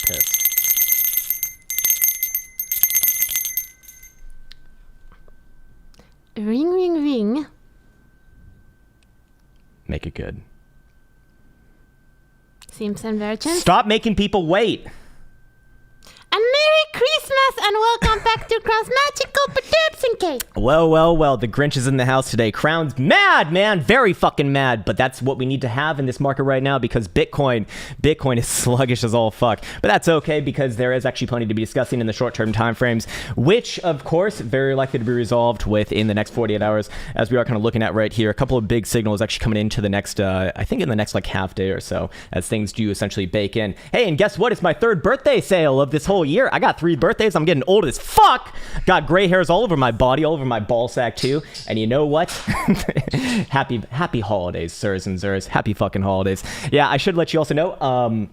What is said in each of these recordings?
pissed. Ring, ring, ring. Make it good. Simpson Virgin. Stop making people wait. And Merry Christmas and welcome back to Krown's Magical Perturbs and Cake. Well, the Grinch is in the house today. Krown's mad, man. Very fucking mad. But that's what we need to have in this market right now because Bitcoin is sluggish as all fuck. But that's okay because there is actually plenty to be discussing in the short-term time frames, which, of course, very likely to be resolved within the next 48 hours, as we are kind of looking at right here. A couple of big signals actually coming into the next, I think in the next like half day or so, as things do essentially bake in. Hey, and guess what? It's my third birthday sale of this whole year. I got 3 birthdays. I'm getting old as fuck. Got gray hairs all over my body, all over my ball sack too. And you know what? happy holidays, sirs and zers. Happy fucking holidays. Yeah, I should let you also know.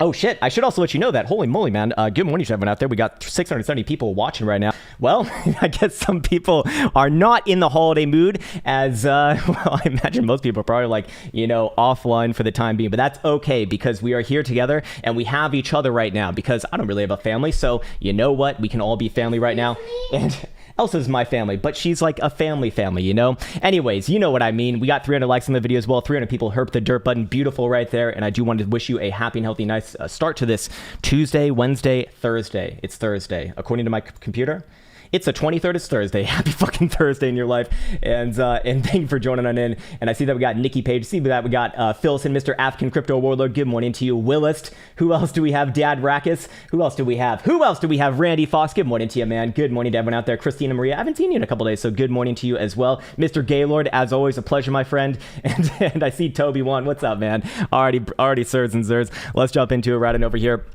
Oh shit, I should also let you know that, holy moly, man, good morning to everyone out there. We got 670 people watching right now. Well, I guess some people are not in the holiday mood as, well, I imagine most people are probably like, you know, offline for the time being, but that's okay because we are here together and we have each other right now because I don't really have a family, so you know what? We can all be family right now. And Elsa's my family, but she's like a family, you know? Anyways, you know what I mean. We got 300 likes on the video as well. 300 people herp the dirt button. Beautiful right there. And I do want to wish you a happy and healthy, nice start to this Tuesday, Wednesday, Thursday. It's Thursday. According to my computer, it's the 23rd. It's Thursday. Happy fucking Thursday in your life. And thank you for joining on in. And I see that we got Nikki Page. See that we got Philson, Mr. African Crypto Warlord. Good morning to you. Willist. Who else do we have? Dad Rackus. Who else do we have? Randy Fox. Good morning to you, man. Good morning to everyone out there. Christina Maria. I haven't seen you in a couple days, so good morning to you as well. Mr. Gaylord, as always, a pleasure, my friend. And I see Toby One. What's up, man? Already sirs and zers. Let's jump into it right on over here.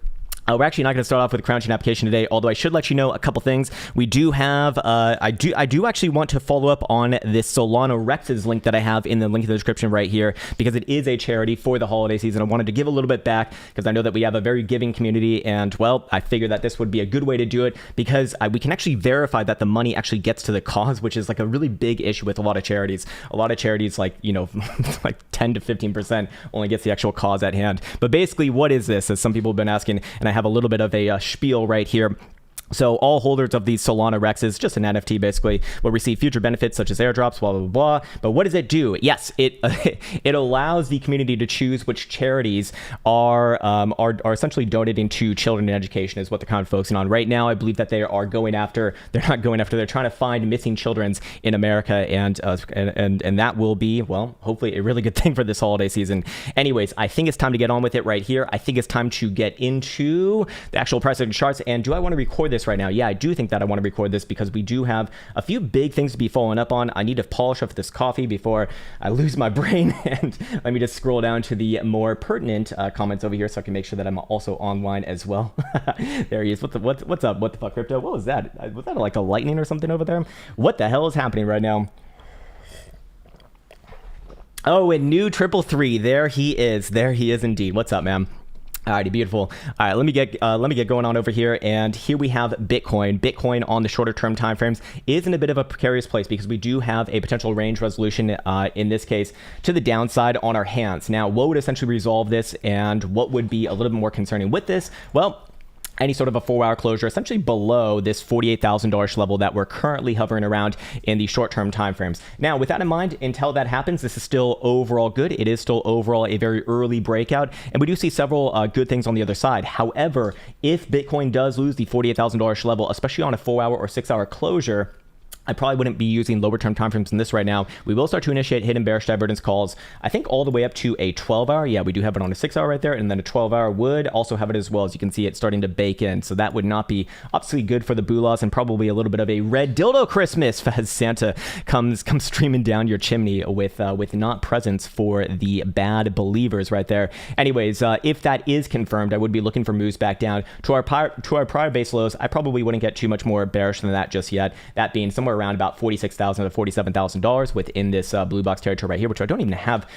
We're actually not going to start off with the Krown Chain application today, although I should let you know a couple things. We do have, I do actually want to follow up on this Solana Rex's link that I have in the link in the description right here, because it is a charity for the holiday season. I wanted to give a little bit back because I know that we have a very giving community, and well, I figured that this would be a good way to do it because we can actually verify that the money actually gets to the cause, which is like a really big issue with a lot of charities. A lot of charities, like, you know, like 10 to 15% only gets the actual cause at hand. But basically, what is this? As some people have been asking, and I have a little bit of a spiel right here. So all holders of these Solana Rexes, just an NFT basically, will receive future benefits such as airdrops, blah, blah, blah. But what does it do? Yes, it it allows the community to choose which charities are essentially donating to children in education is what they're kind of focusing on. Right now, I believe that they're trying to find missing children's in America, and that will be, well, hopefully a really good thing for this holiday season. Anyways, I think it's time to get on with it right here. I think it's time to get into the actual price action charts. And do I want to record this right now? Yeah, I do think that I want to record this because we do have a few big things to be following up on. I need to polish off this coffee before I lose my brain. And let me just scroll down to the more pertinent comments over here so I can make sure that I'm also online as well. There he is. What's up? What the fuck, crypto? What was that? Was that like a lightning or something over there? What the hell is happening right now? Oh, and new 333. There he is. There he is indeed. What's up, man? Alrighty, beautiful. All right, let me get going on over here, and here we have Bitcoin. Bitcoin on the shorter term time frames is in a bit of a precarious place because we do have a potential range resolution in this case to the downside on our hands. Now, what would essentially resolve this, and what would be a little bit more concerning with this? Well, any sort of a 4-hour closure essentially below this $48,000 level that we're currently hovering around in the short-term timeframes. Now, with that in mind, until that happens, this is still overall good. It is still overall a very early breakout, and we do see several good things on the other side. However, if Bitcoin does lose the $48,000 level, especially on a 4-hour or 6-hour closure, I probably wouldn't be using lower term timeframes in this right now. We will start to initiate hidden bearish divergence calls, I think all the way up to a 12-hour. Yeah, we do have it on a 6-hour right there, and then a 12-hour would also have it as well. As you can see, it's starting to bake in. So that would not be obviously good for the Boolas, and probably a little bit of a red dildo Christmas as Santa comes streaming down your chimney with not presents for the bad believers right there. Anyways, if that is confirmed, I would be looking for moves back down to our prior base lows. I probably wouldn't get too much more bearish than that just yet. That being somewhere around about $46,000 to $47,000 within this blue box territory right here, which I don't even have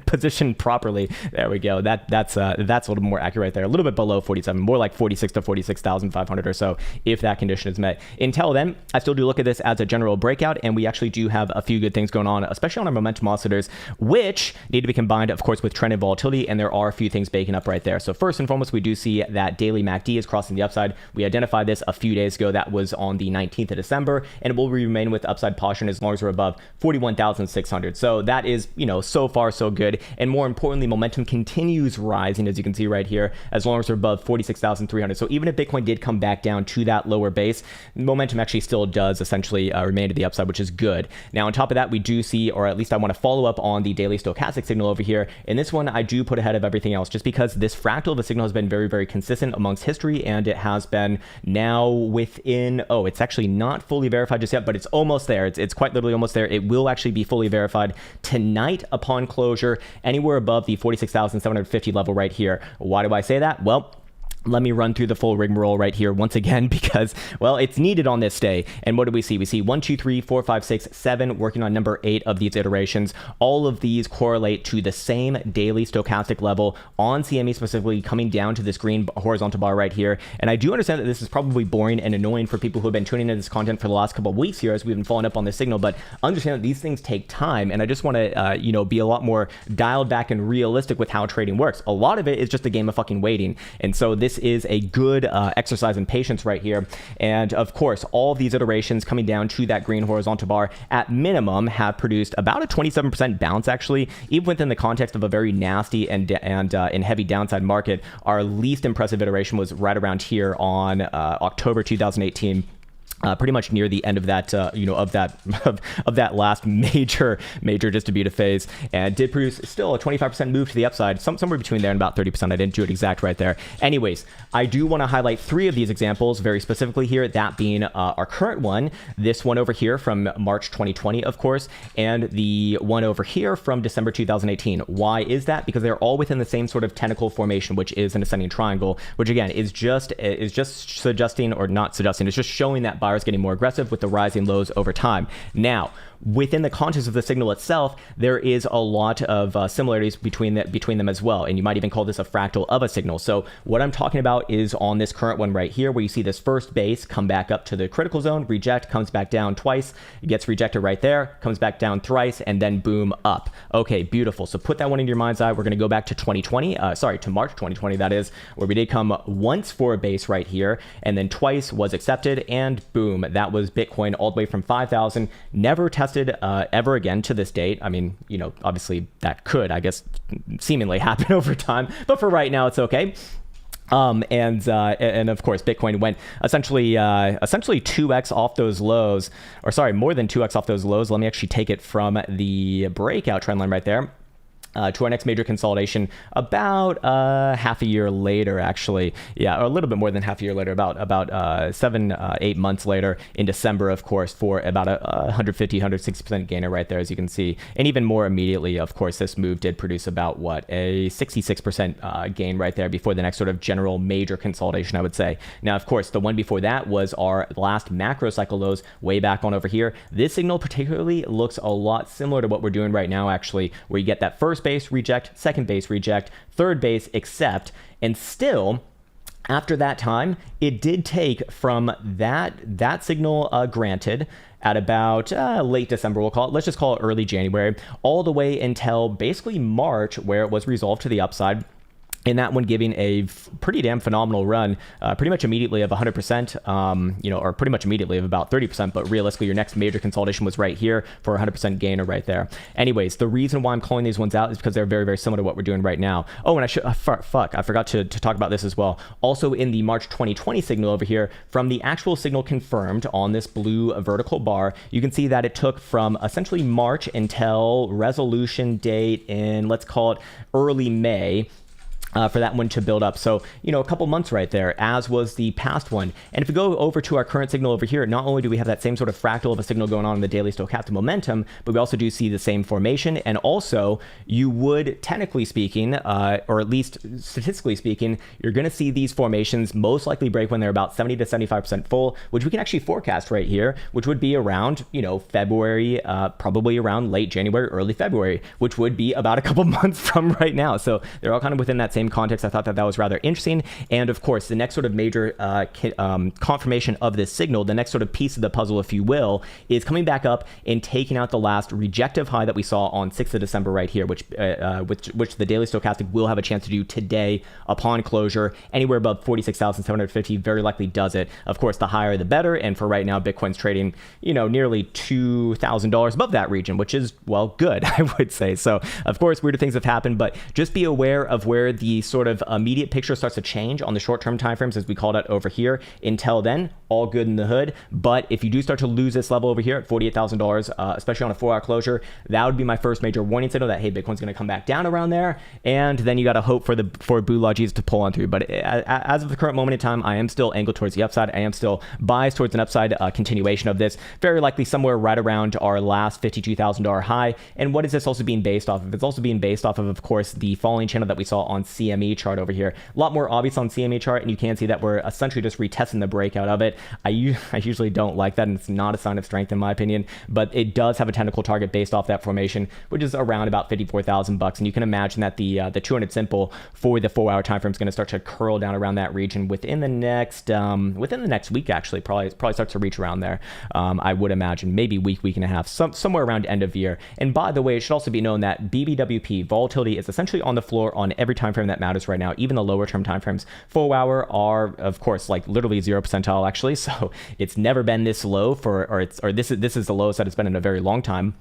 positioned properly. There we go. That's a little more accurate right there. A little bit below 47, more like 46 to 46,500 or so, if that condition is met. Until then, I still do look at this as a general breakout, and we actually do have a few good things going on, especially on our momentum oscillators, which need to be combined, of course, with trend and volatility, and there are a few things baking up right there. So first and foremost, we do see that daily MACD is crossing the upside. We identified this a few days ago. That was on the 19th of December, and it will remain with upside posturing as long as we're above 41,600. So that is, so far so good. And more importantly, momentum continues rising, as you can see right here, as long as we're above 46,300. So even if Bitcoin did come back down to that lower base, momentum actually still does essentially remain to the upside, which is good. Now, on top of that, we do see, or at least I want to follow up on the daily stochastic signal over here. And this one I do put ahead of everything else, just because this fractal of a signal has been very, very consistent amongst history, and it has been now within, it's actually not fully verified just yet, but it's almost there. It's quite literally almost there. It will actually be fully verified tonight upon closure, anywhere above the 46,750 level right here. Why do I say that? Well, let me run through the full rigmarole right here once again because, well, it's needed on this day. And what do we see? We see 1, 2, 3, 4, 5, 6, 7 working on number 8 of these iterations. All of these correlate to the same daily stochastic level on CME, specifically coming down to this green horizontal bar right here. And I do understand that this is probably boring and annoying for people who have been tuning into this content for the last couple of weeks here as we've been following up on this signal, but understand that these things take time. And I just want to, be a lot more dialed back and realistic with how trading works. A lot of it is just a game of fucking waiting. And so this is a good exercise in patience right here. And of course, all of these iterations coming down to that green horizontal bar at minimum have produced about a 27% bounce, actually, even within the context of a very nasty and heavy downside market. Our least impressive iteration was right around here on October 2018. Pretty much near the end of that, of that last major distributive phase, and did produce still a 25% move to the upside, somewhere between there and about 30%. I didn't do it exact right there. Anyways, I do want to highlight 3 of these examples very specifically here, that being our current one, this one over here from March 2020, of course, and the one over here from December 2018. Why is that? Because they're all within the same sort of tentacle formation, which is an ascending triangle, which again is just suggesting, or not suggesting, it's just showing that buyers getting more aggressive with the rising lows over time. Now, within the context of the signal itself, there is a lot of similarities between them as well, and you might even call this a fractal of a signal. So what I'm talking about is on this current one right here, where you see this first base come back up to the critical zone, reject, comes back down twice, it gets rejected right there, comes back down thrice, and then boom, up. Okay, beautiful. So put that one into your mind's eye. We're going to go back to to March 2020, that is, where we did come once for a base right here, and then twice was accepted, and boom, that was Bitcoin all the way from 5,000, never tested ever again to this date. I mean, obviously that could, I guess, seemingly happen over time, but for right now, it's okay. And of course, Bitcoin went essentially 2x off those lows, or sorry, more than 2x off those lows. Let me actually take it from the breakout trend line right there. To our next major consolidation about half a year later, actually. Yeah, or a little bit more than half a year later, about 7-8 months later in December, of course, for about a 150-160% gainer right there, as you can see. And even more immediately, of course, this move did produce about, a 66% gain right there before the next sort of general major consolidation, I would say. Now, of course, the one before that was our last macro cycle lows way back on over here. This signal particularly looks a lot similar to what we're doing right now, actually, where you get that first base reject, second base reject, third base accept, and still after that time it did take from that signal granted at about late December, we'll call it, let's just call it early January, all the way until basically March, where it was resolved to the upside. And that one giving a pretty damn phenomenal run, pretty much immediately of 100%, or pretty much immediately of about 30%. But realistically, your next major consolidation was right here for 100% gainer right there. Anyways, the reason why I'm calling these ones out is because they're very, very similar to what we're doing right now. Oh, and I forgot to talk about this as well. Also in the March 2020 signal over here, from the actual signal confirmed on this blue vertical bar, you can see that it took from essentially March until resolution date in, let's call it early May. for that one to build up. So, a couple months right there, as was the past one. And if we go over to our current signal over here, not only do we have that same sort of fractal of a signal going on in the daily stochastic momentum, but we also do see the same formation. And also, you would, technically speaking, or at least statistically speaking, you're going to see these formations most likely break when they're about 70 to 75% full, which we can actually forecast right here, which would be around, February, probably around late January, early February, which would be about a couple months from right now. So they're all kind of within that same context. I thought that was rather interesting. And of course, the next sort of major confirmation of this signal, the next sort of piece of the puzzle, if you will, is coming back up and taking out the last rejective high that we saw on 6th of December right here, which the daily stochastic will have a chance to do today upon closure. Anywhere above 46,750 very likely does it. Of course, the higher the better. And for right now, Bitcoin's trading, nearly $2,000 above that region, which is, well, good, I would say. So, of course, weirder things have happened, but just be aware of where the sort of immediate picture starts to change on the short-term timeframes, as we called it over here. Until then, all good in the hood. But if you do start to lose this level over here at $48,000, especially on a 4-hour closure, that would be my first major warning signal that, hey, Bitcoin's going to come back down around there. And then you got to hope for Boulogis to pull on through. But as of the current moment in time, I am still angled towards the upside. I am still biased towards an upside continuation of this, very likely somewhere right around our last $52,000 high. And what is this also being based off of? It's also being based off of course, the falling channel that we saw on CME chart over here. A lot more obvious on CME chart, and you can see that we're essentially just retesting the breakout of it. I usually don't like that, and it's not a sign of strength in my opinion, but it does have a technical target based off that formation, which is around about $54,000. And you can imagine that the 200 simple for the 4-hour time frame is going to start to curl down around that region within the next week. Actually, probably starts to reach around there. I would imagine maybe week and a half, somewhere around end of year. And by the way, it should also be known that BBWP volatility is essentially on the floor on every time frame that matters right now. Even the lower term time frames, 4-hour are of course like literally 0 percentile actually. So it's never been this low this is the lowest that it's been in a very long time.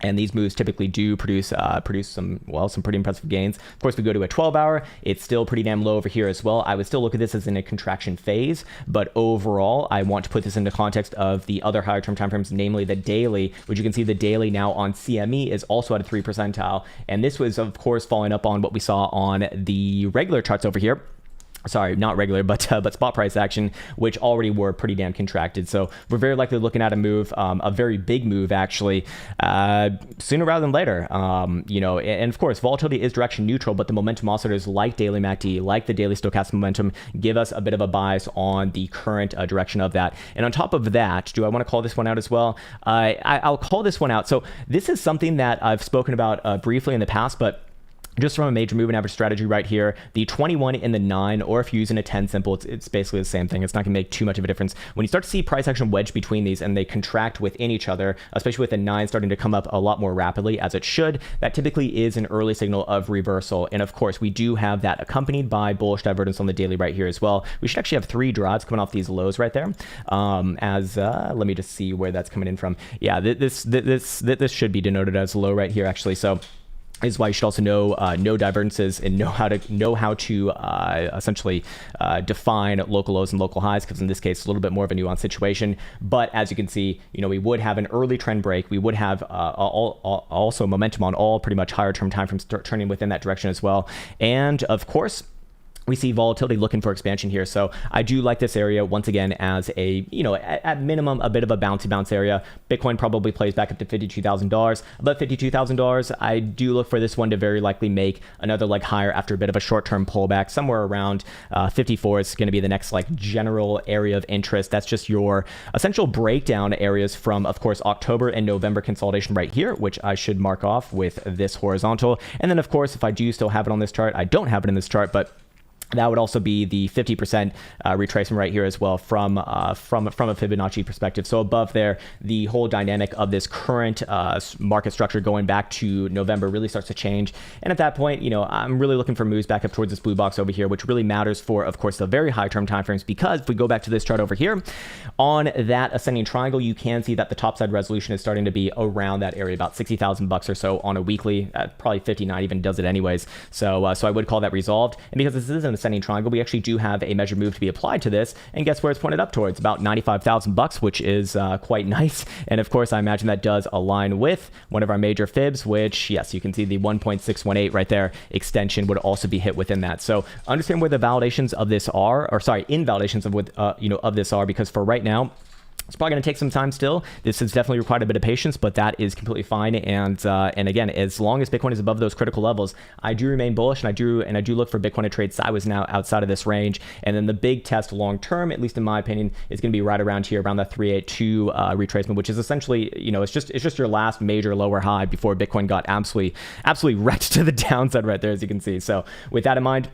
And these moves typically do produce some pretty impressive gains. Of course, we go to a 12-hour. It's still pretty damn low over here as well. I would still look at this as in a contraction phase, but overall, I want to put this into context of the other higher term timeframes, namely the daily, which you can see the daily now on CME is also at a 3 percentile. And this was, of course, following up on what we saw on the regular charts over here. Sorry, not regular, but spot price action, which already were pretty damn contracted. So we're very likely looking at a move, a very big move actually, sooner rather than later. And of course, volatility is direction neutral, but the momentum oscillators like daily MACD, like the daily stochastic momentum, give us a bit of a bias on the current direction of that. And on top of that, do I want to call this one out as well? I'll call this one out. So this is something that I've spoken about briefly in the past, but just from a major moving average strategy right here, the 21 and the 9, or if you're using a 10 simple, it's basically the same thing. It's not going to make too much of a difference. When you start to see price action wedged between these and they contract within each other, especially with the 9 starting to come up a lot more rapidly as it should, that typically is an early signal of reversal. And of course, we do have that accompanied by bullish divergence on the daily right here as well. We should actually have 3 drives coming off these lows right there. Let me just see where that's coming in from. Yeah, this should be denoted as low right here actually. So is why you should also know divergences and know how to essentially define local lows and local highs, because in this case, it's a little bit more of a nuanced situation. But as you can see, we would have an early trend break. We would have also momentum on all pretty much higher term timeframes turning within that direction as well. And of course, we see volatility looking for expansion here. So I do like this area once again as a, at minimum, a bit of a bounce area. Bitcoin probably plays back up to $52,000. Above $52,000, I do look for this one to very likely make another leg higher after a bit of a short-term pullback. Somewhere around 54 is going to be the next general area of interest. That's just your essential breakdown areas from, of course, October and November consolidation right here, which I should mark off with this horizontal. And then, of course, if I do still have it on this chart, I don't have it in this chart, but that would also be the 50% retracement right here as well from a Fibonacci perspective. So above there, the whole dynamic of this current market structure going back to November really starts to change. And at that point, I'm really looking for moves back up towards this blue box over here, which really matters for, of course, the very high term timeframes, because if we go back to this chart over here, on that ascending triangle, you can see that the top side resolution is starting to be around that area, about $60,000 or so on a weekly, probably 59 even does it anyways. So I would call that resolved. And because this isn't a ascending triangle, we actually do have a measured move to be applied to this, and guess where it's pointed up towards? About $95,000, which is quite nice. And of course, I imagine that does align with one of our major fibs, which, yes, you can see the 1.618 right there extension would also be hit within that. So understand where the validations of this are, or sorry, invalidations of what of this are, because for right now, it's probably going to take some time still. This has definitely required a bit of patience, but that is completely fine. And again, as long as Bitcoin is above those critical levels, I do remain bullish, and I do look for Bitcoin to trade sideways now outside of this range. And then the big test long term, at least in my opinion, is going to be right around here, around that 382 retracement, which is essentially, it's just your last major lower high before Bitcoin got absolutely wrecked to the downside right there, as you can see. So with that in mind,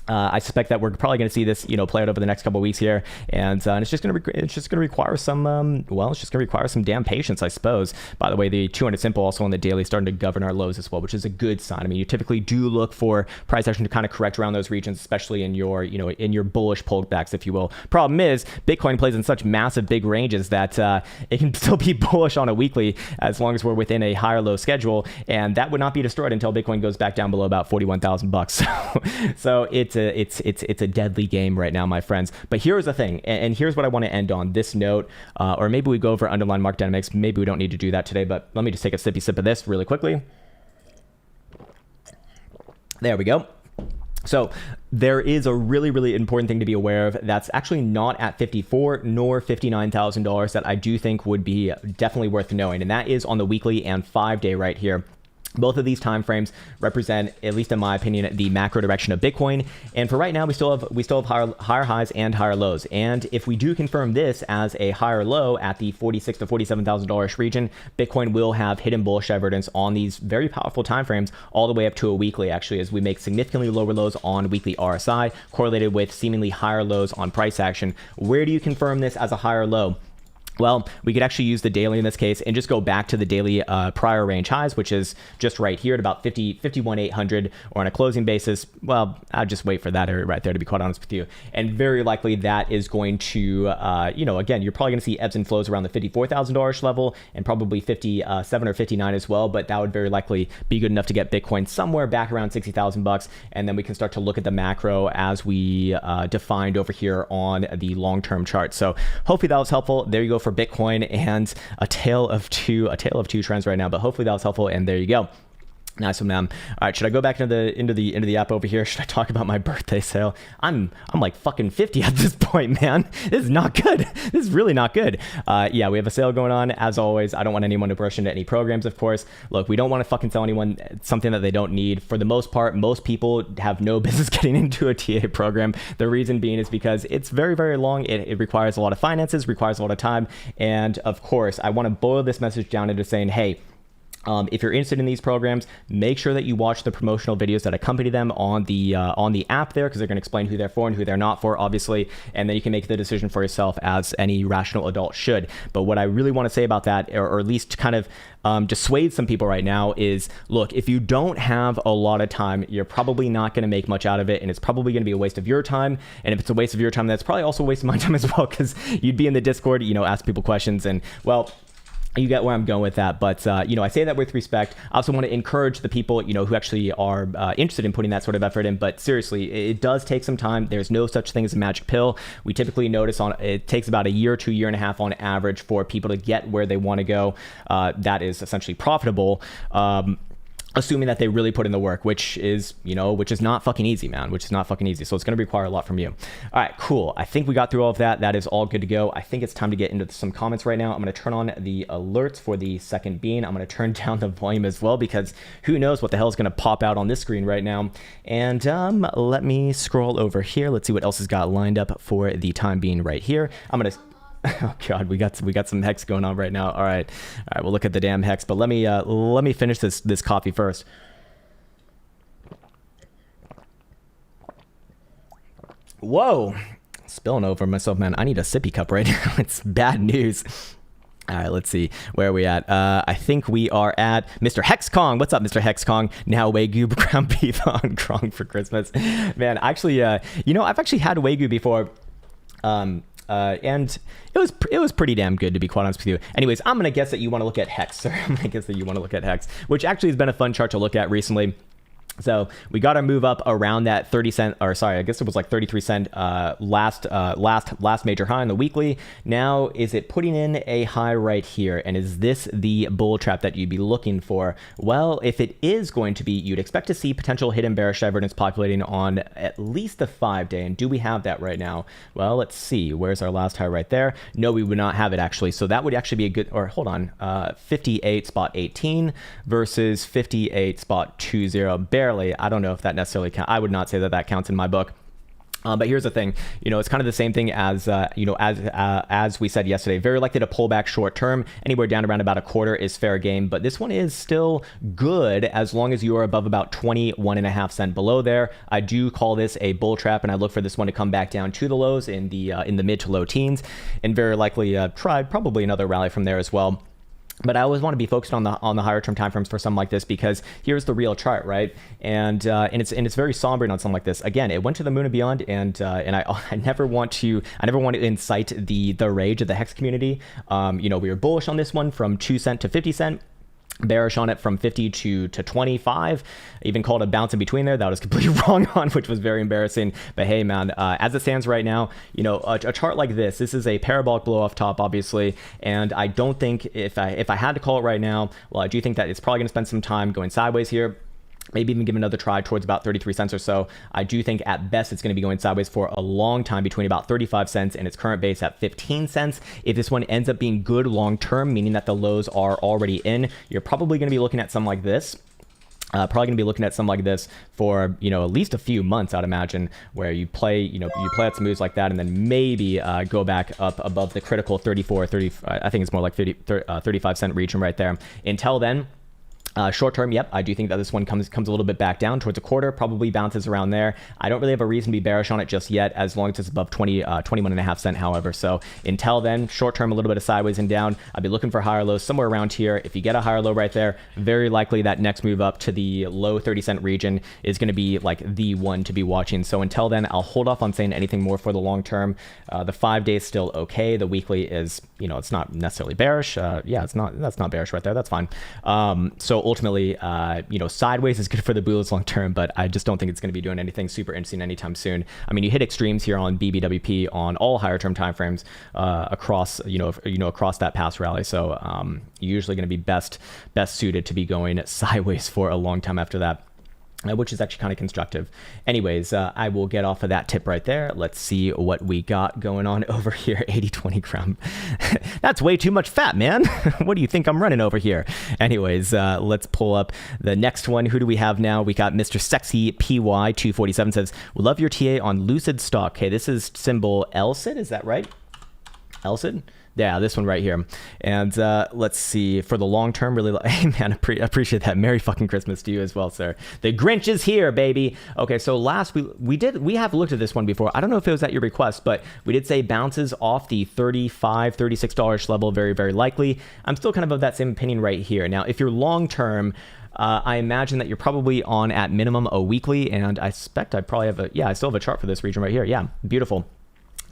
I suspect that we're probably going to see this, play out over the next couple of weeks here, and it's just going to require some, damn patience, I suppose. By the way, the 200 simple also on the daily starting to govern our lows as well, which is a good sign. I mean, you typically do look for price action to kind of correct around those regions, especially in your, in your bullish pullbacks, if you will. Problem is, Bitcoin plays in such massive big ranges that it can still be bullish on a weekly as long as we're within a higher low schedule, and that would not be destroyed until Bitcoin goes back down below about $41,000. So it's a deadly game right now, my friends. But here's the thing, and here's what I want to end on this note, or maybe we go over underlying market dynamics. Maybe we don't need to do that today, but let me just take a sippy sip of this really quickly. There we go. So there is a really important thing to be aware of that's actually not at $54 nor $59,000 that I do think would be definitely worth knowing, and that is on the weekly and 5-day right here. Both of these time frames represent, at least in my opinion, the macro direction of Bitcoin. And for right now, we still have higher highs and higher lows. And if we do confirm this as a higher low at the $46,000 to $47,000 region, Bitcoin will have hidden bullish divergence on these very powerful time frames all the way up to a weekly, actually, as we make significantly lower lows on weekly RSI, correlated with seemingly higher lows on price action. Where do you confirm this as a higher low? Well, we could actually use the daily in this case and just go back to the daily prior range highs, which is just right here at about 51,800, or on a closing basis. Well, I'll just wait for that area right there, to be quite honest with you. And very likely that is going to, again, you're probably going to see ebbs and flows around the $54,000 level, and probably 57 or 59 as well. But that would very likely be good enough to get Bitcoin somewhere back around $60,000, and then we can start to look at the macro as we defined over here on the long-term chart. So hopefully that was helpful. There you go for Bitcoin, and a tale of two trends right now, but hopefully that was helpful, and there you go. Nice one, man. All right, should I go back into the app over here? Should I talk about my birthday sale? I'm like fucking 50 at this point, man. This is not good. This is really not good. Yeah, we have a sale going on. As always, I don't want anyone to rush into any programs, of course. Look, we don't want to fucking sell anyone something that they don't need. For the most part, most people have no business getting into a TA program. The reason being is because it's very long. It requires a lot of finances, requires a lot of time, and of course, I want to boil this message down into saying, hey, if you're interested in these programs, make sure that you watch the promotional videos that accompany them on the app there, because they're going to explain who they're for and who they're not for, obviously, and then you can make the decision for yourself as any rational adult should. But what I really want to say about that, or at least kind of dissuade some people right now, is, look, if you don't have a lot of time, you're probably not going to make much out of it, and it's probably going to be a waste of your time. And if it's a waste of your time, that's probably also a waste of my time as well, because you'd be in the Discord, ask people questions, and, well, you get where I'm going with that. But, I say that with respect. I also want to encourage the people, who actually are interested in putting that sort of effort in. But seriously, it does take some time. There's no such thing as a magic pill. We typically notice it takes about a year to a year and a half on average for people to get where they want to go. That is essentially profitable. Assuming that they really put in the work, which is not fucking easy, man, which is not fucking easy. So it's going to require a lot from you. All right, cool. I think we got through all of that. That is all good to go. I think it's time to get into some comments right now. I'm going to turn on the alerts for the second bean. I'm going to turn down the volume as well, because who knows what the hell is going to pop out on this screen right now. And let me scroll over here. Let's see what else has got lined up for the time being right here. I'm going to... Oh god, we got some hex going on right now. All right, we'll look at the damn hex, but let me finish this coffee first. Whoa, spilling over myself, man. I need a sippy cup right now. It's bad news. All right, let's see. Where are we at? I think we are at Mr. Hexkong. What's up, Mr. Hexkong? Now Wagyu ground beef on Krown for Christmas. Man, actually, I've actually had Wagyu before. And it was pretty damn good, to be quite honest with you. Anyways, I'm gonna guess that you want to look at hex, sir. I'm gonna guess that you want to look at hex, which actually has been a fun chart to look at recently. So we got to move up around that 30 cent, or sorry, I guess it was like 33 cent last major high on the weekly. Now, is it putting in a high right here? And is this the bull trap that you'd be looking for? Well, if it is going to be, you'd expect to see potential hidden bearish divergence populating on at least the 5-day. And do we have that right now? Well, let's see. Where's our last high right there? No, we would not have it actually. So that would actually be a good, or hold on, 58.18 versus 58.20. Barely. I don't know if that necessarily counts. I would not say that that counts in my book. But here's the thing, it's kind of the same thing as, as we said yesterday, very likely to pull back short term. Anywhere down around about a quarter is fair game, but this one is still good as long as you are above about 21.5 cents below there. I do call this a bull trap, and I look for this one to come back down to the lows in the mid to low teens, and very likely try probably another rally from there as well. But I always want to be focused on the higher term timeframes for something like this, because here's the real chart, right? And it's very somber on something like this. Again, it went to the moon and beyond, and I never want to incite the rage of the hex community. We were bullish on this one from 2 cent to 50 cent. Bearish on it from 50 to 25. Even called a bounce in between there that I was completely wrong on, which was very embarrassing. But hey, man, as it stands right now, a chart like this is a parabolic blow off top, obviously, and I don't think if I had to call it right now, well, I do think that it's probably going to spend some time going sideways here. Maybe even give another try towards about 33 cents or so. I do think at best it's going to be going sideways for a long time between about 35 cents and its current base at 15 cents. If this one ends up being good long term, meaning that the lows are already in, you're probably going to be looking at something like this. Probably going to be looking at something like this for, at least a few months, I'd imagine, where you play, you play out some moves like that and then maybe go back up above the critical 34, 30, I think it's more like 35 cent region right there. Until then, short term, yep, I do think that this one comes a little bit back down towards a quarter, probably bounces around there. I don't really have a reason to be bearish on it just yet, as long as it's above 21.5 cents, however. So until then, short term, a little bit of sideways and down. I'll be looking for higher lows somewhere around here. If you get a higher low right there, very likely that next move up to the low 30 cent region is going to be like the one to be watching. So until then, I'll hold off on saying anything more for the long term. The 5 days still okay. The weekly is, it's not necessarily bearish. Yeah, that's not bearish right there. That's fine. So ultimately, sideways is good for the bulls long term, but I just don't think it's going to be doing anything super interesting anytime soon. I mean, you hit extremes here on BBWP on all higher term timeframes across across that past rally. So you're usually going to be best suited to be going sideways for a long time after that. Which is actually kind of constructive. Anyways, I will get off of that tip right there. Let's see what we got going on over here. 80-20 Krown. That's way too much fat, man. What do you think I'm running over here? Anyways, let's pull up the next one. Who do we have now? We got Mr. Sexy PY247 says, "We love your TA on Lucid stock." Okay, this is symbol LCID. Is that right? LCID? Yeah, this one right here. And let's see, for the long term, really, hey man, appreciate that. Merry fucking Christmas to you as well, sir. The Grinch is here, baby. Okay, so last we have looked at this one before. I don't know if it was at your request, but we did say bounces off the $35, $36 level, very, very likely. I'm still kind of that same opinion right here. Now, if you're long term, I imagine that you're probably on at minimum a weekly, and I expect I probably have I still have a chart for this region right here. Yeah, beautiful.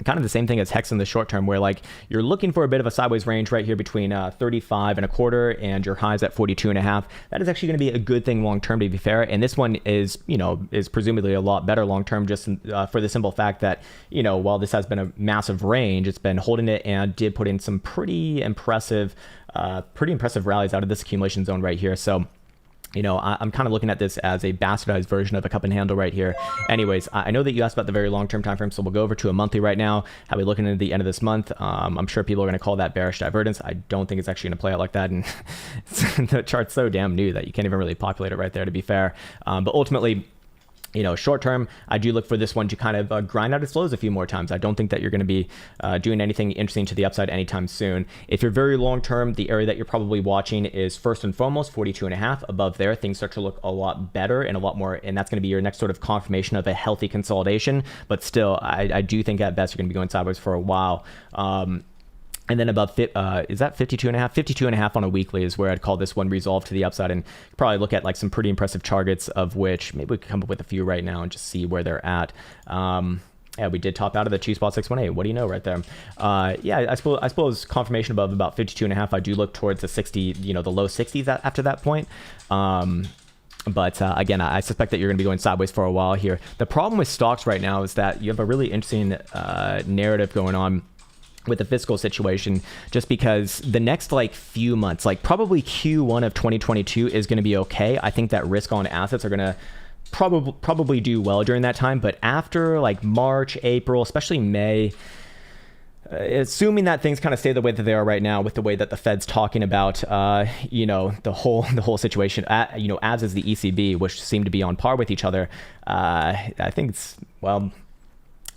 Kind of the same thing as hex in the short term, where like you're looking for a bit of a sideways range right here between 35 and a quarter and your highs at 42.5. That is actually going to be a good thing long term, to be fair. And this one is presumably a lot better long term, just for the simple fact that while this has been a massive range, it's been holding it and did put in some pretty impressive rallies out of this accumulation zone right here. So I'm kind of looking at this as a bastardized version of a cup and handle right here. Anyways, I know that you asked about the very long-term time frame, so we'll go over to a monthly right now. How we looking at the end of this month? I'm sure people are going to call that bearish divergence. I don't think it's actually going to play out like that, and the chart's so damn new that you can't even really populate it right there, to be fair. But ultimately, short term, I do look for this one to kind of grind out its lows a few more times. I don't think that you're going to be doing anything interesting to the upside anytime soon. If you're very long term, the area that you're probably watching is first and foremost 42.5. Above there, things start to look a lot better and a lot more, and that's going to be your next sort of confirmation of a healthy consolidation. But still, I do think at best you're going to be going sideways for a while. And then above, is that 52.5? 52.5 on a weekly is where I'd call this one resolved to the upside, and probably look at like some pretty impressive targets, of which maybe we could come up with a few right now and just see where they're at. Yeah, we did top out of the 2 spot 618. What do you know right there? Yeah, I suppose confirmation above about 52.5. I do look towards the 60, the low 60s after that point. But again, I suspect that you're going to be going sideways for a while here. The problem with stocks right now is that you have a really interesting narrative going on with the fiscal situation, just because the next like few months, like probably Q1 of 2022 is going to be okay. I think that risk on assets are going to probably do well during that time. But after like March, April, especially May, assuming that things kind of stay the way that they are right now, with the way that the Fed's talking about, you know, the whole situation, you know, as is the ECB, which seem to be on par with each other. I think it's, well,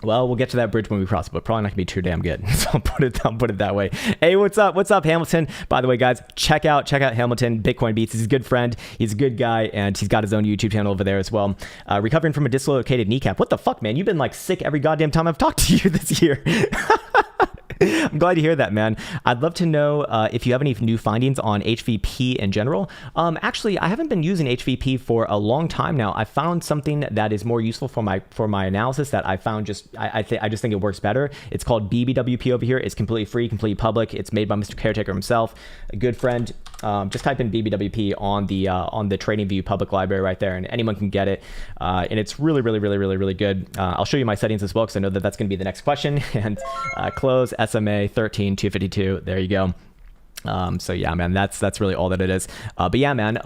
we'll get to that bridge when we cross it, but probably not gonna be too damn good. So I'll put it that way. Hey, what's up? What's up, Hamilton? By the way, guys, check out Hamilton, Bitcoin Beats. He's a good friend. He's a good guy, and he's got his own YouTube channel over there as well. Recovering from a dislocated kneecap. What the fuck, man? You've been like sick every goddamn time I've talked to you this year. I'm glad to hear that, man. I'd love to know if you have any new findings on HVP in general. Actually, I haven't been using HVP for a long time now. I found something that is more useful for my analysis that I found I just think it works better. It's called BBWP over here. It's completely free, completely public. It's made by Mr. Caretaker himself, a good friend. Just type in BBWP on the TradingView public library right there, and anyone can get it. And it's really good. I'll show you my settings as well, because I know that that's going to be the next question. And close SMA 13252. There you go. So yeah, man, that's really all that it is. But yeah, man,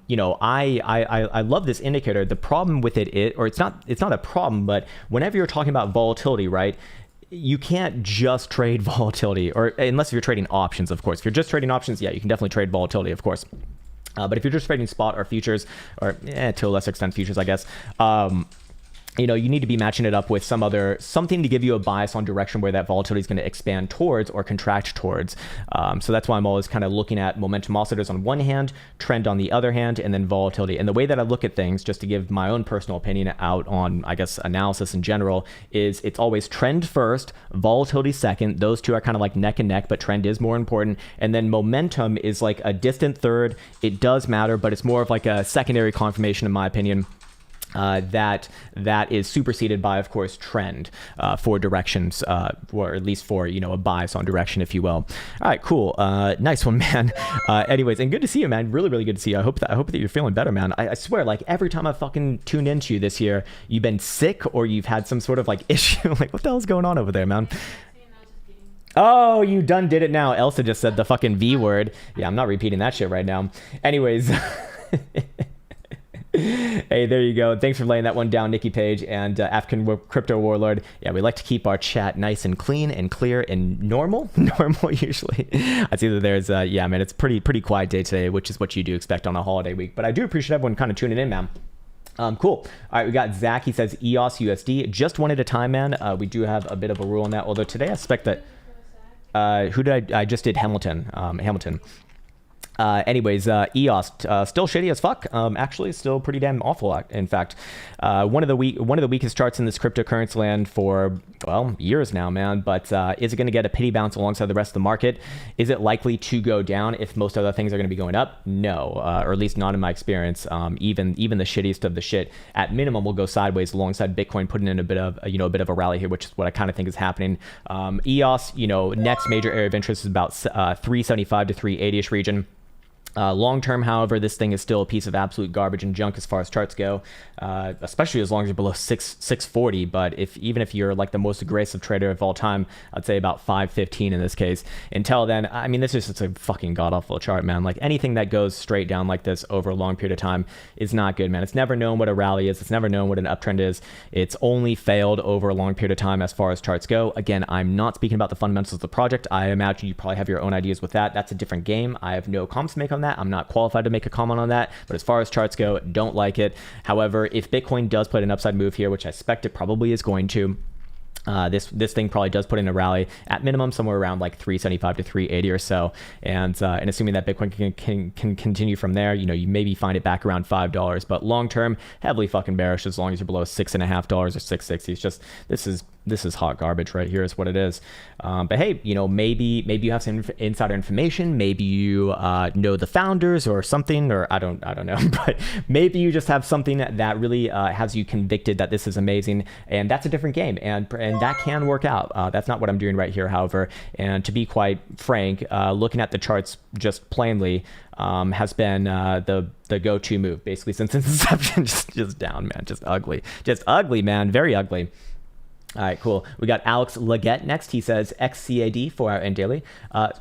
you know, I love this indicator. The problem with it, it's not a problem, but whenever you're talking about volatility, right? You can't just trade volatility, or unless you're trading options, of course. If you're just trading options, yeah, you can definitely trade volatility, of course. But if you're just trading spot or futures, or to a lesser extent futures, I guess, you know, you need to be matching it up with something to give you a bias on direction where that volatility is going to expand towards or contract towards. So that's why I'm always kind of looking at momentum oscillators on one hand, trend on the other hand, and then volatility. And the way that I look at things, just to give my own personal opinion out on, I guess, analysis in general, is it's always trend first, volatility second. Those two are kind of like neck and neck, but trend is more important. And then momentum is like a distant third. It does matter, but it's more of like a secondary confirmation, in my opinion. That is superseded by, of course, trend for directions, or at least for, you know, a bias on direction, if you will. All right, cool. Nice one, man. Anyways, and good to see you, man. Really good to see you. I hope that you're feeling better, man. I swear, like every time I fucking tuned into you this year, you've been sick or you've had some sort of like issue. Like, what the hell's going on over there, man? Oh, you done did it now. Elsa just said the fucking V word. Yeah, I'm not repeating that shit right now. Anyways. Hey, there you go. Thanks for laying that one down, Nikki Page and African Crypto Warlord. Yeah, we like to keep our chat nice and clean and clear and normal. Normal, usually. I see that there's, yeah, man, it's pretty quiet day today, which is what you do expect on a holiday week. But I do appreciate everyone kind of tuning in, man. Cool. All right, we got Zach. He says EOS USD. Just one at a time, man. We do have a bit of a rule on that. Although today I suspect that... who did I just did Hamilton. Hamilton. Anyways, EOS still shitty as fuck. Actually, still pretty damn awful. In fact, one of the weakest charts in this cryptocurrency land for, well, years now, man. But is it going to get a pity bounce alongside the rest of the market? Is it likely to go down if most other things are going to be going up? No, or at least not in my experience. Even the shittiest of the shit, at minimum, will go sideways alongside Bitcoin, putting in a bit of a rally here, which is what I kind of think is happening. EOS, you know, next major area of interest is about 375 to 380ish region. Long term, however, this thing is still a piece of absolute garbage and junk as far as charts go, especially as long as you're below 640. But even if you're like the most aggressive trader of all time, I'd say about 515 in this case. Until then, I mean, this is just a fucking god awful chart, man. Like anything that goes straight down like this over a long period of time is not good, man. It's never known what a rally is. It's never known what an uptrend is. It's only failed over a long period of time as far as charts go. Again, I'm not speaking about the fundamentals of the project. I imagine you probably have your own ideas with that. That's a different game. I have no comments to make on that. I'm not qualified to make a comment on that, but as far as charts go, don't like it. However, if Bitcoin does put an upside move here, which I expect it probably is going to, this thing probably does put in a rally at minimum somewhere around like 375 to 380 or so, and assuming that Bitcoin can continue from there, you know, you maybe find it back around $5, but long term, heavily fucking bearish as long as you're below $6.50 or $6.60. It's just this is hot garbage right here is what it is. But hey, you know, maybe you have some insider information, maybe you know the founders or something, or I don't know, but maybe you just have something that really has you convicted that this is amazing, and that's a different game. And and that can work out. That's not what I'm doing right here, however. And to be quite frank, looking at the charts just plainly has been the go-to move basically since inception. just down, man. Just ugly, man. Very ugly. All right, cool. We got Alex Leggett next. He says XCAD 4 hour and daily.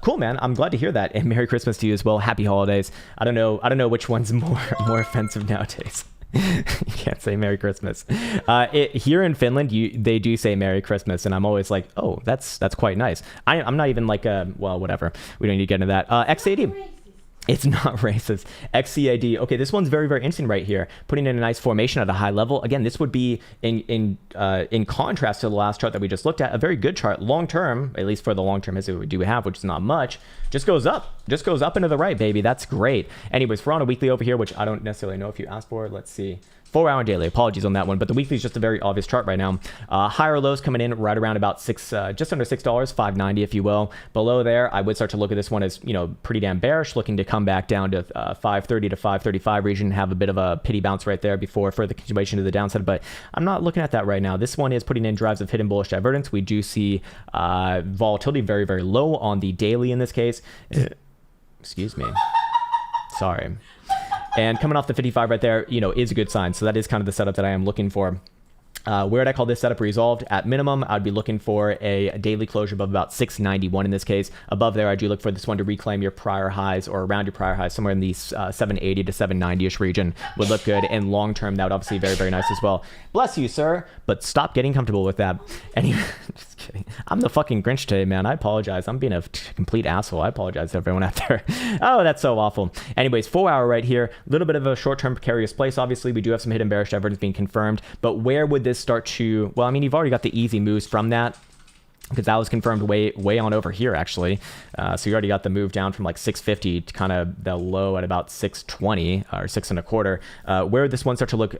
Cool, man. I'm glad to hear that. And Merry Christmas to you as well. Happy holidays. I don't know which one's more offensive nowadays. You can't say Merry Christmas. Here in Finland, they do say Merry Christmas, and I'm always like, oh, that's quite nice. I'm not even like well, whatever. We don't need to get into that. XCAD. It's not racist. XCAD. Okay, this one's very, very interesting right here. Putting in a nice formation at a high level. Again, this would be in contrast to the last chart that we just looked at. A very good chart, long term, at least for the long term history we do have, which is not much. Just goes up into the right, baby. That's great. Anyways, we're on a weekly over here, which I don't necessarily know if you asked for. Let's see. 4 hour and daily. Apologies on that one, but the weekly is just a very obvious chart right now. Higher lows coming in right around about just under $6, $5.90 if you will. Below there, I would start to look at this one as pretty damn bearish, looking to come back down to 530 to 535 region, have a bit of a pity bounce right there before further continuation to the downside. But I'm not looking at that right now. This one is putting in drives of hidden bullish divergence. We do see volatility very, very low on the daily in this case. Excuse me. Sorry. And coming off the 55 right there, is a good sign. So that is kind of the setup that I am looking for. Where would I call this setup resolved? At minimum, I'd be looking for a daily closure above about 691 in this case. Above there, I do look for this one to reclaim your prior highs or around your prior highs, somewhere in the 780 to 790-ish region would look good. And long term, that would obviously be very, very nice as well. Bless you, sir. But stop getting comfortable with that. Anyway, just kidding. I'm the fucking Grinch today, man. I apologize. I'm being a complete asshole. I apologize to everyone out there. Oh, that's so awful. Anyways, 4 hour right here. A little bit of a short-term precarious place. Obviously, we do have some hidden bearish divergence being confirmed. But where would this start to, well, I mean, you've already got the easy moves from that, because that was confirmed way on over here actually. So you already got the move down from like 650 to kind of the low at about 620 or 6.25. Where this one start to look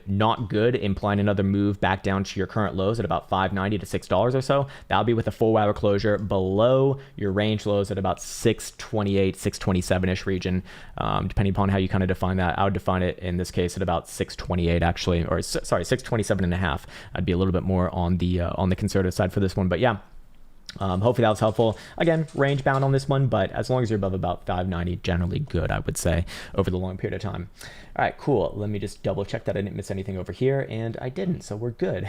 not good, implying another move back down to your current lows at about $5.90 to $6 or so. That'll be with a 4 hour closure below your range lows at about 628, 627-ish region, depending upon how you kind of define that. I would define it in this case at about 628 actually, or sorry, 627.5. I'd be a little bit more on the conservative side for this one, but yeah. Hopefully that was helpful. Again, range bound on this one, but as long as you're above about 590, generally good, I would say, over the long period of time. All right, cool. Let me just double check that I didn't miss anything over here, and I didn't, so we're good.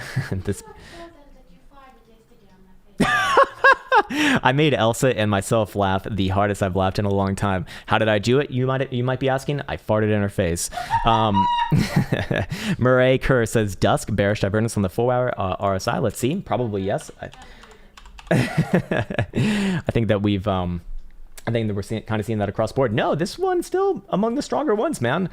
I made Elsa and myself laugh the hardest I've laughed in a long time. How did I do it? You might be asking. I farted in her face. Murray Kerr says dusk bearish divergence on the 4 hour RSI. Let's see. Probably yes. I think that we're kind of seeing that across the board. No, this one's still among the stronger ones, man.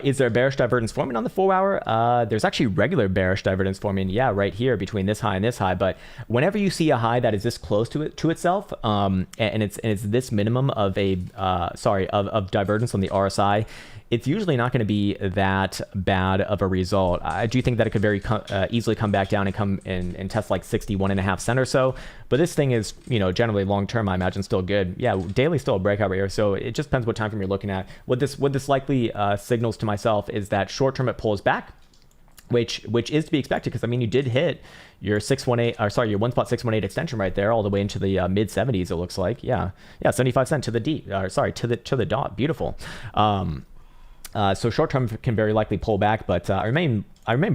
Is there bearish divergence forming on the 4 hour? There's actually regular bearish divergence forming, yeah, right here between this high and this high. But whenever you see a high that is this close to itself, and it's this minimum of of divergence on the RSI, it's usually not going to be that bad of a result. I do think that it could very easily come back down and come and test like 61.5 cents or so. But this thing is, generally long term, I imagine still good. Yeah, daily still a breakout right here. So it just depends what time frame you're looking at. What this likely signals to myself is that short term it pulls back, which is to be expected, because I mean you did hit your 1.618 extension right there all the way into the mid 70s. It looks like, yeah, 75 cents to the to the dot. Beautiful. So short term can very likely pull back, but I remain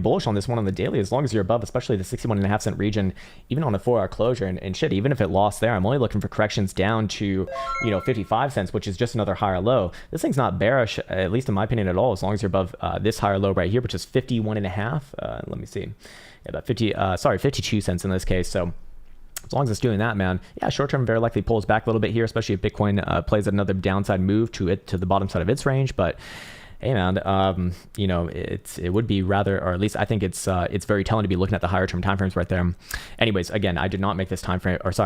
bullish on this one on the daily as long as you're above, especially the 61.5 cent region, even on a 4 hour closure. And shit, even if it lost there, I'm only looking for corrections down to 55 cents, which is just another higher low. This thing's not bearish, at least in my opinion, at all, as long as you're above this higher low right here, which is 51.5. Let me see, about 52 cents in this case. So as long as it's doing that, man, yeah, short term very likely pulls back a little bit here, especially if Bitcoin plays another downside move to the bottom side of its range. But hey, man, it would be rather, or at least I think it's very telling to be looking at the higher term timeframes right there. Anyways, again, I did not make this I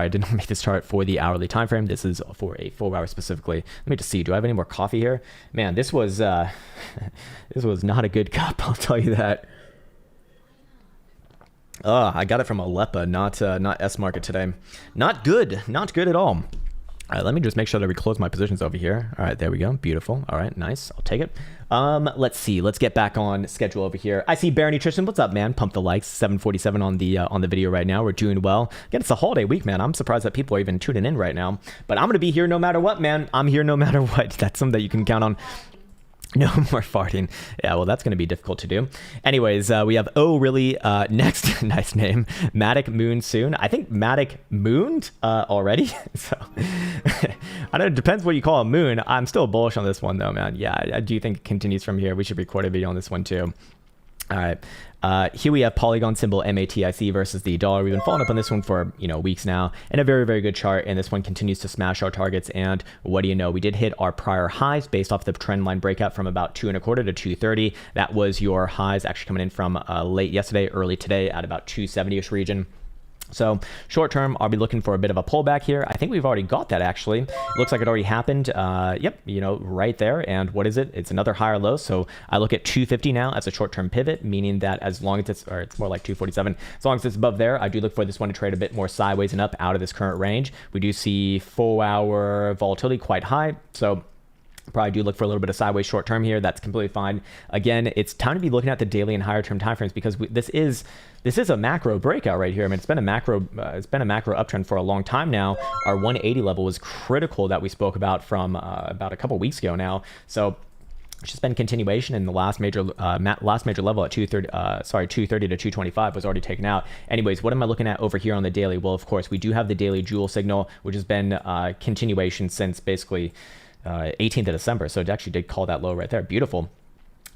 did not make this chart for the hourly time frame. This is for a 4 hour specifically. Let me just see. Do I have any more coffee here? Man, this was this was not a good cup. I'll tell you that. I got it from Aleppo, not S Market today. Not good at all. All right, let me just make sure that we close my positions over here. All right, there we go. Beautiful. All right, nice. I'll take it. Let's see. Let's get back on schedule over here. I see Bear Nutrition. What's up, man? Pump the likes. 747 on the video right now. We're doing well. Again, it's a holiday week, man. I'm surprised that people are even tuning in right now. But I'm gonna be here no matter what, man. I'm here no matter what. That's something that you can count on. No more farting. Yeah, well, that's going to be difficult to do. Anyways, we have really next. Nice name. MATIC Moon soon. I think MATIC mooned already. So I don't know. It depends what you call a moon. I'm still bullish on this one though, man. Yeah, I do think it continues from here. We should record a video on this one too. All right. Here we have Polygon symbol MATIC versus the dollar. We've been following up on this one for weeks now, and a very, very good chart. And this one continues to smash our targets. And what do you know? We did hit our prior highs based off the trend line breakout from about 2.25 to 230. That was your highs actually coming in from late yesterday, early today at about 270ish region. So short term, I'll be looking for a bit of a pullback here. I think we've already got that actually. It looks like it already happened. Yep, right there. And what is it? It's another higher low. So I look at 250 now as a short-term pivot, meaning that as long as it's, or it's more like 247, as long as it's above there, I do look for this one to trade a bit more sideways and up out of this current range. We do see 4-hour volatility quite high. So probably do look for a little bit of sideways short term here. That's completely fine. Again, it's time to be looking at the daily and higher term timeframes because this is a macro breakout right here. I mean, it's been a macro uptrend for a long time now. Our 180 level was critical that we spoke about from about a couple weeks ago now. So it's just been continuation, and the last major level at 230 to 225 was already taken out. Anyways, what am I looking at over here on the daily? Well, of course, we do have the daily jewel signal, which has been continuation since basically 18th of December. So it actually did call that low right there. Beautiful.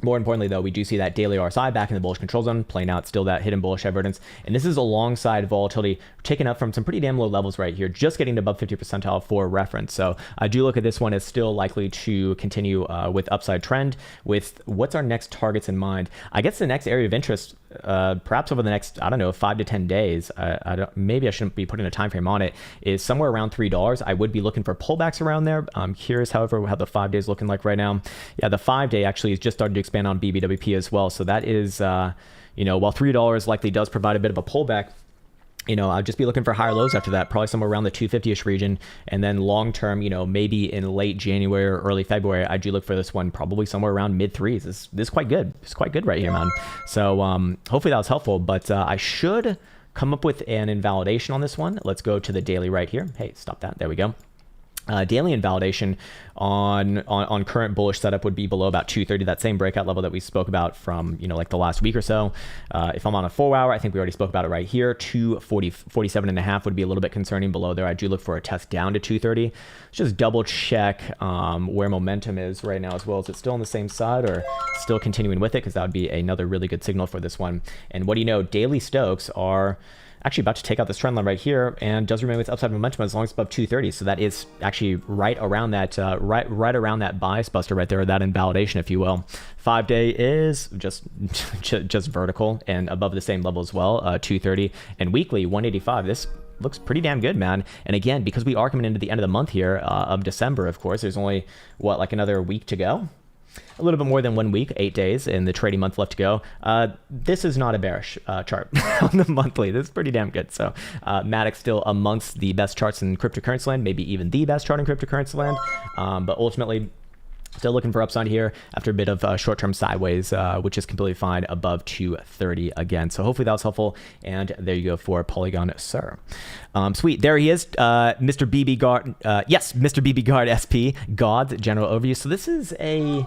More importantly, though, we do see that daily RSI back in the bullish control zone, playing out still that hidden bullish evidence. And this is alongside volatility taken up from some pretty damn low levels right here, just getting above 50 percentile for reference. So I do look at this one as still likely to continue with upside trend. With what's our next targets in mind? I guess the next area of interest, perhaps over the next, I don't know, 5 to 10 days, maybe I shouldn't be putting a time frame on it, is somewhere around $3. I would be looking for pullbacks around there. I'm curious, however, how the 5 days looking like right now. Yeah, the 5 day actually is just starting to expand on BBWP as well. So that is, while $3 likely does provide a bit of a pullback, I'll just be looking for higher lows after that, probably somewhere around the 250-ish region. And then long term, maybe in late January or early February, I do look for this one probably somewhere around mid threes. This is quite good. It's quite good right here, man. So hopefully that was helpful, but I should come up with an invalidation on this one. Let's go to the daily right here. Hey, stop that. There we go. Daily invalidation on current bullish setup would be below about 230, that same breakout level that we spoke about from like the last week or so. If I'm on a 4-hour, I think we already spoke about it right here. 247.5 would be a little bit concerning below there. I do look for a test down to 230. Let's just double check where momentum is right now as well. Is it still on the same side or still continuing with it? Because that would be another really good signal for this one. And what do you know? Daily Stokes are actually about to take out this trend line right here and does remain with upside momentum as long as it's above 230. So that is actually right around that right around that bias buster right there, or that invalidation, if you will. 5 day is just vertical and above the same level as well, 230, and weekly 185. This looks pretty damn good, man. And again, because we are coming into the end of the month here of December, of course, there's only like another week to go. A little bit more than 1 week, 8 days in the trading month left to go. This is not a bearish chart on the monthly. This is pretty damn good. So MATIC still amongst the best charts in cryptocurrency land, maybe even the best chart in cryptocurrency land. But ultimately, still looking for upside here after a bit of short-term sideways, which is completely fine above 230 again. So hopefully that was helpful. And there you go for Polygon, sir. Sweet. There he is, Mr. BB Guard. Yes, Mr. BB Guard SP, God's general overview. So this is a...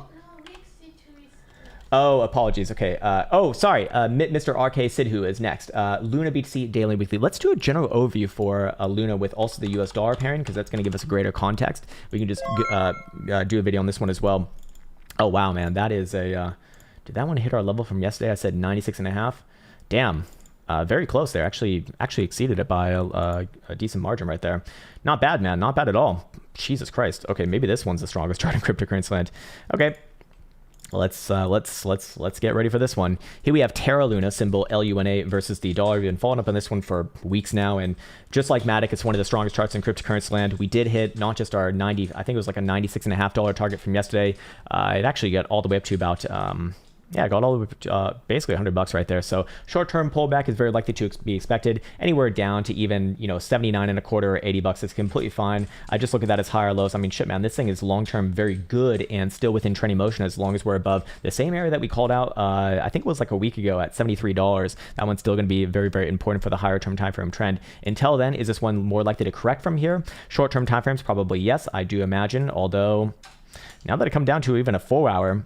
Oh, apologies. Okay. Sorry. Mr. RK Sidhu is next. Luna BTC daily and weekly. Let's do a general overview for Luna with also the US dollar pairing, because that's going to give us a greater context. We can just do a video on this one as well. Oh, wow, man. That is a... did that one hit our level from yesterday? I said 96.5. Damn. Very close there. Actually exceeded it by a decent margin right there. Not bad, man. Not bad at all. Jesus Christ. Okay, maybe this one's the strongest chart in cryptocurrency land. Okay. Let's get ready for this one. Here we have Terra Luna, symbol LUNA versus the dollar. We've been following up on this one for weeks now, and just like MATIC, it's one of the strongest charts in cryptocurrency land. We did hit not just our 90, I think it was like a $96.5 target from yesterday. It actually got all the way up to about Yeah, got all the way, basically $100 right there. So short-term pullback is very likely to be expected. Anywhere down to even 79 and a quarter or $80 is completely fine. I just look at that as higher lows. I mean, shit, man, this thing is long-term very good and still within trending motion as long as we're above the same area that we called out. I think it was like a week ago at $73. That one's still going to be very, very important for the higher term time frame trend. Until then, is this one more likely to correct from here? Short-term time frames, probably yes, I do imagine. Although now that it come down to even a 4-hour,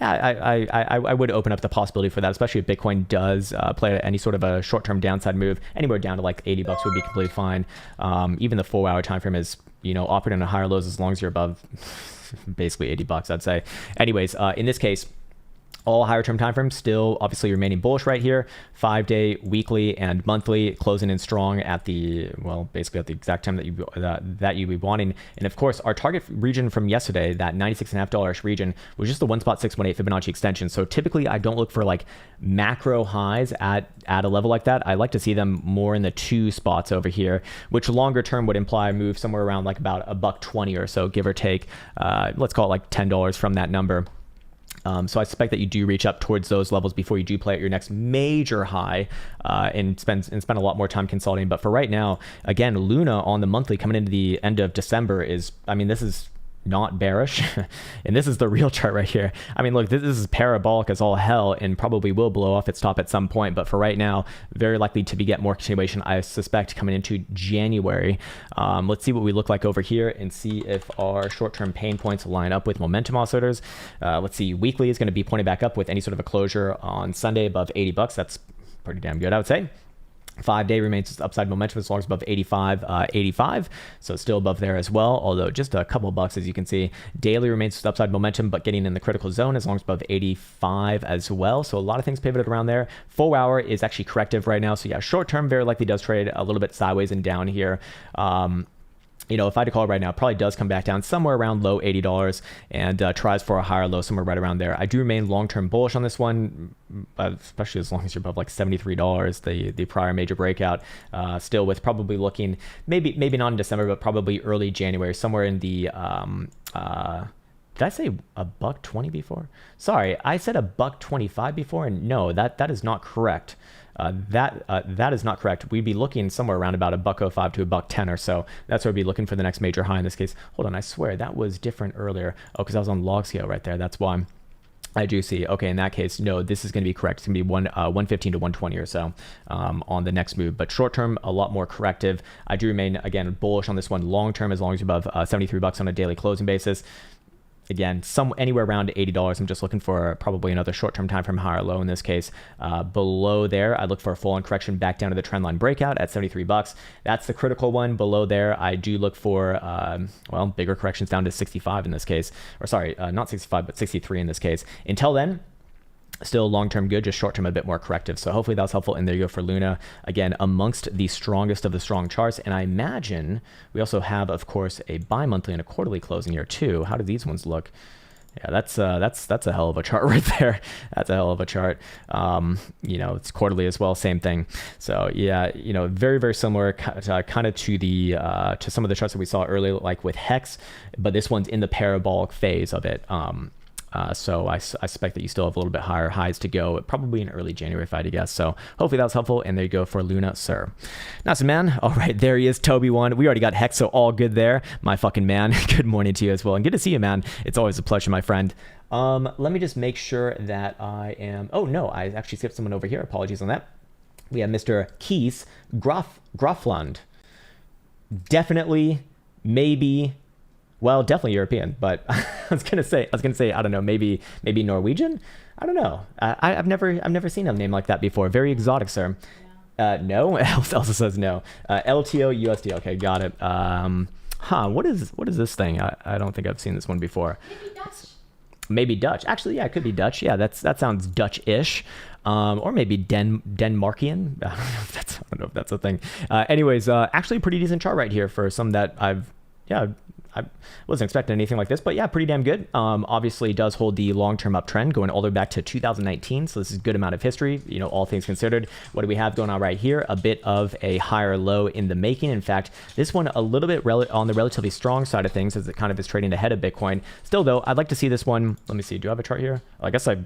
I would open up the possibility for that, especially if Bitcoin does play any sort of a short-term downside move. Anywhere down to like $80 would be completely fine. Even the 4-hour time frame is, operating on higher lows as long as you're above basically $80, I'd say. Anyways, in this case, all higher term time frames still obviously remaining bullish right here. 5-day, weekly, and monthly closing in strong at basically at the exact time that you'd be wanting. And of course, our target region from yesterday, that $96.50 region, was just the 1.618 Fibonacci extension. So typically, I don't look for like macro highs at a level like that. I like to see them more in the 2 spots over here, which longer term would imply a move somewhere around like about $1.20 or so, give or take. Let's call it like $10 from that number. So I suspect that you do reach up towards those levels before you do play at your next major high and spend a lot more time consolidating. But for right now, again, Luna on the monthly coming into the end of December is, this is not bearish. And this is the real chart right here. Look, this is parabolic as all hell and probably will blow off its top at some point. But for right now, very likely to get more continuation, I suspect, coming into January. Let's see what we look like over here and see if our short-term pain points line up with momentum oscillators. Let's see, weekly is going to be pointing back up with any sort of a closure on Sunday above $80. That's pretty damn good, I would say. 5-day remains upside momentum as long as above 85, so still above there as well, although just a couple bucks as you can see. Daily remains upside momentum, but getting in the critical zone as long as above 85 as well, so a lot of things pivoted around there. 4-hour is actually corrective right now, so yeah, short term very likely does trade a little bit sideways and down here. If I had to call it right now, it probably does come back down somewhere around low $80 and tries for a higher low somewhere right around there. I do remain long-term bullish on this one, especially as long as you're above like $73, the prior major breakout. Still with probably looking, maybe not in December, but probably early January, somewhere in the, did I say $1.20 before? Sorry, I said $1.25 before, and no, that is not correct. That is not correct. We'd be looking somewhere around about $1.05 to $1.10 or so. That's where we'd be looking for the next major high in this case. Hold on, I swear that was different earlier. Oh, because I was on log scale right there. That's why. I do see. Okay, in that case, no, this is going to be correct. It's going to be 115 to 120 or so on the next move. But short term, a lot more corrective. I do remain, again, bullish on this one long term as long as you're above $73 on a daily closing basis. Again, anywhere around $80. I'm just looking for probably another short-term time frame higher low in this case. Below there, I look for a full-on correction back down to the trendline breakout at $73. That's the critical one. Below there, I do look for bigger corrections down to 65 in this case, or sorry, not 65, but 63 in this case. Until then, still long-term good, just short-term a bit more corrective. So hopefully that was helpful. And there you go for Luna. Again, amongst the strongest of the strong charts. And I imagine we also have, of course, a bi-monthly and a quarterly closing here too. How do these ones look? Yeah, that's a hell of a chart right there. That's a hell of a chart. It's quarterly as well, same thing. So yeah, very, very similar kind of to the to some of the charts that we saw earlier, like with Hex, but this one's in the parabolic phase of it. So I suspect that you still have a little bit higher highs to go, probably in early January if I had to guess. So hopefully that was helpful. And there you go for Luna, sir. Nice, man. All right, there he is, Toby1. We already got Hex, so all good there. My fucking man. Good morning to you as well. And good to see you, man. It's always a pleasure, my friend. Let me just make sure that I am... Oh, no, I actually skipped someone over here. Apologies on that. We have Mr. Kees Grafland. Definitely, maybe... Well, definitely European, but I was gonna say, I don't know, maybe Norwegian. I don't know. I've never seen a name like that before. Very exotic, sir. No, Elsa says no. LTO USD. Okay, got it. What is this thing? I don't think I've seen this one before. Maybe Dutch. Maybe Dutch. Actually, yeah, it could be Dutch. Yeah, that sounds Dutch-ish. Or maybe Denmarkian. I don't know if that's a thing. Anyways, actually a pretty decent chart right here for some that I've I wasn't expecting anything like this, but yeah, pretty damn good. Obviously does hold the long-term uptrend going all the way back to 2019. So this is a good amount of history, you know, all things considered. What do we have going on right here? A bit of a higher low in the making. In fact, this one a little bit on the relatively strong side of things as it kind of is trading ahead of Bitcoin. Still though, I'd like to see this one. Let me see. Do I have a chart here? I guess I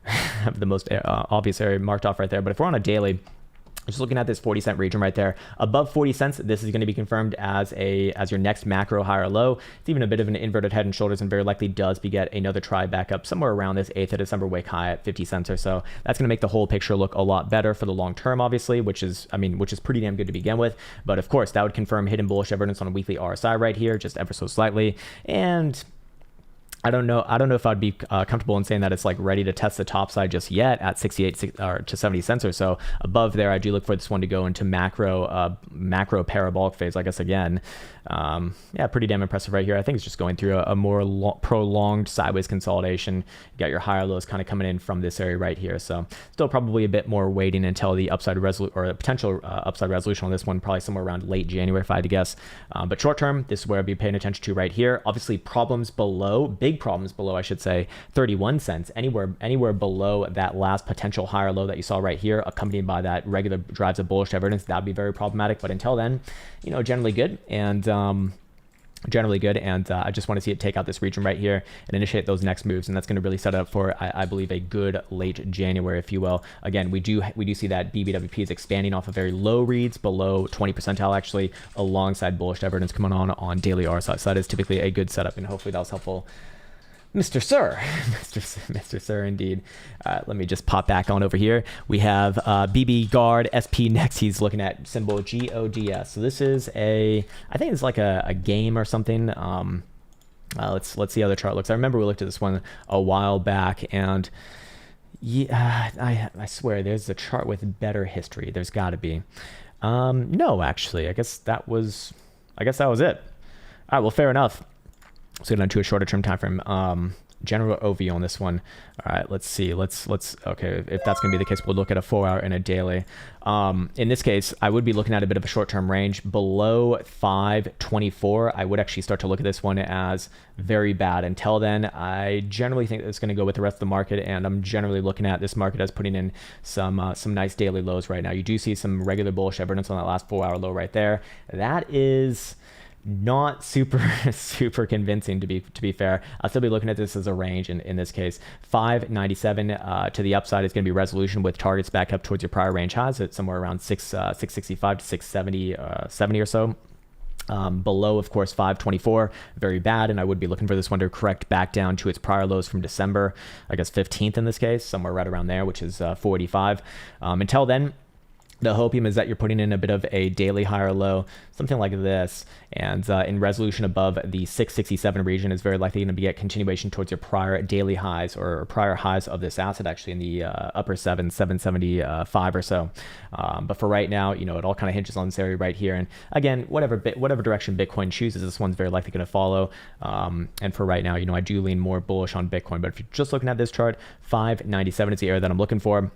have the most obvious area marked off right there. But if we're on a daily, just looking at this 40-cent region right there, above 40 cents, this is going to be confirmed as your next macro higher low. It's even a bit of an inverted head and shoulders, and very likely does beget another try back up somewhere around this 8th of December wick high at 50 cents or so. That's going to make the whole picture look a lot better for the long term, obviously, which is pretty damn good to begin with. But of course, that would confirm hidden bullish evidence on a weekly RSI right here, just ever so slightly. And I don't know if I'd be comfortable in saying that it's like ready to test the top side just yet at 68 or to 70 cents or so. Above there, I do look for this one to go into macro parabolic phase, I guess, again. Yeah, pretty damn impressive right here. I think it's just going through a more prolonged sideways consolidation. You got your higher lows kind of coming in from this area right here. So still probably a bit more waiting until the upside resolution or the potential upside resolution on this one, probably somewhere around late January if I had to guess. But short term, this is where I'd be paying attention to right here. Obviously problems below, big problems below, I should say, 31 cents, anywhere below that last potential higher low that you saw right here, accompanied by that regular drives of bullish evidence, that'd be very problematic. But until then, you know, generally good. And I just want to see it take out this region right here and initiate those next moves, and that's going to really set it up for, I believe, a good late January, if you will. Again, we do see that BBWP is expanding off of very low reads below 20 percentile, actually, alongside bullish evidence coming on daily RSI. So that is typically a good setup, and hopefully that was helpful, Mr. Sir. Mr. Sir, indeed. Let me just pop back on over here. We have BB Guard SP next. He's looking at symbol GODS. So this is I think it's like a game or something. Let's see how the chart looks. I remember we looked at this one a while back, and yeah, I swear there's a chart with better history. There's got to be. No, actually, I guess that was it. All right, well, fair enough. So get on to a shorter term time frame. General OV on this one. All right, let's see. Let's okay, if that's gonna be the case, we'll look at a 4-hour and a daily. In this case, I would be looking at a bit of a short-term range below 524. I would actually start to look at this one as very bad. Until then, I generally think it's going to go with the rest of the market, and I'm generally looking at this market as putting in some nice daily lows right now. You do see some regular bullish evidence on that last 4-hour low right there. That is not super convincing, to be fair. I'll still be looking at this as a range in this case. 597 to the upside is going to be resolution with targets back up towards your prior range highs at somewhere around 665 to 670 70 or so. Below, of course, 524, very bad, and I would be looking for this one to correct back down to its prior lows from December, I guess 15th in this case, somewhere right around there, which is 485. Until then, the hopium is that you're putting in a bit of a daily higher low, something like this, and in resolution above the 667 region is very likely going to be a continuation towards your prior daily highs or prior highs of this asset, actually in the upper 775 or so. But for right now, you know, it all kind of hinges on this area right here. And again, whatever direction Bitcoin chooses, this one's very likely going to follow. And for right now, you know, I do lean more bullish on Bitcoin. But if you're just looking at this chart, 597 is the area that I'm looking for.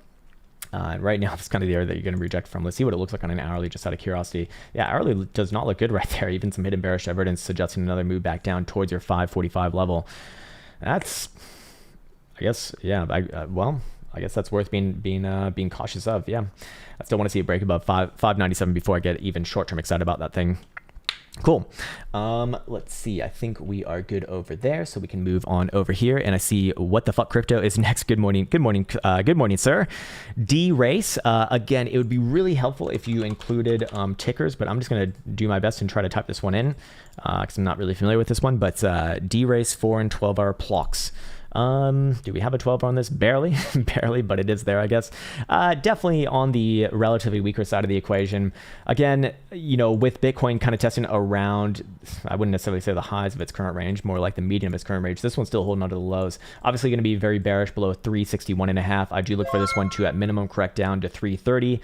Right now, it's kind of the area that you're going to reject from. Let's see what it looks like on an hourly, just out of curiosity. Yeah, hourly does not look good right there. Even some hidden bearish evidence suggesting another move back down towards your 545 level. That's, I guess, yeah. I guess that's worth being cautious of. Yeah, I still want to see a break above 597 before I get even short-term excited about that thing. Cool. Let's see. I think we are good over there, so we can move on over here. And I see What the Fuck Crypto is next. Good morning, sir. D Race. Again, it would be really helpful if you included tickers, but I'm just gonna do my best and try to type this one in because I'm not really familiar with this one. But D Race 4 and 12-hour blocks. Do we have a 12 on this? Barely, but it is there, I guess. Definitely on the relatively weaker side of the equation. Again, you know, with Bitcoin kind of testing around, I wouldn't necessarily say the highs of its current range, more like the median of its current range. This one's still holding onto the lows. Obviously going to be very bearish below 361.5. I do look for this one to at minimum correct down to 330,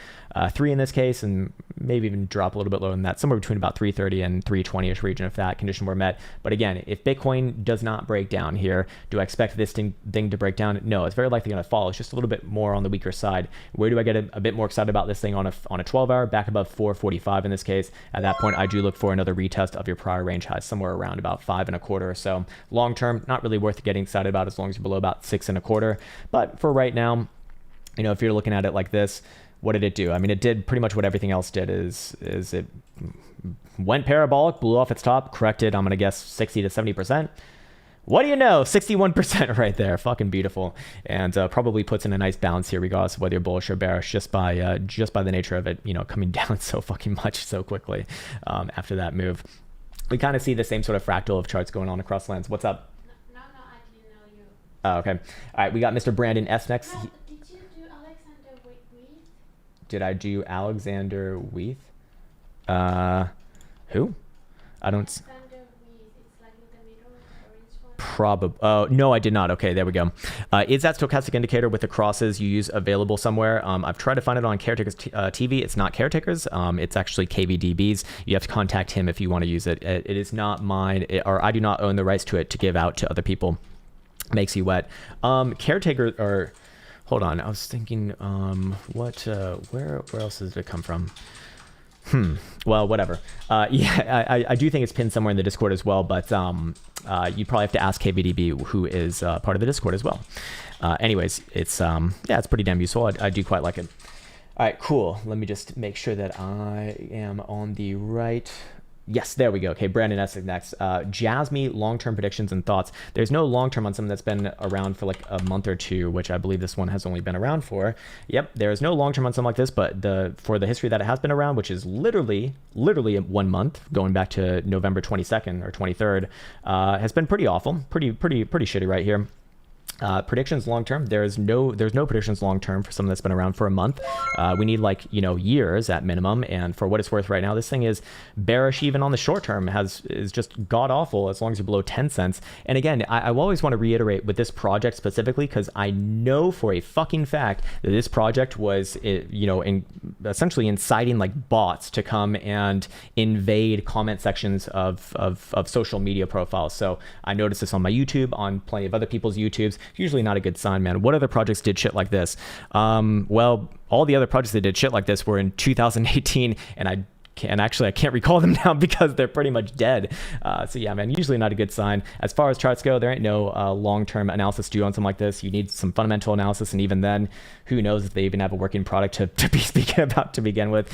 3 in this case, and maybe even drop a little bit lower than that, somewhere between about 330 and 320-ish region if that condition were met. But again, if Bitcoin does not break down here, do I expect this thing to break down? No, it's very likely going to fall. It's just a little bit more on the weaker side. Where do I get a bit more excited about this thing on a 12-hour? Back above 445 in this case. At that point, I do look for another retest of your prior range high, somewhere around about 5.25 or so. Long term, not really worth getting excited about as long as you're below about 6.25. But for right now, you know, if you're looking at it like this, what did it do? I mean, it did pretty much what everything else did. Is it went parabolic, blew off its top, corrected, I'm gonna guess 60 to 70%. What do you know? 61% right there. Fucking beautiful. And probably puts in a nice balance here, regardless of whether you're bullish or bearish, just by the nature of it, you know, coming down so fucking much so quickly after that move. We kind of see the same sort of fractal of charts going on across lands. What's up? No, I didn't know you. Oh, okay. All right, we got Mr. Brandon S next. No, did you do Alexander Wheat? Did I do Alexander Wheat? Who? I don't... Alexander Wheat, it's like in the middle, orange one. Probably. Oh, no, I did not. Okay, there we go. Is that stochastic indicator with the crosses you use available somewhere? I've tried to find it on Caretakers TV. It's not Caretakers. It's actually KVDBs. You have to contact him if you want to use it. It is not mine, or I do not own the rights to it to give out to other people. Makes you wet. Caretaker, or hold on. I was thinking, where else does it come from? Well, whatever. Yeah, I do think it's pinned somewhere in the Discord as well, but you probably have to ask KVDB, who is part of the Discord as well. Anyways, it's yeah, it's pretty damn useful. I do quite like it. All right, cool. Let me just make sure that I am on the right. Yes, there we go. Okay, Brandon S is next. Jasmy, long-term predictions and thoughts. There's no long-term on something that's been around for like a month or two, which I believe this one has only been around for. Yep, there is no long-term on something like this, but for the history that it has been around, which is literally 1 month, going back to November 22nd or 23rd, has been pretty awful, pretty shitty right here. Predictions long term, there's no predictions long term for something that's been around for a month. We need, like, you know, years at minimum, and for what it's worth right now, this thing is bearish even on the short term, is just god awful as long as you're below 10 cents. And again, I always want to reiterate with this project specifically, because I know for a fucking fact that this project was, you know, essentially inciting like bots to come and invade comment sections of social media profiles. So I noticed this on my YouTube, on plenty of other people's YouTubes. Usually not a good sign, man. What other projects did shit like this? Well, all the other projects that did shit like this were in 2018, and actually I can't recall them now because they're pretty much dead. So yeah, man, usually not a good sign. As far as charts go, there ain't no long-term analysis due on something like this. You need some fundamental analysis, and even then, who knows if they even have a working product to be speaking about to begin with.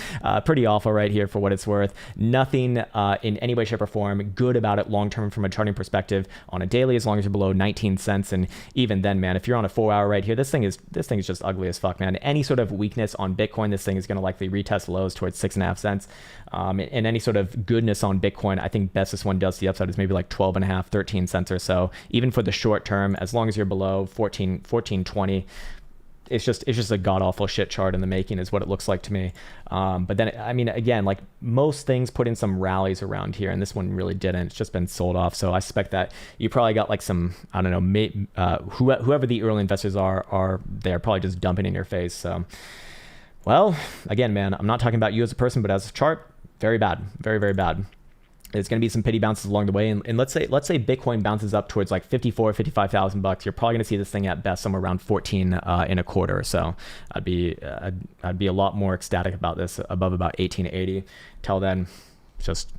Pretty awful right here for what it's worth. Nothing in any way, shape, or form good about it long-term from a charting perspective on a daily, as long as you're below 19 cents. And even then, man, if you're on a 4-hour right here, this thing is just ugly as fuck, man. Any sort of weakness on Bitcoin, this thing is going to likely retest lows towards 6.5 cents. And any sort of goodness on Bitcoin, I think best this one does the upside is maybe like 12.5, 13 cents or so. Even for the short term, as long as you're below 14.20, it's just a god awful shit chart in the making, is what it looks like to me. But then, I mean, again, like most things put in some rallies around here, and this one really didn't. It's just been sold off. So I suspect that you probably got like some, I don't know, whoever the early investors are they're probably just dumping in your face. So, well, again, man, I'm not talking about you as a person, but as a chart, very bad, very, very bad. There's going to be some pity bounces along the way, and let's say Bitcoin bounces up towards like 55,000 bucks. You're probably going to see this thing at best somewhere around 14.25 or so. I'd be a lot more ecstatic about this above about 1880. Till then, just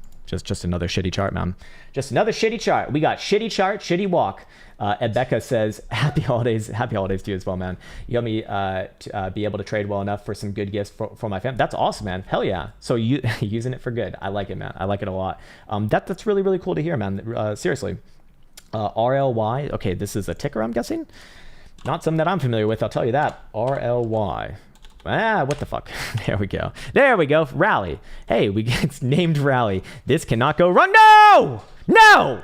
another shitty chart, man. Just another shitty chart. We got shitty chart, shitty walk. Becca says, happy holidays to you as well, man. You helped me to be able to trade well enough for some good gifts for my family. That's awesome, man. Hell yeah. So you using it for good. I like it, man. I like it a lot. That's really, really cool to hear, man. Seriously. RLY. Okay, this is a ticker, I'm guessing. Not something that I'm familiar with, I'll tell you that. RLY. What the fuck? There we go. Rally. Hey, it's named Rally. This cannot go wrong. No!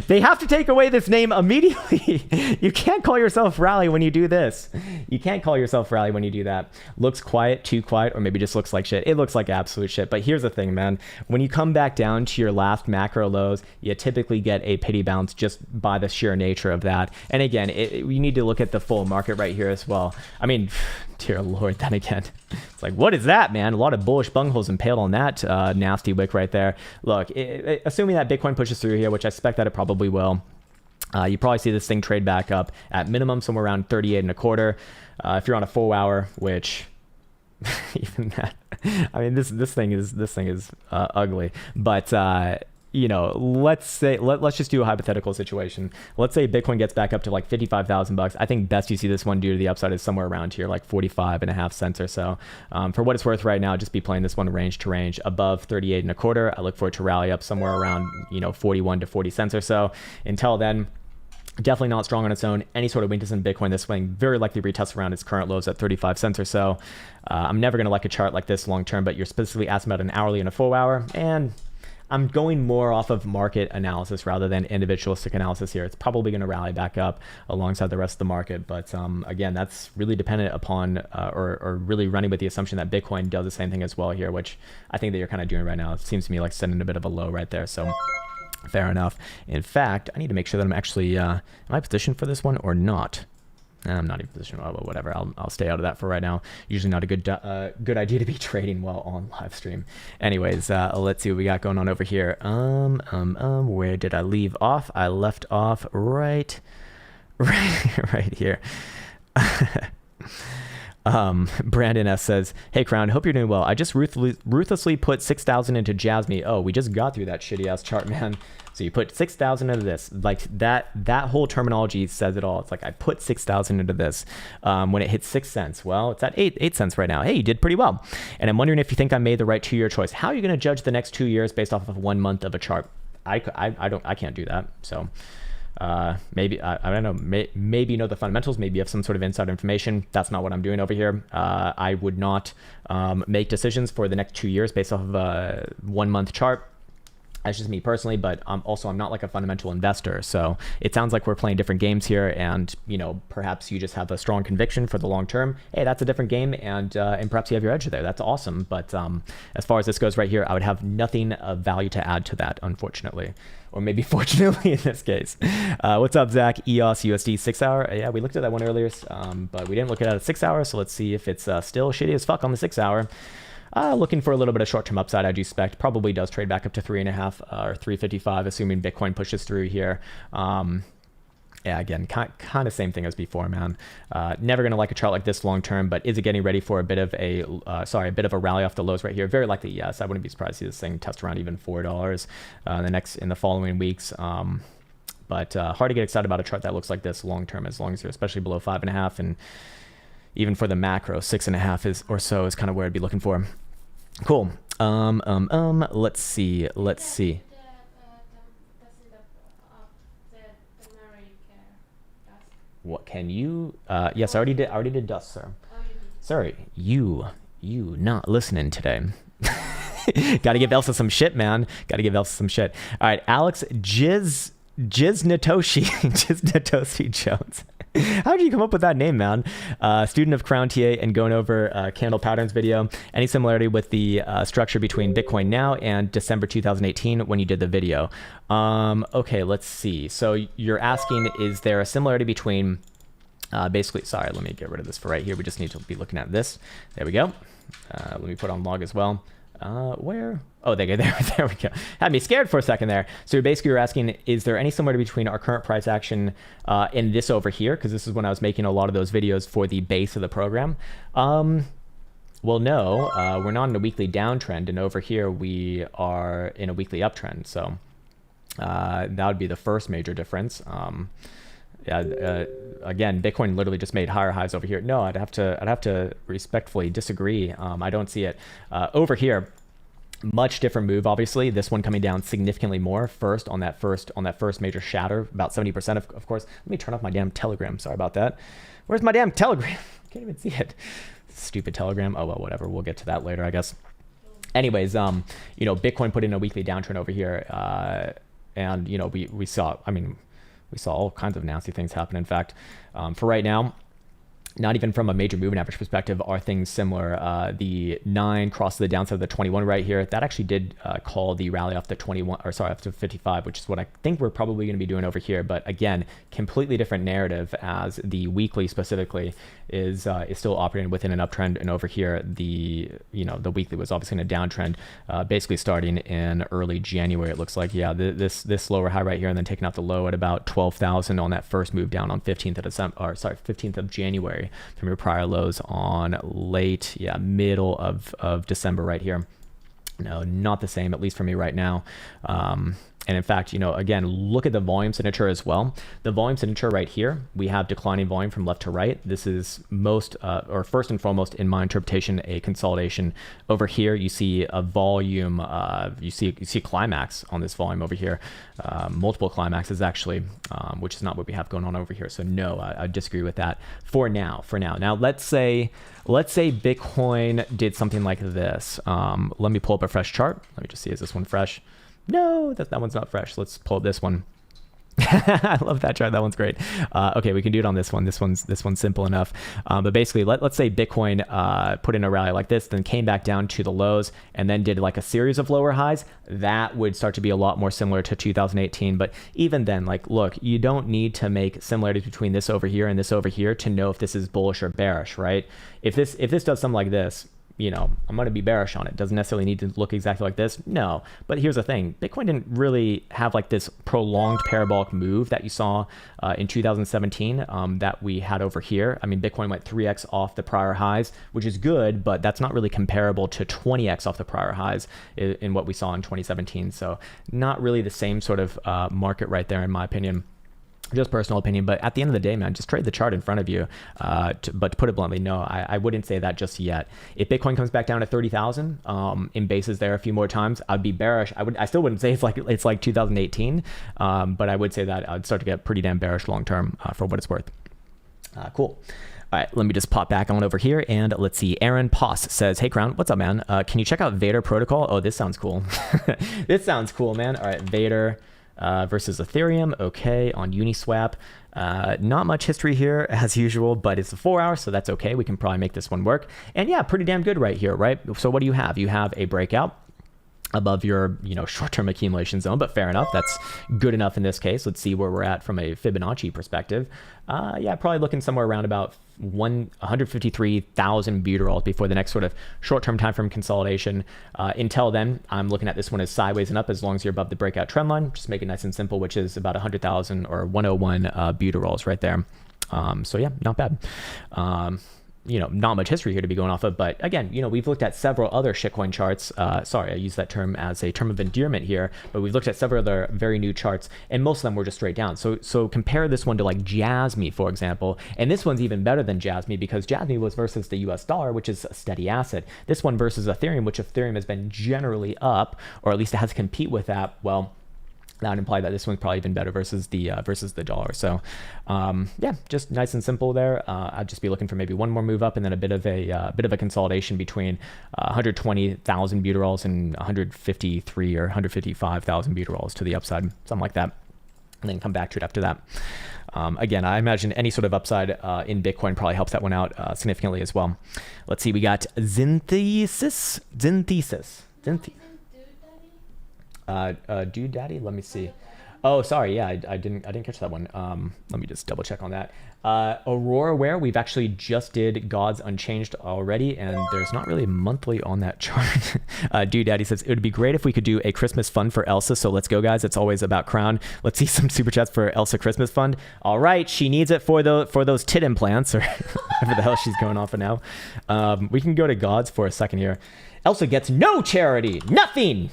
They have to take away this name immediately. You can't call yourself Rally when you do this. You can't call yourself Rally when you do that. Looks quiet, too quiet, or maybe just looks like shit. It looks like absolute shit. But here's the thing, man. When you come back down to your last macro lows, you typically get a pity bounce just by the sheer nature of that. And again, you need to look at the full market right here as well. I mean, dear Lord, then again, it's like, what is that, man? A lot of bullish bungholes impaled on that nasty wick right there. Look, assuming that Bitcoin pushes through here, which I expect that it probably will, you probably see this thing trade back up at minimum somewhere around 38 and a quarter. If you're on a 4 hour, which even that, I mean, this thing is ugly, but you know, let's just do a hypothetical situation. Let's say Bitcoin gets back up to like 55,000 bucks. I think best you see this one due to the upside is somewhere around here, like 45.5 cents or so. For what it's worth right now, just be playing this one range to range above 38 and a quarter. I look for it to rally up somewhere around, you know, 41 to 40 cents or so. Until then, definitely not strong on its own. Any sort of weakness in Bitcoin this swing very likely retest around its current lows at 35 cents or so. I'm never going to like a chart like this long term, but you're specifically asking about an hourly and a 4 hour, and I'm going more off of market analysis rather than individualistic analysis here. It's probably going to rally back up alongside the rest of the market. But again, that's really dependent upon or really running with the assumption that Bitcoin does the same thing as well here, which I think that you're kind of doing right now. It seems to me like sending a bit of a low right there. So fair enough. In fact, I need to make sure that I'm actually, am I positioned for this one or not? I'm not even positioned. Well, whatever. I'll stay out of that for right now. Usually not a good idea to be trading while on live stream. Anyways, let's see what we got going on over here. Where did I leave off? I left off right here. Brandon S says, "Hey Krown, hope you're doing well. I just ruthlessly put 6,000 into Jasmy. Oh, we just got through that shitty ass chart, man. So you put 6,000 into this, like that whole terminology says it all. It's like I put 6,000 into this when it hits 6 cents. Well, it's at 8 cents right now. Hey, you did pretty well. And I'm wondering if you think I made the right 2-year choice. How are you going to judge the next 2 years based off of 1 month of a chart? I can't do that. So maybe I don't know. Maybe you know the fundamentals. Maybe you have some sort of inside information. That's not what I'm doing over here. I would not make decisions for the next 2 years based off of a 1 month chart. That's just me personally, but also I'm not like a fundamental investor. So it sounds like we're playing different games here, and you know, perhaps you just have a strong conviction for the long term. Hey, that's a different game, and perhaps you have your edge there. That's awesome. But as far as this goes right here, I would have nothing of value to add to that, unfortunately, or maybe fortunately in this case. What's up, Zach? EOS USD 6 hour. Yeah, we looked at that one earlier, but we didn't look at it at 6 hours. So let's see if it's still shitty as fuck on the 6 hour. Looking for a little bit of short-term upside, I do expect. Probably does trade back up to 3.5 or 355, assuming Bitcoin pushes through here. Yeah, again, kind of same thing as before, man. Never gonna like a chart like this long term, but is it getting ready for a bit of a rally off the lows right here? Very likely, yes. I wouldn't be surprised to see this thing test around even $4 in the following weeks. But hard to get excited about a chart that looks like this long term, as long as you're especially below 5.5, and even for the macro, 6.5 is or so is kind of where I'd be looking for. Cool. Let's see. What can you? Yes, I already did dust, sir. Sorry, you not listening today. Got to give Elsa some shit, man. Got to give Elsa some shit. All right, Alex Natoshi Jones. How did you come up with that name, man? Student of Krown TA and going over candle patterns video. Any similarity with the structure between Bitcoin now and December 2018 when you did the video? Okay, let's see. So you're asking, is there a similarity between basically, sorry, let me get rid of this for right here. We just need to be looking at this. There we go. Let me put on log as well. Where? Oh, there we go. Had me scared for a second there. So basically you're asking, is there any similarity between our current price action and this over here? Because this is when I was making a lot of those videos for the base of the program. Well, no, we're not in a weekly downtrend, and over here we are in a weekly uptrend. So that would be the first major difference. Again, Bitcoin literally just made higher highs over here. No, I'd have to respectfully disagree. I don't see it over here. Much different move, obviously. This one coming down significantly more first on that first major shatter, about 70% of course. Let me turn off my damn Telegram. Sorry about that. Where's my damn Telegram? Can't even see it. Stupid Telegram. Oh well, whatever. We'll get to that later, I guess. Anyways, you know, Bitcoin put in a weekly downtrend over here. And, you know, we saw all kinds of nasty things happen. In fact, for right now, not even from a major moving average perspective are things similar. The 9 crossed the downside of the 21 right here. That actually did call the rally off the 21, or sorry, off the 55, which is what I think we're probably going to be doing over here. But again, completely different narrative, as the weekly specifically is still operating within an uptrend, and over here the weekly was obviously in a downtrend, basically starting in early January. It looks like, yeah, this lower high right here, and then taking out the low at about 12,000 on that first move down on 15th of January from your prior lows on middle of December right here. No, not the same, at least for me right now. And in fact, you know, again, look at the volume signature as well. The volume signature right here, we have declining volume from left to right. This is first and foremost, in my interpretation, a consolidation. Over here, you see a volume, you see climax on this volume over here, multiple climaxes actually, which is not what we have going on over here. So no, I disagree with that for now. Now, let's say Bitcoin did something like this. Let me pull up a fresh chart. Let me just see, is this one fresh? No, that one's not fresh. Let's pull up this one. I love that chart. That one's great. Okay, we can do it on this one. This one's simple enough. But basically, let's say Bitcoin put in a rally like this, then came back down to the lows, and then did like a series of lower highs. That would start to be a lot more similar to 2018. But even then, like, look, you don't need to make similarities between this over here and this over here to know if this is bullish or bearish, right? If this does something like this, you know, I'm going to be bearish on it. Doesn't necessarily need to look exactly like this. No, but here's the thing. Bitcoin didn't really have like this prolonged parabolic move that you saw in 2017 that we had over here. I mean, Bitcoin went 3x off the prior highs, which is good, but that's not really comparable to 20x off the prior highs in what we saw in 2017. So not really the same sort of market right there, in my opinion. Just personal opinion, but at the end of the day, man, just trade the chart in front of you. But to put it bluntly, no, I wouldn't say that just yet. If Bitcoin comes back down to 30,000 in bases there a few more times, I'd be bearish. I still wouldn't say it's like 2018, but I would say that I'd start to get pretty damn bearish long term for what it's worth. Cool. All right, let me just pop back on over here, and let's see. Aaron Poss says, "Hey Krown, what's up, man? Can you check out Vader Protocol? Oh, this sounds cool. This sounds cool, man. All right, Vader versus Ethereum. Okay, on Uniswap. Not much history here as usual, but it's a 4 hour, so that's okay. We can probably make this one work. And yeah, pretty damn good right here, right? So what do you have? You have a breakout above your, short-term accumulation zone, but fair enough. That's good enough in this case. Let's see where we're at from a Fibonacci perspective. Yeah, probably looking somewhere around about 153,000 butyrols before the next sort of short-term time frame consolidation. Until then, I'm looking at this one as sideways and up as long as you're above the breakout trend line. Just make it nice and simple, which is about 100,000 or 101 butyrols right there. So yeah, not bad. Not much history here to be going off of, but again, we've looked at several other shitcoin charts. Sorry, I use that term as a term of endearment here, but we've looked at several other very new charts, and most of them were just straight down. So compare this one to like Jasmy, for example, and this one's even better than Jasmy because Jasmy was versus the US dollar, which is a steady asset. This one versus Ethereum, which Ethereum has been generally up, or at least it has to compete with that. Well, that would imply that this one's probably even better versus the dollar. So yeah, just nice and simple there. I'd just be looking for maybe one more move up and then a bit of a consolidation between 120,000 butyrols and 153 or 155,000 butyrols to the upside, something like that, and then come back to it after that. Again, I imagine any sort of upside in Bitcoin probably helps that one out significantly as well. Let's see, we got Synthesis. Dude Daddy, let me see. Oh, sorry, yeah, I didn't catch that one. Let me just double check on that. Aurora, we've actually just did Gods Unchanged already, and there's not really a monthly on that chart. Dude Daddy says it would be great if we could do a Christmas fund for Elsa. So let's go, guys. It's always about Krown. Let's see some super chats for Elsa Christmas fund. All right, she needs it for those tit implants or whatever the hell she's going off of now. We can go to Gods for a second here. Elsa gets no charity, nothing.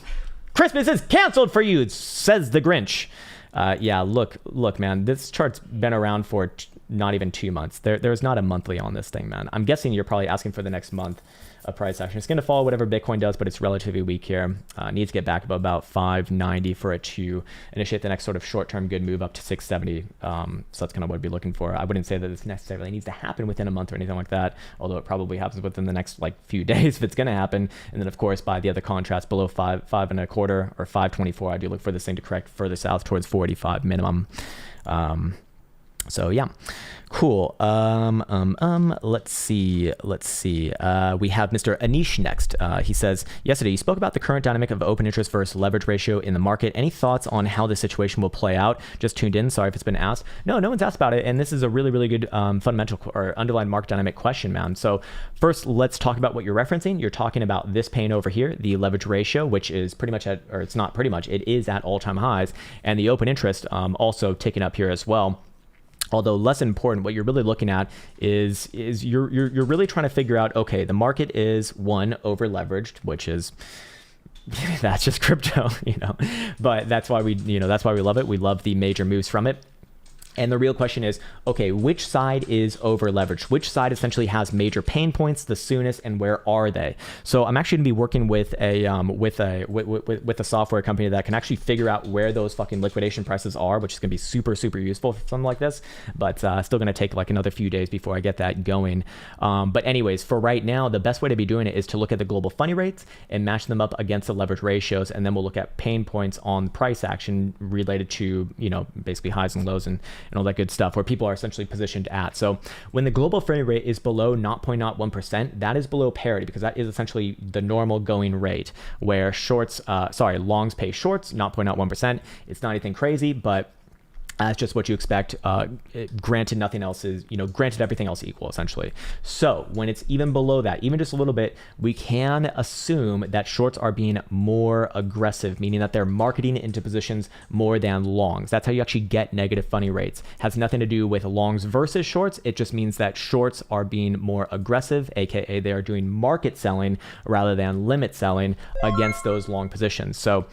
Christmas is canceled for you, says the Grinch. Yeah, look, man, this chart's been around for not even 2 months. There's not a monthly on this thing, man. I'm guessing you're probably asking for the next month of price action. It's going to follow whatever Bitcoin does, but it's relatively weak here. Needs to get back above about 590 for it to initiate the next sort of short-term good move up to 670. So that's kind of what I'd be looking for. I wouldn't say that this necessarily needs to happen within a month or anything like that, although it probably happens within the next like few days if it's going to happen. And then of course by the other contrast below 5.25 or 524, I do look for this thing to correct further south towards 485 minimum. So yeah, cool. Let's see. We have Mr. Anish next. He says, yesterday you spoke about the current dynamic of open interest versus leverage ratio in the market. Any thoughts on how the situation will play out? Just tuned in. Sorry if it's been asked. No one's asked about it. And this is a really, really good fundamental or underlying market dynamic question, man. So first, let's talk about what you're referencing. You're talking about this pane over here, the leverage ratio, which is pretty much or it's not pretty much, it is at all-time highs. And the open interest also ticking up here as well. Although less important, what you're really looking at is you're really trying to figure out, okay, the market is over leveraged, which is that's just crypto, but that's why we love it. We love the major moves from it. And the real question is, okay, which side is over leveraged? Which side essentially has major pain points the soonest, and where are they? So I'm actually gonna be working with a software company that can actually figure out where those fucking liquidation prices are, which is gonna be super, super useful for something like this. But still gonna take like another few days before I get that going. But anyways, for right now, the best way to be doing it is to look at the global funding rates and match them up against the leverage ratios, and then we'll look at pain points on price action related to basically highs and lows and all that good stuff, where people are essentially positioned at. So when the global funding rate is below 0.01%, that is below parity, because that is essentially the normal going rate, where longs pay shorts 0.01%. It's not anything crazy, but that's just what you expect. Granted, nothing else is, granted everything else equal, essentially. So when it's even below that, even just a little bit, we can assume that shorts are being more aggressive, meaning that they're marketing into positions more than longs. That's how you actually get negative funding rates. Has nothing to do with longs versus shorts. It just means that shorts are being more aggressive, aka they are doing market selling rather than limit selling against those long positions. So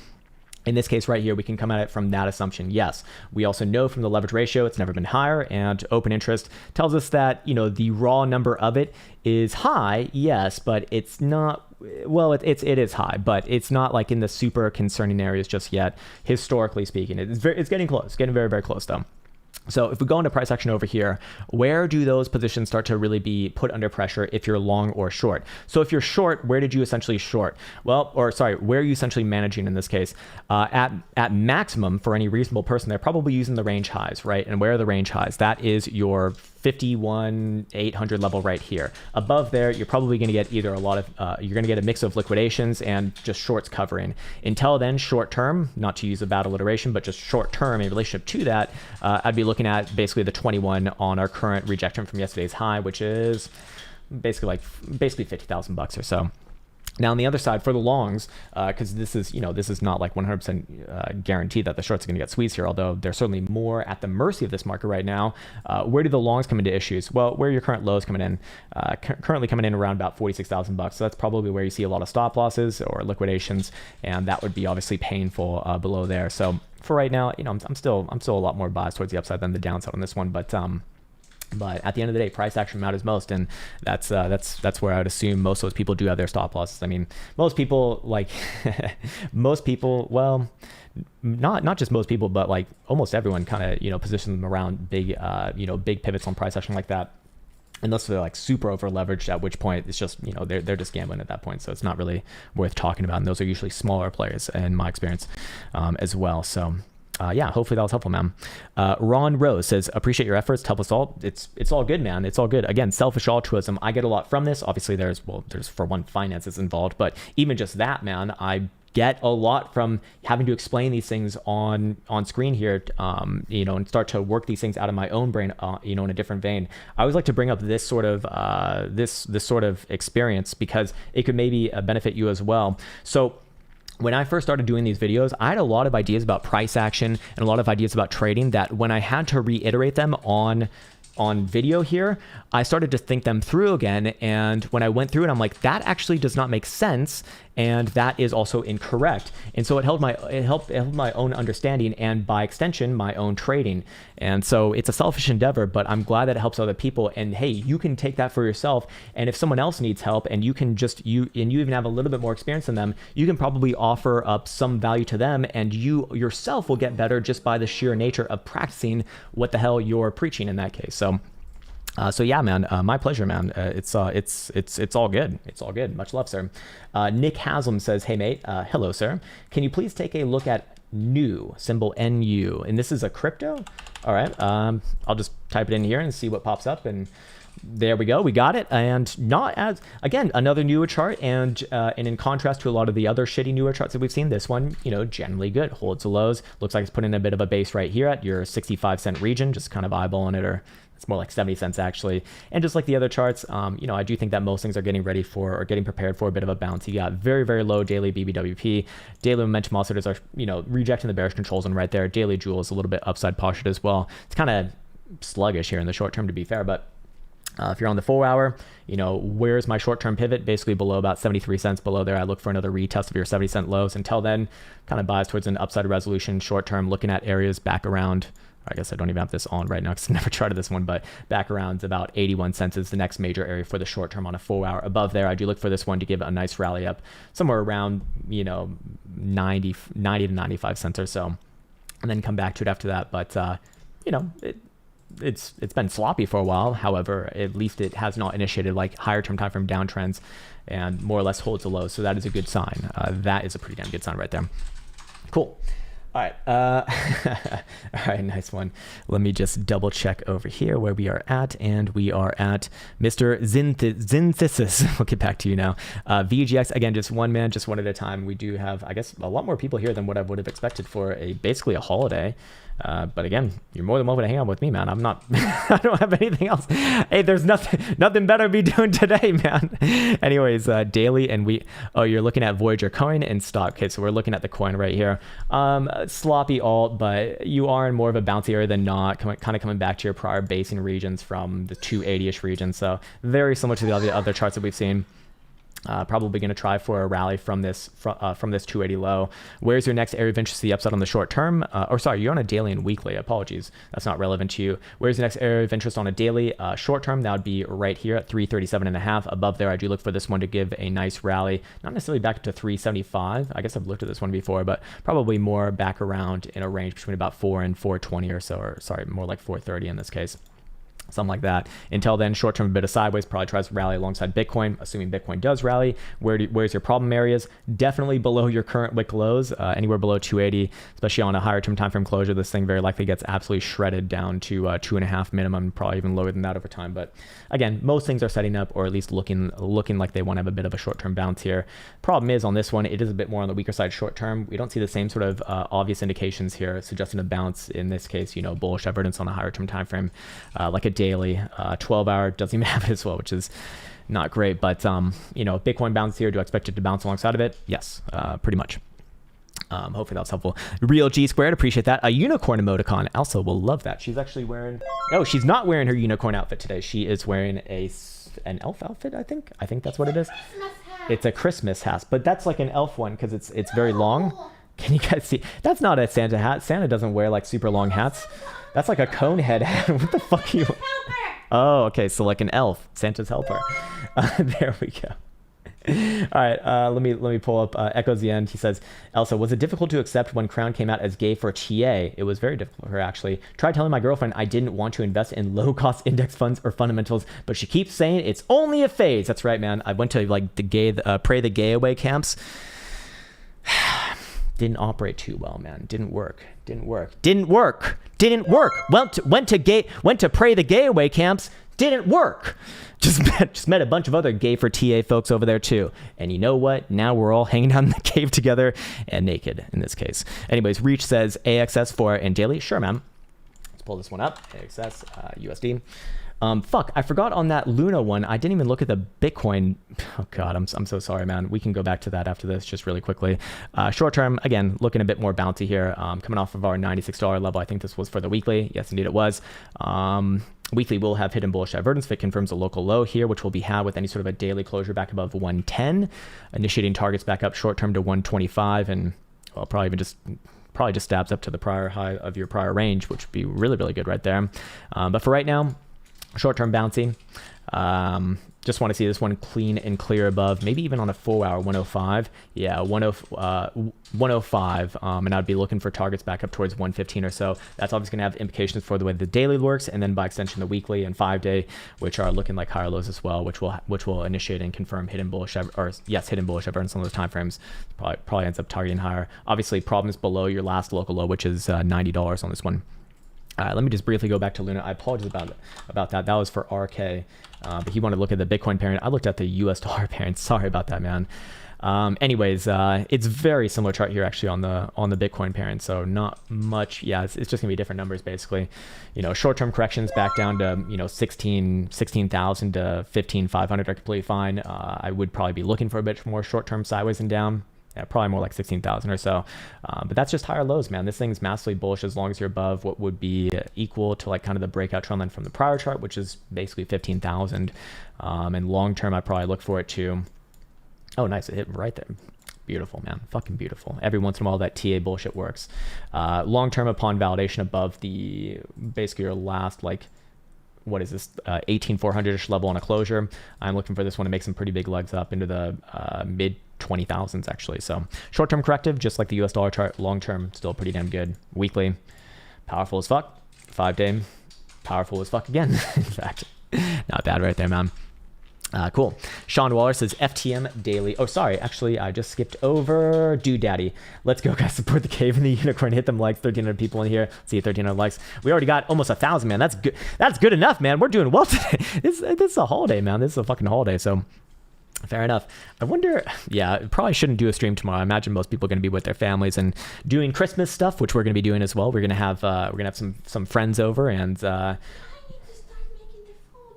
in this case right here, we can come at it from that assumption. Yes, we also know from the leverage ratio, it's never been higher, and open interest tells us that, the raw number of it is high, yes, but it's not, well, it is high, but it's not like in the super concerning areas just yet, historically speaking. It's getting close, it's getting very, very close though. So if we go into price action over here, where do those positions start to really be put under pressure if you're long or short? So if you're short, where did you essentially short? Where are you essentially managing in this case? At maximum for any reasonable person, they're probably using the range highs, right? And where are the range highs? That is your 51,800 level right here. Above there, you're probably going to get either you're going to get a mix of liquidations and just shorts covering. Until then, short term, not to use a bad alliteration, but just short term in relationship to that, I'd be looking at basically the 21 on our current rejection from yesterday's high, which is basically $50,000 or so. Now on the other side for the longs, because this is not like 100% guaranteed that the shorts are going to get squeezed here, although they're certainly more at the mercy of this market right now. Where do the longs come into issues? Well, where are your current lows coming in? Currently coming in around about $46,000. So that's probably where you see a lot of stop losses or liquidations, and that would be obviously painful below there. So for right now, I'm still a lot more biased towards the upside than the downside on this one, but at the end of the day, price action matters most, and that's where I would assume most of those people do have their stop losses. I mean, most people, well, not just most people, but like almost everyone kind of position them around big pivots on price action like that. Unless they're like super over leveraged, at which point it's just, they're just gambling at that point. So it's not really worth talking about. And those are usually smaller players in my experience as well. So hopefully that was helpful, man. Ron Rose says, appreciate your efforts to help us all. It's all good, man. It's all good. Again, selfish altruism. I get a lot from this. Obviously there's for one, finances involved, but even just that, man, I get a lot from having to explain these things on screen here, and start to work these things out of my own brain, in a different vein. I always like to bring up this sort of this sort of experience because it could maybe benefit you as well. So when I first started doing these videos, I had a lot of ideas about price action and a lot of ideas about trading that when I had to reiterate them on on video here, I started to think them through again. And when I went through it, I'm like, that actually does not make sense. And that is also incorrect. And so it helped my own understanding and by extension, my own trading. And so it's a selfish endeavor, but I'm glad that it helps other people. And hey, you can take that for yourself. And if someone else needs help and you even have a little bit more experience than them, you can probably offer up some value to them, and you yourself will get better just by the sheer nature of practicing what the hell you're preaching in that case. So yeah, man, my pleasure, man. It's all good. It's all good. Much love, sir. Nick Haslam says, hey mate, hello, sir. Can you please take a look at NU, symbol NU? And this is a crypto. All right. I'll just type it in here and see what pops up. And there we go. We got it. And not as, again, another newer chart. And in contrast to a lot of the other shitty newer charts that we've seen, this one, generally good. Holds the lows. Looks like it's putting in a bit of a base right here at your 65-cent region, just kind of eyeballing it, or it's more like 70 cents actually. And just like the other charts, I do think that most things are getting ready for or getting prepared for a bit of a bounce. You got very, very low daily BBWP. Daily momentum oscillators are, rejecting the bearish control zone right there. Daily Jewel is a little bit upside postured as well. It's kind of sluggish here in the short term, to be fair, but if you're on the 4 hour, where's my short-term pivot? Basically below about 73 cents below there. I look for another retest of your 70-cent lows. Until then, kind of bias towards an upside resolution short-term, looking at areas back around, I guess I don't even have this on right now because I've never charted this one, but back around about 81 cents is the next major area for the short term on a 4 hour. Above there, I do look for this one to give it a nice rally up somewhere around, 90 to 95 cents or so, and then come back to it after that. But, it's been sloppy for a while. However, at least it has not initiated like higher term time frame downtrends and more or less holds a low. So that is a good sign. That is a pretty damn good sign right there. Cool. All right. All right. Nice one. Let me just double check over here where we are at. And we are at Mr. Zinthesis. We'll get back to you now. VGX, again, just one man, just one at a time. We do have, I guess, a lot more people here than what I would have expected for basically a holiday. But again, you're more than welcome to hang out with me, man. I'm not, I don't have anything else. Hey, there's nothing better to be doing today, man. Anyways, daily, and you're looking at Voyager coin and stock. Okay, so we're looking at the coin right here. Sloppy alt, but you are in more of a bouncy area than not, kind of coming back to your prior basing regions from the 280-ish region. So very similar to the other charts that we've seen. Probably going to try for a rally from this 280 low. Where's your next area of interest to the upside on the short term? You're on a daily and weekly. Apologies, that's not relevant to you. Where's the next area of interest on a daily short term? That would be right here at 337.5. Above there, I do look for this one to give a nice rally. Not necessarily back up to 375. I guess I've looked at this one before, but probably more back around in a range between about 4 and 420 or so, or sorry, more like 430 in this case. Something like that. Until then, short-term a bit of sideways, probably tries to rally alongside Bitcoin, assuming Bitcoin does rally. Where's your problem areas? Definitely below your current wick lows, anywhere below 280, especially on a higher term time frame closure. This thing very likely gets absolutely shredded down to 2.5 minimum, probably even lower than that over time. But again, most things are setting up, or at least looking like they want to have a bit of a short-term bounce here. Problem is on this one, it is a bit more on the weaker side short-term. We don't see the same sort of obvious indications here suggesting a bounce. In this case, bullish evidence on a higher term time frame, like a daily 12 hour doesn't even have it as well, which is not great. But Bitcoin bounce here, do I expect it to bounce alongside of it? Yes, pretty much. Hopefully that was helpful. Real G squared, appreciate that. A unicorn emoticon, Elsa will love that. She's actually wearing, no, she's not wearing her unicorn outfit today. She is wearing an elf outfit, I think that's what it is. It's a Christmas hat, but that's like an elf one because it's very long. Can you guys see? That's not a Santa hat. Santa doesn't wear like super long hats. That's like a cone head hat. What the fuck are you? Oh, okay. So like an elf, Santa's helper. There we go. All right. Let me pull up Echoes the End. He says, Elsa, was it difficult to accept when Krown came out as gay for TA? It was very difficult for her, actually. Tried telling my girlfriend I didn't want to invest in low-cost index funds or fundamentals, but she keeps saying it's only a phase. That's right, man. I went to like the pray the gay away camps. Didn't operate too well, man. Didn't work. Went to pray the gay away camps. Didn't work. Just met a bunch of other gay for TA folks over there too. And you know what? Now we're all hanging out in the cave together and naked in this case. Anyways, Reach says AXS for and daily. Sure, man. Let's pull this one up. AXS USD. Fuck, I forgot on that Luna one. I didn't even look at the Bitcoin. Oh God, I'm so sorry, man. We can go back to that after this just really quickly. Short term, again, looking a bit more bouncy here. Coming off of our $96 level. I think this was for the weekly. Yes, indeed it was. Weekly will have hidden bullish divergence if it confirms a local low here, which will be had with any sort of a daily closure back above 110, initiating targets back up short term to 125, and well, probably just stabs up to the prior high of your prior range, which would be really, really good right there. But for right now, short term bouncing. Just want to see this one clean and clear above, maybe even on a 4 hour 105. Yeah, 105. And I'd be looking for targets back up towards 115 or so. That's obviously going to have implications for the way the daily works, and then by extension the weekly and 5 day, which are looking like higher lows as well, which will initiate and confirm hidden bullish divergence on those time frames. Probably ends up targeting higher. Obviously, problems below your last local low, which is $90 on this one. All right, let me just briefly go back to Luna. I apologize about that. That was for RK, but he wanted to look at the Bitcoin parent. I looked at the US dollar parent. Sorry about that, man. Anyways, it's very similar chart here actually on the Bitcoin parent. So not much. Yeah, it's just gonna be different numbers basically. You know, short-term corrections back down to 16,000 to 15,500 are completely fine. I would probably be looking for a bit more short-term sideways and down. Yeah, probably more like 16,000 or so. But that's just higher lows, man. This thing's massively bullish as long as you're above what would be equal to like kind of the breakout trend line from the prior chart, which is basically 15,000. And long term, I probably look for it to. Oh, nice. It hit right there. Beautiful, man. Fucking beautiful. Every once in a while, that TA bullshit works. Long term, upon validation above the basically your last like. What is this 18,400-ish level on a closure. I'm looking for this one to make some pretty big legs up into the mid 20,000s actually. So short-term corrective, just like the US dollar chart. Long-term, still pretty damn good. Weekly, powerful as fuck. 5 day, powerful as fuck again. In fact, not bad right there, man. Cool. Sean Waller says FTM daily. Oh, sorry. Actually, I just skipped over Daddy. Let's go, guys. Support the cave and the unicorn. Hit them likes. 1,300 people in here. Let's see, 1,300 likes. We already got almost 1,000, man. That's good. That's good enough, man. We're doing well today. This is a holiday, man. This is a fucking holiday. So fair enough. I wonder, yeah, probably shouldn't do a stream tomorrow. I imagine most people are going to be with their families and doing Christmas stuff, which we're going to be doing as well. We're going to have some friends over, and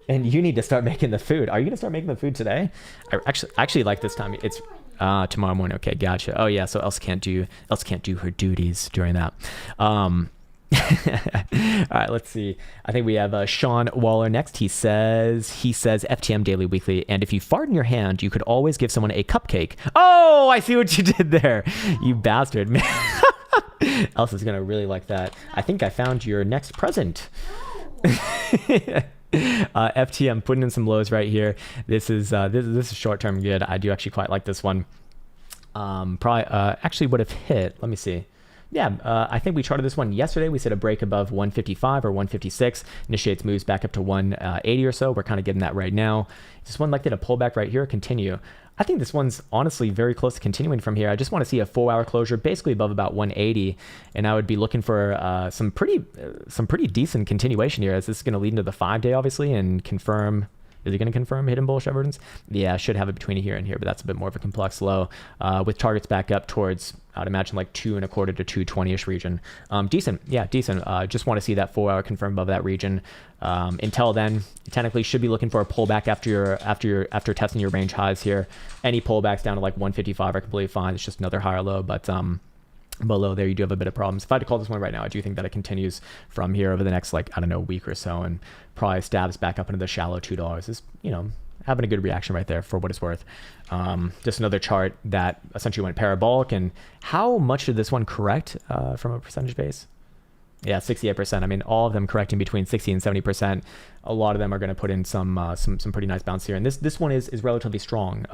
you need to start making the food. Are you gonna start making the food today? I actually like this time. It's tomorrow morning. Okay, gotcha. Oh yeah, so Elsa can't do her duties during that. All right, let's see. I think we have Sean Waller next. He says FTM daily weekly, and if you fart in your hand, you could always give someone a cupcake. Oh, I see what you did there, you bastard, man. Elsa's gonna really like that. I think I found your next present. FTM putting in some lows right here. This is short term good. I do actually quite like this one. Probably actually would have hit. Let me see. Yeah, I think we charted this one yesterday. We said a break above 155 or 156 initiates moves back up to 180 or so. We're kind of getting that right now. This one like did a pullback right here. Continue. I think this one's honestly very close to continuing from here. I just want to see a 4 hour closure, basically above about 180, and I would be looking for some pretty decent continuation here, as this is going to lead into the 5 day, obviously, and confirm. Is it going to confirm hidden bullish divergence? Yeah, should have it between here and here, but that's a bit more of a complex low, with targets back up towards, I'd imagine, like 2.25 to 220-ish region. Decent. Yeah, decent. Just want to see that 4 hour confirm above that region. Until then, technically should be looking for a pullback after testing your range highs here. Any pullbacks down to like 155 are completely fine. It's just another higher low, but below there you do have a bit of problems. If I had to call this one right now, I do think that it continues from here over the next, like, I don't know, week or so, and probably stabs back up into the shallow $2. Is, having a good reaction right there for what it's worth. Just another chart that essentially went parabolic. And how much did this one correct from a percentage base? Yeah, 68%. I mean, all of them correcting between 60 and 70%. A lot of them are going to put in some pretty nice bounce here. And this one is relatively strong.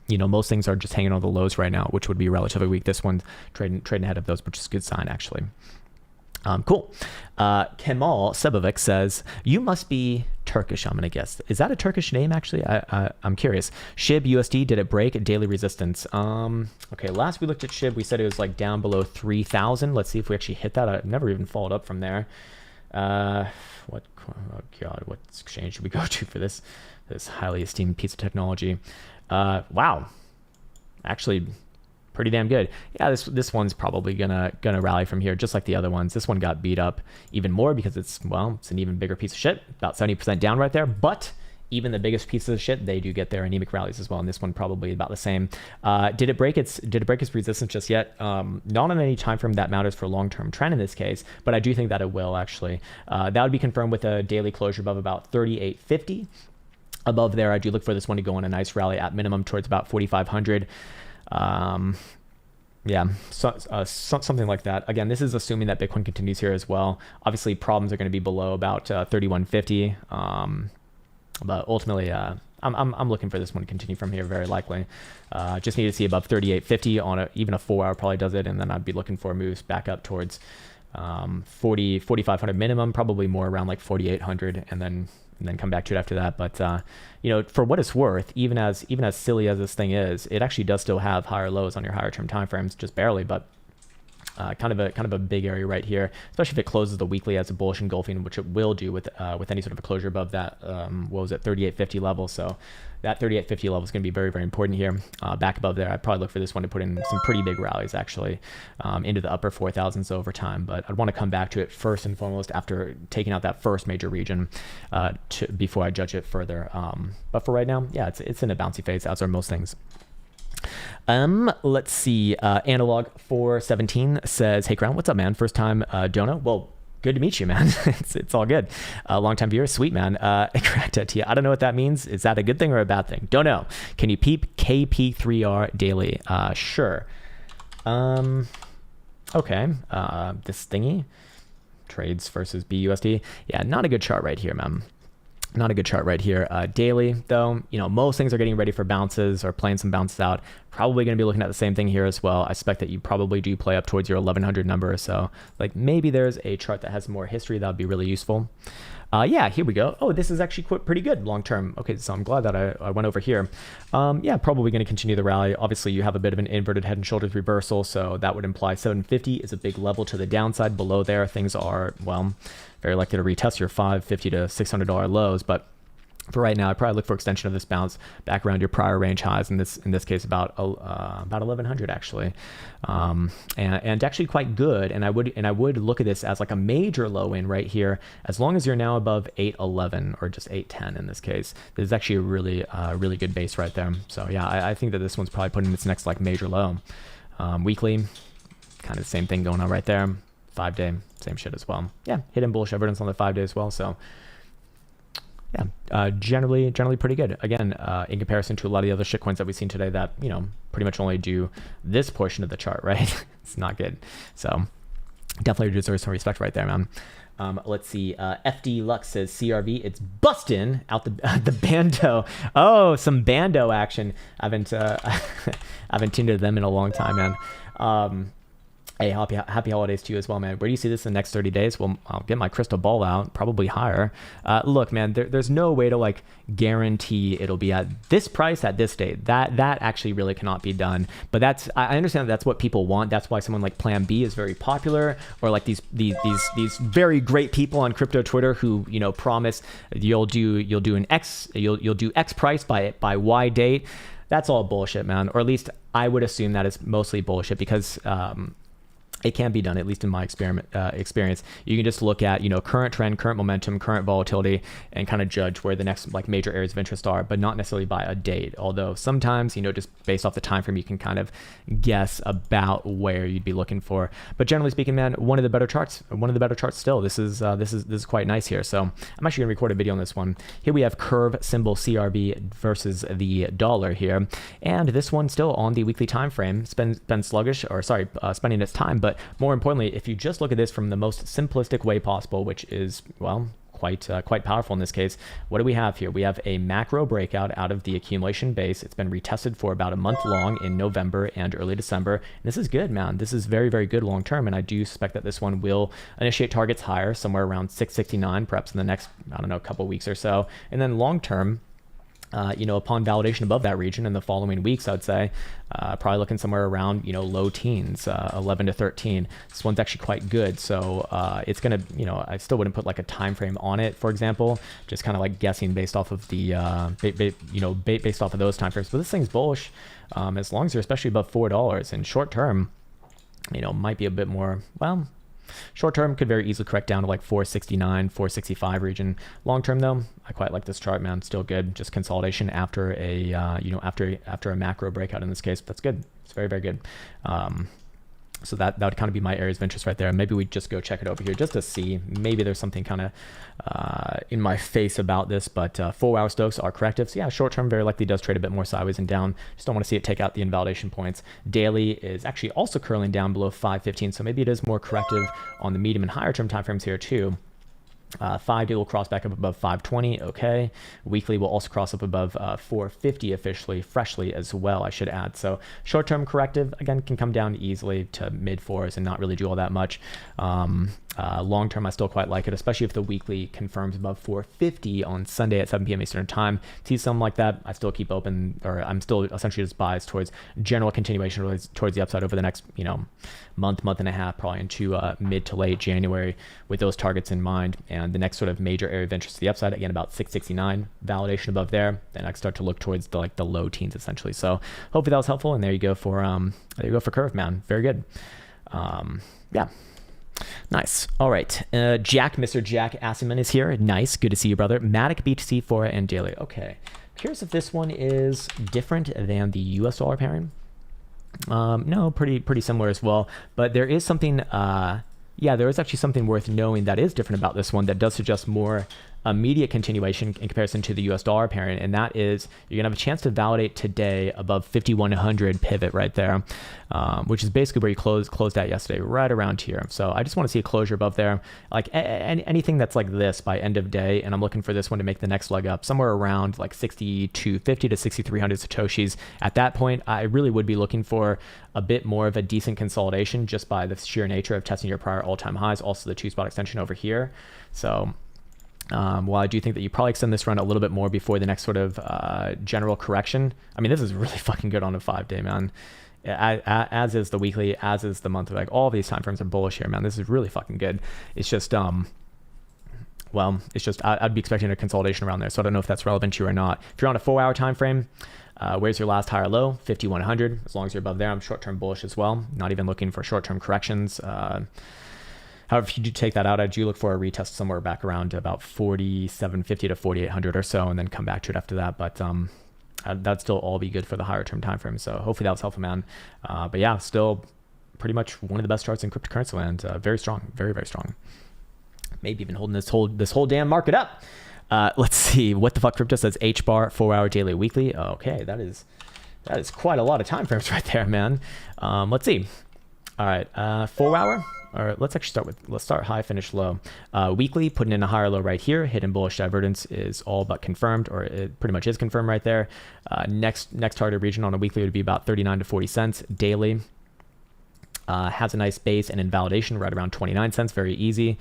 Most things are just hanging on the lows right now, which would be relatively weak. This one's trading ahead of those, which is a good sign, actually. Cool. Kemal Sebovic says, you must be Turkish, I'm going to guess. Is that a Turkish name, actually? I'm curious. SHIB USD, did it break at daily resistance? Okay, last we looked at SHIB, we said it was like down below 3,000. Let's see if we actually hit that. I've never even followed up from there. Oh God, what exchange should we go to for this highly esteemed piece of technology? Wow. Actually, pretty damn good. Yeah, this one's probably gonna rally from here, just like the other ones. This one got beat up even more because it's an even bigger piece of shit, about 70% down right there, but even the biggest pieces of shit, they do get their anemic rallies as well. And this one probably about the same. Did it break its resistance just yet? Not on any time frame that matters for long-term trend in this case, but I do think that it will actually. That would be confirmed with a daily closure above about 38.50. Above there, I do look for this one to go on a nice rally at minimum towards about 4,500. Yeah, something like that. Again, this is assuming that Bitcoin continues here as well. Obviously, problems are going to be below about 3150. But ultimately, I'm looking for this one to continue from here, very likely. Just need to see above 3850 on even a 4 hour probably does it, and then I'd be looking for moves back up towards 4,500 minimum, probably more around like 4,800, and then come back to it after that. But for what it's worth, even as silly as this thing is, it actually does still have higher lows on your higher term time frames, just barely, but kind of a big area right here, especially if it closes the weekly as a bullish engulfing, which it will do with any sort of a closure above that 3850 level. So that 3850 level is going to be very, very important here. Back above there, I'd probably look for this one to put in some pretty big rallies actually into the upper 4,000s over time. But I'd want to come back to it first and foremost after taking out that first major region before I judge it further. But for right now, yeah, it's in a bouncy phase, as are most things. Let's see. Analog 417 says, "Hey Krown, what's up, man? First time donor. Well, good to meet you, man. it's all good. Long time viewer, sweet man. Correct to you. I don't know what that means. Is that a good thing or a bad thing? Don't know. Can you peep KP3R daily? Sure. Okay. This thingy, trades versus BUSD. Yeah, not a good chart right here, man. Not a good chart right here. Daily, though, most things are getting ready for bounces or playing some bounces out. Probably going to be looking at the same thing here as well. I suspect that you probably do play up towards your 1100 number or so. Like maybe there's a chart that has more history that would be really useful. Yeah, here we go. Oh, this is actually pretty good long term. Okay, so I'm glad that I went over here. Yeah, probably going to continue the rally. Obviously, you have a bit of an inverted head and shoulders reversal, so that would imply 750 is a big level to the downside. Below there, things are, well, very likely to retest your $550 to $600 lows, but for right now, I'd probably look for extension of this bounce back around your prior range highs. In this case, about 1100 actually, and actually quite good. And I would look at this as like a major low in right here, as long as you're now above 811 or just 810 in this case. This is actually a really good base right there. So yeah, I think that this one's probably putting its next like major low. Weekly, kind of the same thing going on right there. 5 day, same shit as well. Yeah, hidden bullish evidence on the 5 day as well. So. Yeah, generally pretty good. Again, in comparison to a lot of the other shitcoins that we've seen today that, pretty much only do this portion of the chart, right? It's not good. So definitely deserves some respect right there, man. Let's see. FD Lux says CRV, it's busting out the bando. Oh, some bando action. I haven't tuned to them in a long time, man. Hey, happy holidays to you as well, man. Where do you see this in the next 30 days? Well, I'll get my crystal ball out, probably higher. Look, man, there's no way to like guarantee it'll be at this price at this date. That actually really cannot be done. But I understand that's what people want. That's why someone like Plan B is very popular, or like these very great people on crypto Twitter who promise you'll do X price by Y date. That's all bullshit, man. Or at least I would assume that is mostly bullshit because it can be done, at least in my experience. You can just look at, current trend, current momentum, current volatility, and kind of judge where the next like major areas of interest are, but not necessarily by a date. Although sometimes, just based off the time frame, you can kind of guess about where you'd be looking for. But generally speaking, man, one of the better charts still. This is quite nice here. So I'm actually gonna record a video on this one. Here we have curve symbol CRB versus the dollar here, and this one still on the weekly time frame. Been sluggish, or sorry, spending its time, but more importantly, if you just look at this from the most simplistic way possible, which is, well, quite powerful in this case, what do we have here? We have a macro breakout out of the accumulation base. It's been retested for about a month long in November and early December. And this is good, man. This is very, very good long term, and I do suspect that this one will initiate targets higher, somewhere around 669, perhaps in the next, I don't know, couple weeks or so. And then long term, upon validation above that region in the following weeks, I would say, probably looking somewhere around, low teens, 11 to 13. This one's actually quite good. So it's going to, I still wouldn't put like a time frame on it, for example, just kind of like guessing based off of the, based off of those time frames. But this thing's bullish as long as you're especially above $4 in short term, might be a bit more, well, Short term could very easily correct down to like 469, 465 region. Long term though, I quite like this chart, man. Still good. Just consolidation after a after a macro breakout in this case. That's good. It's very, very good. So that would kind of be my areas of interest right there. Maybe we just go check it over here just to see. Maybe there's something kind of in my face about this, but 4-hour Stokes are corrective. So yeah, short term very likely does trade a bit more sideways and down. Just don't want to see it take out the invalidation points. Daily is actually also curling down below 515. So maybe it is more corrective on the medium and higher term timeframes here too. 5-day will cross back up above 520. Okay. Weekly will also cross up above 450 officially, freshly as well, I should add. So short-term corrective, again, can come down easily to mid-4s and not really do all that much. Long-term, I still quite like it, especially if the weekly confirms above 450 on Sunday at 7 p.m. Eastern time. See something like that, I still keep open, or I'm still essentially just biased towards general continuation towards the upside over the next, month and a half, probably into mid to late January with those targets in mind. And the next sort of major area of interest to the upside, again, about 669 validation above there. Then I start to look towards the low teens essentially. So hopefully that was helpful. And there you go for curve, man. Very good. Yeah. Nice. All right. Mr. Jack Asselman is here. Nice. Good to see you, brother. MATIC, BTC, Fora, and Daily. Okay. Curious if this one is different than the US dollar pairing. No, pretty similar as well. But there is something, there is actually something worth knowing that is different about this one that does suggest more immediate continuation in comparison to the US dollar pairing, and that is you're gonna have a chance to validate today above 5100 pivot right there, which is basically where you closed at yesterday, right around here. So I just want to see a closure above there, like anything that's like this by end of day, and I'm looking for this one to make the next leg up somewhere around like 6250 to 6300 satoshis. At that point, I really would be looking for a bit more of a decent consolidation just by the sheer nature of testing your prior all-time highs, also the 2-spot extension over here. So while I do think that you probably extend this run a little bit more before the next sort of general correction, I mean, this is really fucking good on a 5-day, man. As is the weekly, as is the monthly. Like all of these time frames are bullish here, man. This is really fucking good. It's just, I'd be expecting a consolidation around there. So I don't know if that's relevant to you or not. If you're on a 4-hour time frame, where's your last higher low? 5100. As long as you're above there, I'm short-term bullish as well. Not even looking for short-term corrections. However, if you do take that out, I do look for a retest somewhere back around about 4750 to 4800 or so, and then come back to it after that. But that'd still all be good for the higher term time frame. So hopefully that was helpful, man. But yeah, still pretty much one of the best charts in cryptocurrency land. Very strong, very, very strong. Maybe even holding this whole damn market up. Let's see what the fuck crypto says. H bar 4-hour daily weekly. Okay, that is quite a lot of time frames right there, man. Let's see. All right, 4-hour. Or let's start high, finish low. Weekly, putting in a higher low right here. Hidden bullish divergence is all but confirmed, or it pretty much is confirmed right there. Next target region on a weekly would be about 39 to 40 cents. Daily has a nice base and invalidation right around 29 cents. Very easy.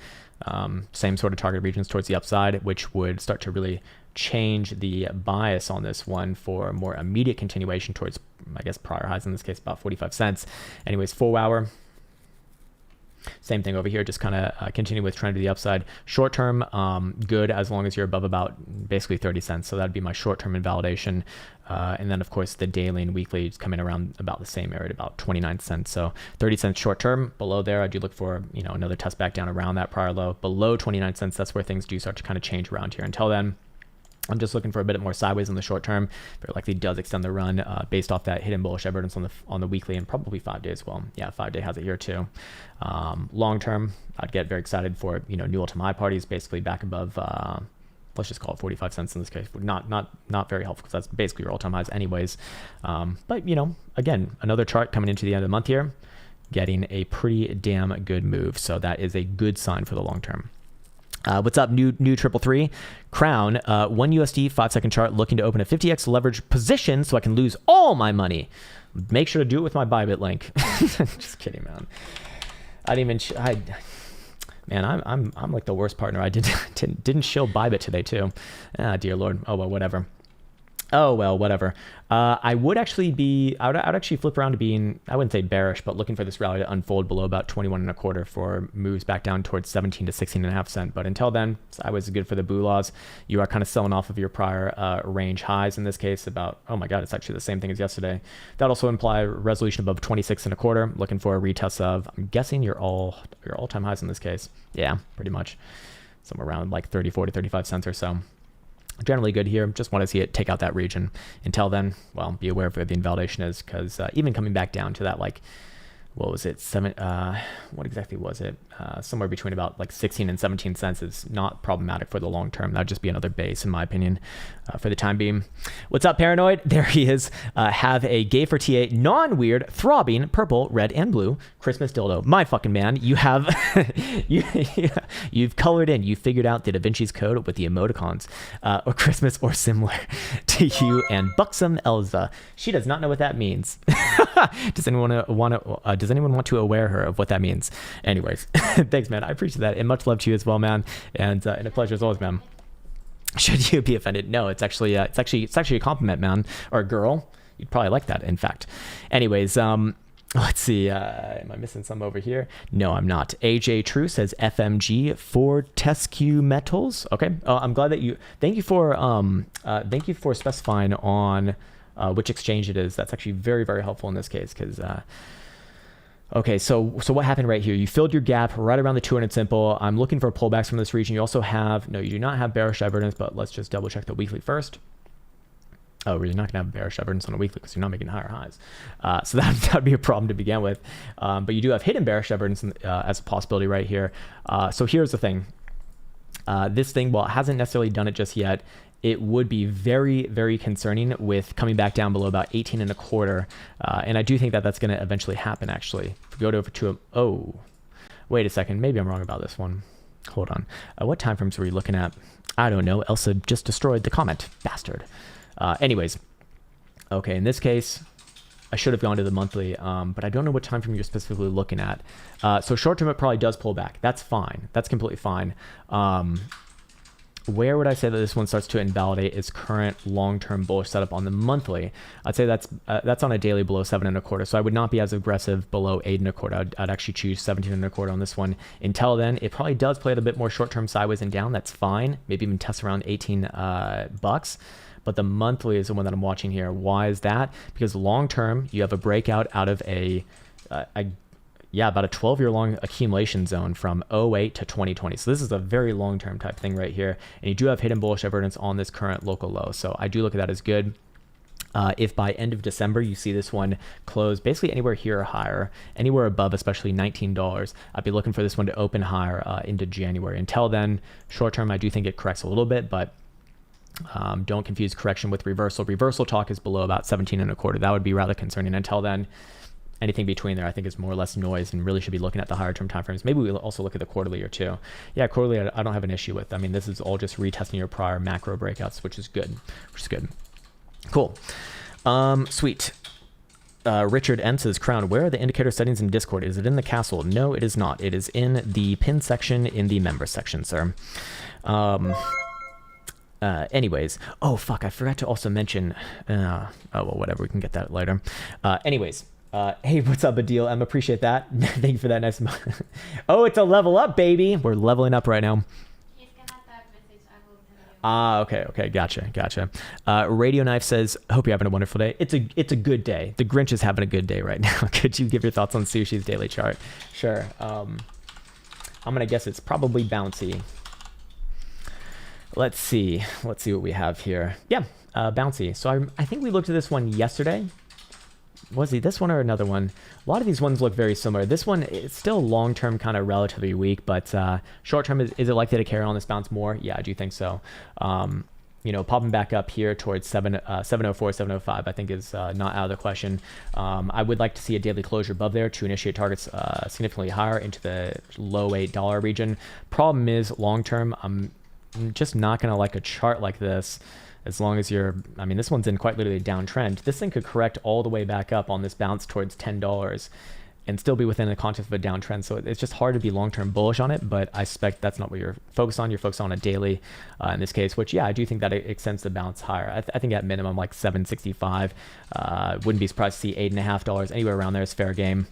Same sort of target regions towards the upside, which would start to really change the bias on this one for more immediate continuation towards, I guess, prior highs, in this case about 45 cents. Anyways, 4-hour. Same thing over here, just kind of continue with trend to the upside. Short term, good as long as you're above about basically 30 cents. So that'd be my short term invalidation. And then of course the daily and weekly is coming around about the same area at about 29 cents. So 30 cents short term. Below there, I do look for, another test back down around that prior low. Below 29 cents, that's where things do start to kind of change around here. Until then, I'm just looking for a bit more sideways in the short term. Very likely does extend the run based off that hidden bullish evidence on the weekly and probably 5 days as well. Yeah, 5-day has it here too. Long term, I'd get very excited for new all-time high parties, basically back above. Let's just call it 45 cents in this case. Not very helpful because that's basically your all-time highs anyways. But again, another chart coming into the end of the month here, getting a pretty damn good move. So that is a good sign for the long term. What's up, new 333? Krown, 1 USD 5-second chart, looking to open a 50x leverage position so I can lose all my money. Make sure to do it with my Bybit link. Just kidding, man. I didn't even. Man, I'm like the worst partner. I didn't shill Bybit today too. Ah, dear Lord. Oh well, whatever. Oh, well, whatever. I would actually flip around to being, I wouldn't say bearish, but looking for this rally to unfold below about 21 and a quarter for moves back down towards 17 to 16 and a half cent. But until then, it's always good for the Bulaws. You are kind of selling off of your prior range highs in this case about, oh my God, it's actually the same thing as yesterday. That also imply resolution above 26 and a quarter, looking for a retest of, I'm guessing your all-time highs in this case. Yeah, pretty much. Somewhere around like 34 to 35 cents or so. Generally good here. Just want to see it take out that region. Until then, well, be aware of where the invalidation is, because even coming back down to that, like, what was it? What exactly was it? Somewhere between about like 16 and 17 cents is not problematic for the long term. That'd just be another base, in my opinion, for the time being. What's up, Paranoid? There he is. Have a gay for TA, non-weird, throbbing, purple, red, and blue Christmas dildo. My fucking man, you have you've colored in. You figured out the Da Vinci's Code with the emoticons, or Christmas or similar to you and Buxom Elza. She does not know what that means. Does anyone want to aware her of what that means? Anyways, thanks, man. I appreciate that, and much love to you as well, man. And a pleasure as always, man. Should you be offended? No, it's actually a compliment, man, or girl. You'd probably like that, in fact. Anyways, let's see. Am I missing some over here? No, I'm not. AJ True says FMG for Tescu Metals. Okay. I'm glad that you. Thank you for specifying on which exchange it is. That's actually very, very helpful in this case, because. Okay, so what happened right here? You filled your gap right around the 200 simple. I'm looking for pullbacks from this region. You also have, no, you do not have bearish divergence, but let's just double check the weekly first. Oh, you're not gonna have bearish divergence on a weekly because you're not making higher highs. So that'd be a problem to begin with. But you do have hidden bearish divergence as a possibility right here. So here's the thing. This thing, while it hasn't necessarily done it just yet, it would be very, very concerning with coming back down below about 18 and a quarter. And I do think that that's going to eventually happen, actually. If we go over to oh, wait a second. Maybe I'm wrong about this one. Hold on. What time frames were you looking at? I don't know. Elsa just destroyed the comment. Bastard. Anyways. Okay, in this case, I should have gone to the monthly, but I don't know what time frame you're specifically looking at. So short term, it probably does pull back. That's fine. That's completely fine. Where would I say that this one starts to invalidate its current long-term bullish setup on the monthly? I'd say that's on a daily below 7 and a quarter. So I would not be as aggressive below 8 and a quarter. I'd actually choose 17 and a quarter on this one. Until then, it probably does play it a bit more short-term sideways and down. That's fine. Maybe even test around 18 bucks. But the monthly is the one that I'm watching here. Why is that? Because long-term, you have a breakout out of about a 12-year long accumulation zone from 08 to 2020. So this is a very long-term type thing right here. And you do have hidden bullish divergence on this current local low. So I do look at that as good. If by end of December you see this one close basically anywhere here or higher, anywhere above especially $19, I'd be looking for this one to open higher into January. Until then, short term, I do think it corrects a little bit, but don't confuse correction with reversal. Reversal talk is below about 17 and a quarter. That would be rather concerning. Until then, anything between there I think is more or less noise and really should be looking at the higher term time frames. Maybe we'll also look at the quarterly or two. Yeah, quarterly I don't have an issue with. I mean, this is all just retesting your prior macro breakouts, which is good. Cool. Sweet. Richard M says, Krown, where are the indicator settings in Discord? Is it in the castle? No, it is not. It is in the pin section in the member section, sir. Anyways, oh fuck, I forgot to also mention, oh well, whatever, we can get that later. Anyways, hey, what's up, Adil? I appreciate that. Thank you for that nice. Oh, it's a level up, baby. We're leveling up right now. Okay, gotcha. Radio Knife says, hope you're having a wonderful day. It's a good day. The Grinch is having a good day right now. Could you give your thoughts on Sushi's daily chart? Sure. I'm gonna guess it's probably bouncy. Let's see what we have here. Yeah, bouncy. So I think we looked at this one yesterday. Was it this one or another one? A lot of these ones look very similar. This one is still long-term kind of relatively weak, but short-term, is it likely to carry on this bounce more? Yeah, I do think so. Popping back up here towards 704, 705, I think is not out of the question. I would like to see a daily closure above there to initiate targets significantly higher into the low $8 region. Problem is, long-term, I'm just not going to like a chart like this. As long as this one's in quite literally a downtrend. This thing could correct all the way back up on this bounce towards $10. and still be within the context of a downtrend. So it's just hard to be long-term bullish on it, but I suspect that's not what you're focused on. You're focused on a daily in this case, which, yeah, I do think that it extends the bounce higher. I think at minimum like 765. Wouldn't be surprised to see $8.50. Anywhere around there is fair game.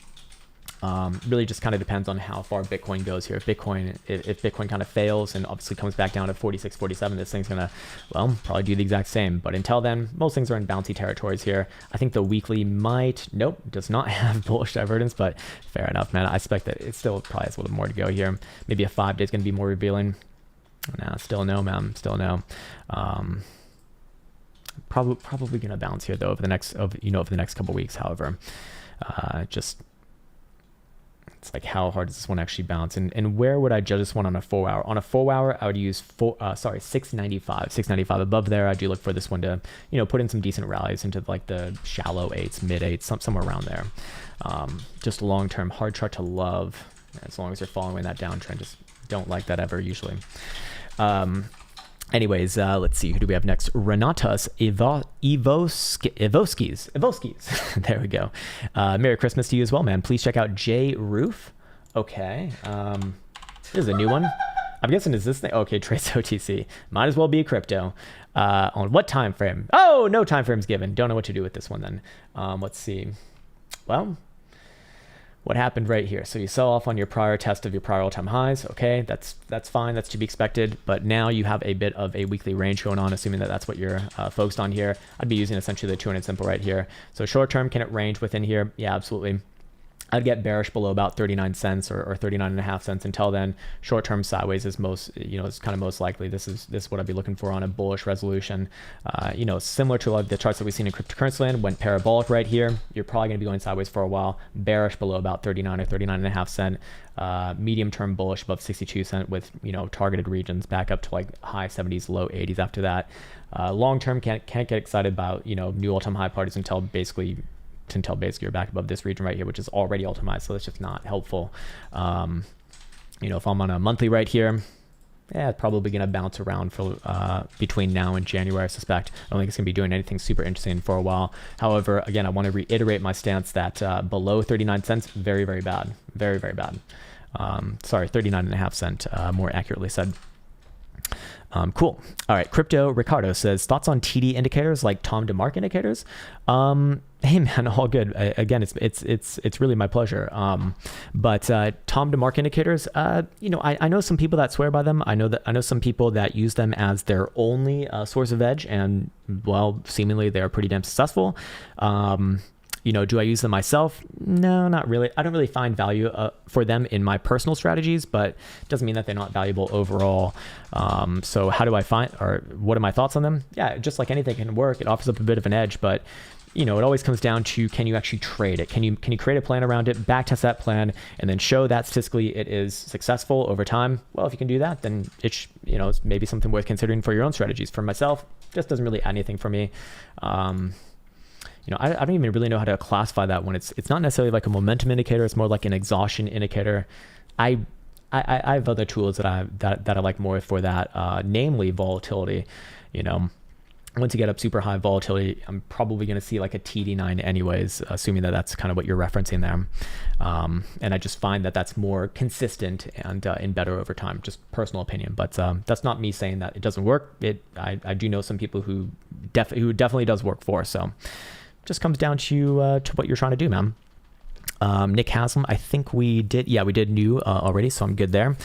Really just kind of depends on how far Bitcoin goes here. If Bitcoin kind of fails and obviously comes back down to 46, 47, this thing's gonna, well, probably do the exact same. But until then, most things are in bouncy territories here. I think the weekly does not have bullish divergence, but fair enough, man. I expect that it still probably has a little more to go here. Maybe a 5 day is gonna be more revealing. Nah, still no, man. Still no. Probably gonna bounce here though over the next couple weeks. However, it's like, how hard does this one actually bounce? And where would I judge this one on a 4 hour? On a 4 hour, I would use 695. 695 above there. I do look for this one to, put in some decent rallies into like the shallow 8s, mid 8s, somewhere around there. Just long term, hard chart to love as long as you're following that downtrend. Just don't like that ever usually. Anyways, let's see. Who do we have next? Renatas Ivoskis. There we go. Merry Christmas to you as well, man. Please check out J Roof. Okay. This is a new one. I'm guessing is this thing? Okay, Trace OTC. Might as well be a crypto. On what time frame? Oh, no time frames given. Don't know what to do with this one then. Let's see. Well, what happened right here? So you sell off on your prior test of your prior all-time highs. Okay, that's fine. That's to be expected. But now you have a bit of a weekly range going on, assuming that that's what you're focused on here. I'd be using essentially the 200 simple right here. So short term, can it range within here? Yeah, absolutely. I'd get bearish below about 39 cents or 39.5 cents. Until then, short term sideways is most, is kind of most likely. This is what I'd be looking for on a bullish resolution. Similar to the charts that we've seen in cryptocurrency land, went parabolic right here. You're probably going to be going sideways for a while. Bearish below about 39 or 39.5 cent. Medium term bullish above 62 cent with targeted regions back up to like high 70s, low 80s after that. Long term can't get excited about new all time high parties until basically you're back above this region right here, which is already all-time, so that's just not helpful. If I'm on a monthly right here, it's probably going to bounce around for between now and January, I suspect. I don't think it's going to be doing anything super interesting for a while. However, again, I want to reiterate my stance that below 39 cents, very, very bad. Very, very bad. 39.5 cent, more accurately said. Cool. All right. Crypto Ricardo says, thoughts on TD indicators like Tom DeMark indicators? Hey man, all good. Again, it's really my pleasure. But Tom DeMark indicators, I know some people that swear by them. I know some people that use them as their only source of edge, and well, seemingly they're pretty damn successful. Do I use them myself? No, not really. I don't really find value for them in my personal strategies, but it doesn't mean that they're not valuable overall. So how do I find, or what are my thoughts on them? Yeah, just like anything can work. It offers up a bit of an edge, but it always comes down to, can you actually trade it? Can you create a plan around it, back test that plan, and then show that statistically it is successful over time? Well, if you can do that, then it's maybe something worth considering for your own strategies. For myself, just doesn't really add anything for me. I don't even really know how to classify that one. It's not necessarily like a momentum indicator. It's more like an exhaustion indicator. I have other tools that I like more for that, namely volatility. Once you get up super high volatility, I'm probably going to see like a TD9 anyways, assuming that that's kind of what you're referencing there. And I just find that that's more consistent and better over time, just personal opinion. But that's not me saying that it doesn't work. I do know some people who definitely does work for. So just comes down to what you're trying to do, man. Nick Haslam, I think we did new already, so I'm good there.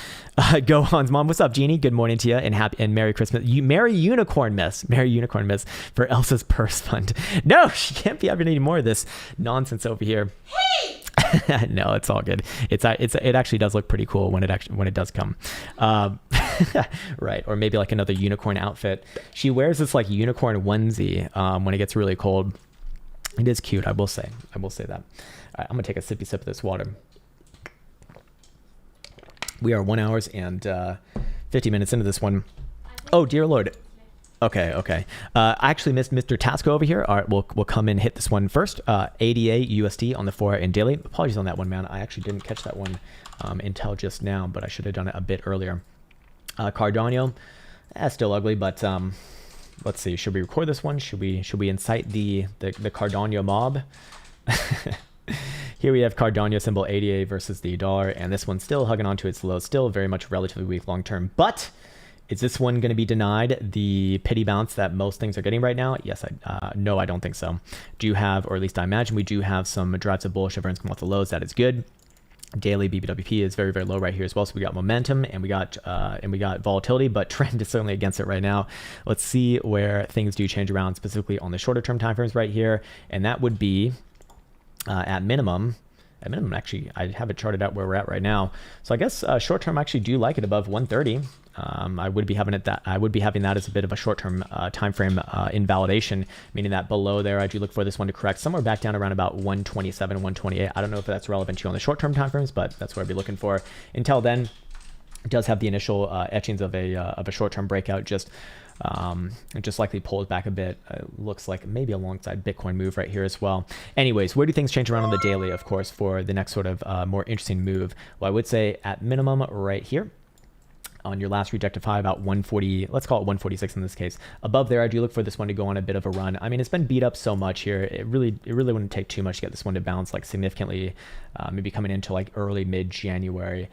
Go Hans Mom, what's up, Jeannie? Good morning to you, and Merry Christmas. Merry Unicorn Miss for Elsa's purse fund. No, she can't be having any more of this nonsense over here. Hey. No, it's all good. It actually does look pretty cool when it does come. Right, or maybe like another unicorn outfit. She wears this like unicorn onesie when it gets really cold. It is cute, I will say that. All right, I'm gonna take a sippy sip of this water. We are 1 hour and 50 minutes into this one. Oh dear Lord. Okay. I actually missed Mr. Tasco over here. All right, we'll come in and hit this one first. ADA USD on the 4 hour and daily. Apologies on that one, man. I actually didn't catch that one until just now, but I should have done it a bit earlier. Cardano, still ugly, but let's see. Should we record this one? Should we incite the Cardano mob? Here we have Cardano symbol ADA versus the dollar, and this one's still hugging onto its low, still very much relatively weak long term. But is this one going to be denied the pity bounce that most things are getting right now? Yes, no, I don't think so. Do you have, or at least I imagine we do have some drives of bullish evidence come off the lows. That is good. Daily BBWP is very, very low right here as well. So we got momentum and we got volatility, but trend is certainly against it right now. Let's see where things do change around, specifically on the shorter term timeframes right here, and that would be at minimum. At minimum, actually, I have it charted out where we're at right now. So I guess short term, I actually do like it above 130. I would be having that as a bit of a short term time frame invalidation, meaning that below there, I do look for this one to correct somewhere back down around about 127, 128. I don't know if that's relevant to you on the short term time frames, but that's what I'd be looking for. Until then, it does have the initial etchings of a short term breakout. It just likely pulls back a bit. Looks like maybe alongside Bitcoin move right here as well. Anyways, where do things change around on the daily, of course, for the next sort of more interesting move? Well, I would say at minimum right here on your last rejected high, about 140, let's call it 146 in this case. Above there, I do look for this one to go on a bit of a run. I mean, it's been beat up so much here. It really wouldn't take too much to get this one to bounce like significantly, maybe coming into like early mid-January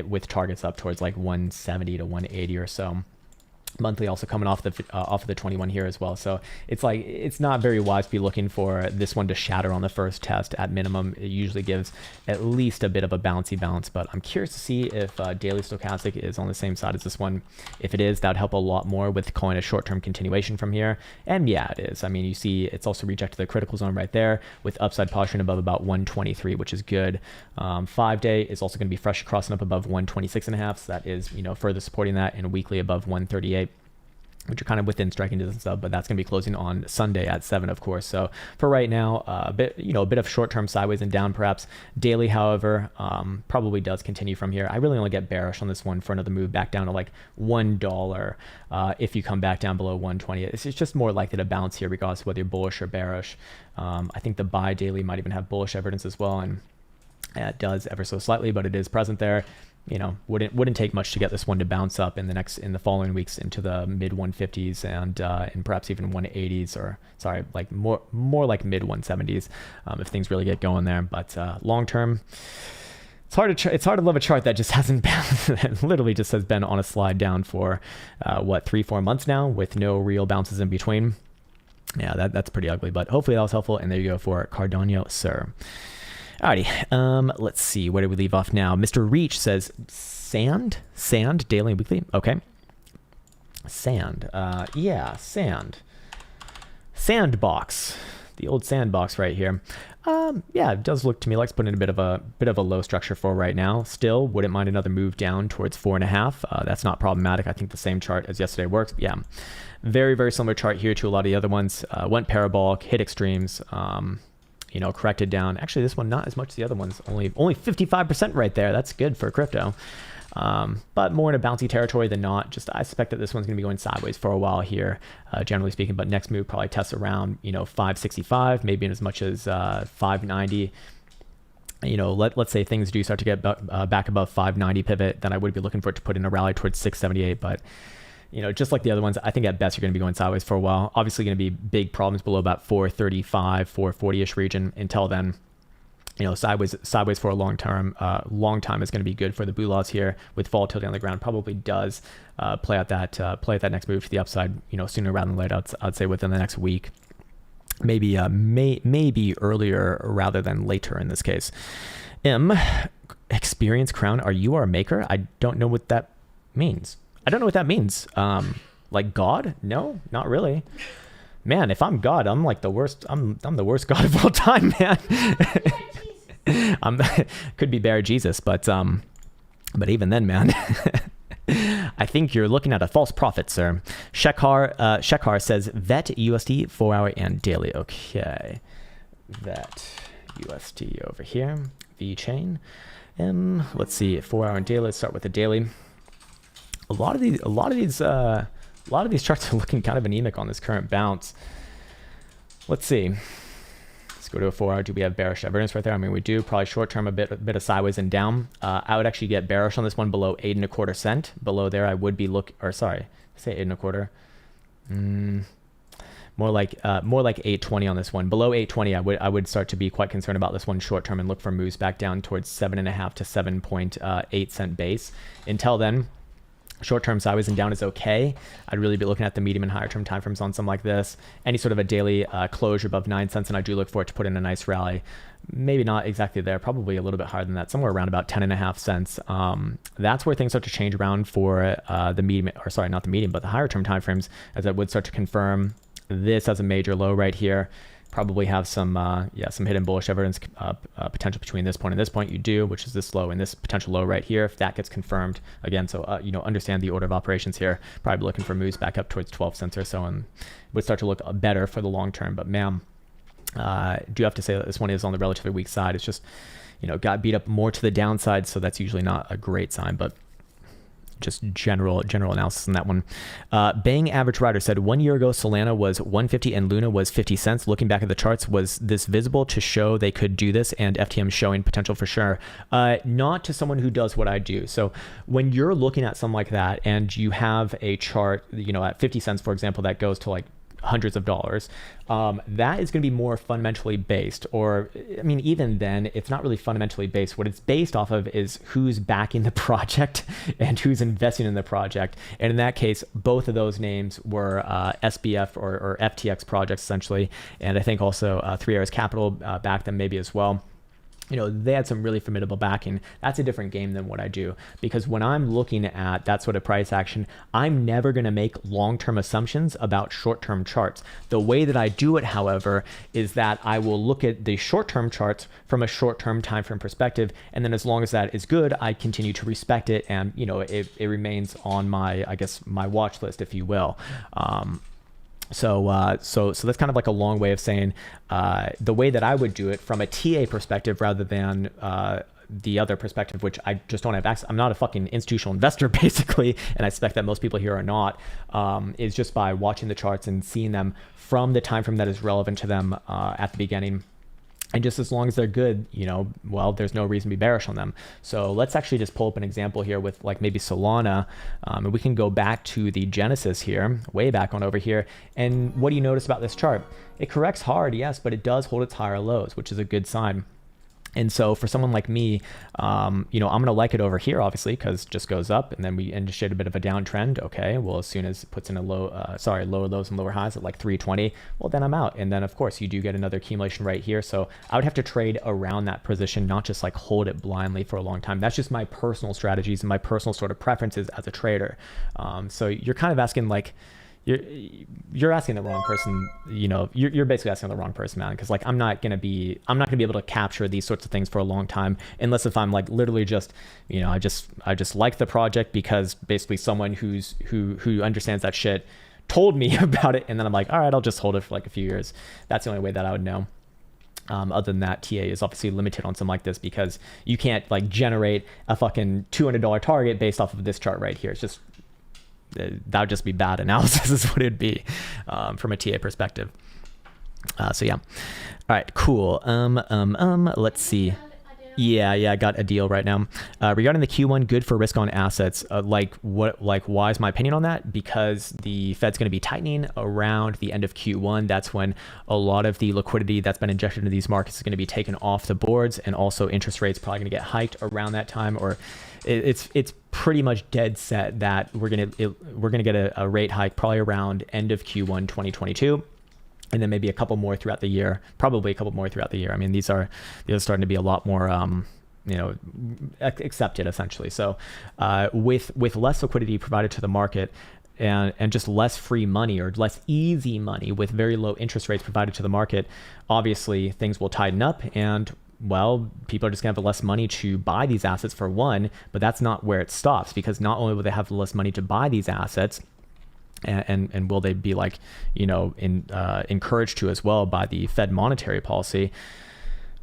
with targets up towards like 170 to 180 or so. Monthly also coming off of the 21 here as well. So it's not very wise to be looking for this one to shatter on the first test. At minimum, it usually gives at least a bit of a bouncy bounce, but I'm curious to see if daily stochastic is on the same side as this one. If it is, that would help a lot more with calling a short-term continuation from here. And yeah, it is. I mean, you see it's also rejected the critical zone right there with upside posturing above about 123, which is good. 5-day is also going to be fresh crossing up above 126.5. So that is, further supporting that, and weekly above 138. Which are kind of within striking distance of, but that's going to be closing on Sunday at 7, of course. So for right now, a bit of short-term sideways and down, perhaps. Daily, however, probably does continue from here. I really only get bearish on this one for another move back down to like $1 if you come back down below 120. It's just more likely to bounce here, regardless of whether you're bullish or bearish. I think the buy daily might even have bullish evidence as well, and it does ever so slightly, but it is present there. Wouldn't take much to get this one to bounce up in the following weeks into the mid 150s and perhaps even 180s, or sorry, like more like mid 170s if things really get going there. But long term, it's hard to love a chart that just hasn't bounced. That literally just has been on a slide down for 3-4 months now with no real bounces in between. Yeah, that's pretty ugly. But hopefully that was helpful. And there you go for Cardano, sir. Alrighty, let's see, where do we leave off now? Mr. Reach says sand, daily and weekly. Okay, sand. Yeah, sandbox, the old sandbox right here. Yeah, it does look to me like it's putting in a bit of a low structure for right now. Still, wouldn't mind another move down towards 4.5. That's not problematic. I think the same chart as yesterday works. Yeah, very, very similar chart here to a lot of the other ones. Went parabolic, hit extremes. Corrected down. Actually, this one not as much as the other ones. Only 55% right there. That's good for crypto. But more in a bouncy territory than not. Just I suspect that this one's going to be going sideways for a while here, generally speaking. But next move probably tests around 565, maybe in as much as 590. Let's say things do start to get back above 590 pivot, then I would be looking for it to put in a rally towards 678. But just like the other ones, I think at best you're going to be going sideways for a while. Obviously going to be big problems below about 435, 440-ish region. Until then, sideways for a long time is going to be good for the Bulas here, with volatility on the ground. Probably does play out that next move to the upside, sooner rather than later. I'd say within the next week. Maybe maybe earlier rather than later in this case. Experience Krown, are you our maker? I don't know what that means. Like God? No, not really. Man, if I'm God, I'm like the worst. I'm the worst God of all time, man. Could be Bear Jesus, but even then, man. I think you're looking at a false prophet, sir. Shekhar says VET USD 4-hour and daily. Okay, VET USD over here. V chain. Let's see, 4-hour and daily. Let's start with the daily. A lot of these charts are looking kind of anemic on this current bounce. Let's see. Let's go to a 4-hour. Do we have bearish evidence right there? I mean, we do. Probably short term a bit of sideways and down. I would actually get bearish on this one below 8.25 cent. Below there, I would be say 8.25. more like 820 on this one. Below 820, I would start to be quite concerned about this one short term and look for moves back down towards 7.5 to 7.8 cent base. Until then, short-term sideways and down is okay. I'd really be looking at the medium and higher term timeframes on something like this. Any sort of a daily closure above 9 cents, and I do look for it to put in a nice rally. Maybe not exactly there, probably a little bit higher than that, somewhere around about 10.5 cents. That's where things start to change around for the medium, or sorry, not the medium, but the higher term timeframes, as I would start to confirm this as a major low right here. Probably have some hidden bullish evidence potential between this point and this point. You do, which is this low and this potential low right here. If that gets confirmed again, so understand the order of operations here. Probably looking for moves back up towards 12 cents or so, and would start to look better for the long term. But man, do have to say that this one is on the relatively weak side. It's just got beat up more to the downside, so that's usually not a great sign. But just general analysis on that one. Bang Average Rider said 1 year ago Solana was 150 and Luna was 50 cents. Looking back at the charts, was this visible to show they could do this, and FTM showing potential for sure? Not to someone who does what I do. So when you're looking at something like that and you have a chart, at 50 cents, for example, that goes to like hundreds of dollars, that is going to be more fundamentally based, or I mean, even then, it's not really fundamentally based. What it's based off of is who's backing the project and who's investing in the project. And in that case, both of those names were SBF or FTX projects essentially, and I think also Three Arrows Capital backed them maybe as well. They had some really formidable backing. That's a different game than what I do, because when I'm looking at that sort of price action, I'm never going to make long-term assumptions about short-term charts. The way that I do it, however, is that I will look at the short-term charts from a short-term time frame perspective, and then as long as that is good, I continue to respect it, and it remains on my watch list, if you will. So that's kind of like a long way of saying the way that I would do it from a TA perspective rather than the other perspective, which I just don't have access. I'm not a fucking institutional investor basically, and I suspect that most people here are not, is just by watching the charts and seeing them from the time frame that is relevant to them at the beginning. And just as long as they're good, there's no reason to be bearish on them. So let's actually just pull up an example here with like maybe Solana. And we can go back to the Genesis here, way back on over here. And what do you notice about this chart? It corrects hard, yes, but it does hold its higher lows, which is a good sign. And so for someone like me, I'm going to like it over here, obviously, because it just goes up and then we initiate a bit of a downtrend. Okay, well, as soon as it puts in a lower lows and lower highs at like 320, well, then I'm out. And then, of course, you do get another accumulation right here. So I would have to trade around that position, not just like hold it blindly for a long time. That's just my personal strategies and my personal sort of preferences as a trader. So you're kind of asking like, you're asking the wrong person. You're basically asking the wrong person, man, because like I'm not gonna be able to capture these sorts of things for a long time unless if I'm like literally just I just like the project because basically someone who understands that shit told me about it, and then I'm like, all right, I'll just hold it for like a few years. That's the only way that I would know. Other than that, TA is obviously limited on something like this because you can't like generate a fucking $200 target based off of this chart right here. It's just that would just be bad analysis is what it'd be from a TA perspective. So yeah. All right, cool. Let's see. Yeah, I got a deal right now. Regarding the Q1, good for risk on assets. Why is my opinion on that? Because the Fed's going to be tightening around the end of Q1. That's when a lot of the liquidity that's been injected into these markets is going to be taken off the boards, and also interest rates probably going to get hiked around that time, or it's pretty much dead set that we're gonna get a rate hike probably around end of Q1 2022. And then maybe a couple more throughout the year, probably a couple more throughout the year. I mean, these are starting to be a lot more, accepted essentially. So with less liquidity provided to the market and just less free money or less easy money with very low interest rates provided to the market, obviously things will tighten up, and well, people are just gonna have less money to buy these assets for one, but that's not where it stops, because not only will they have less money to buy these assets, and will they be like, encouraged to as well by the Fed monetary policy,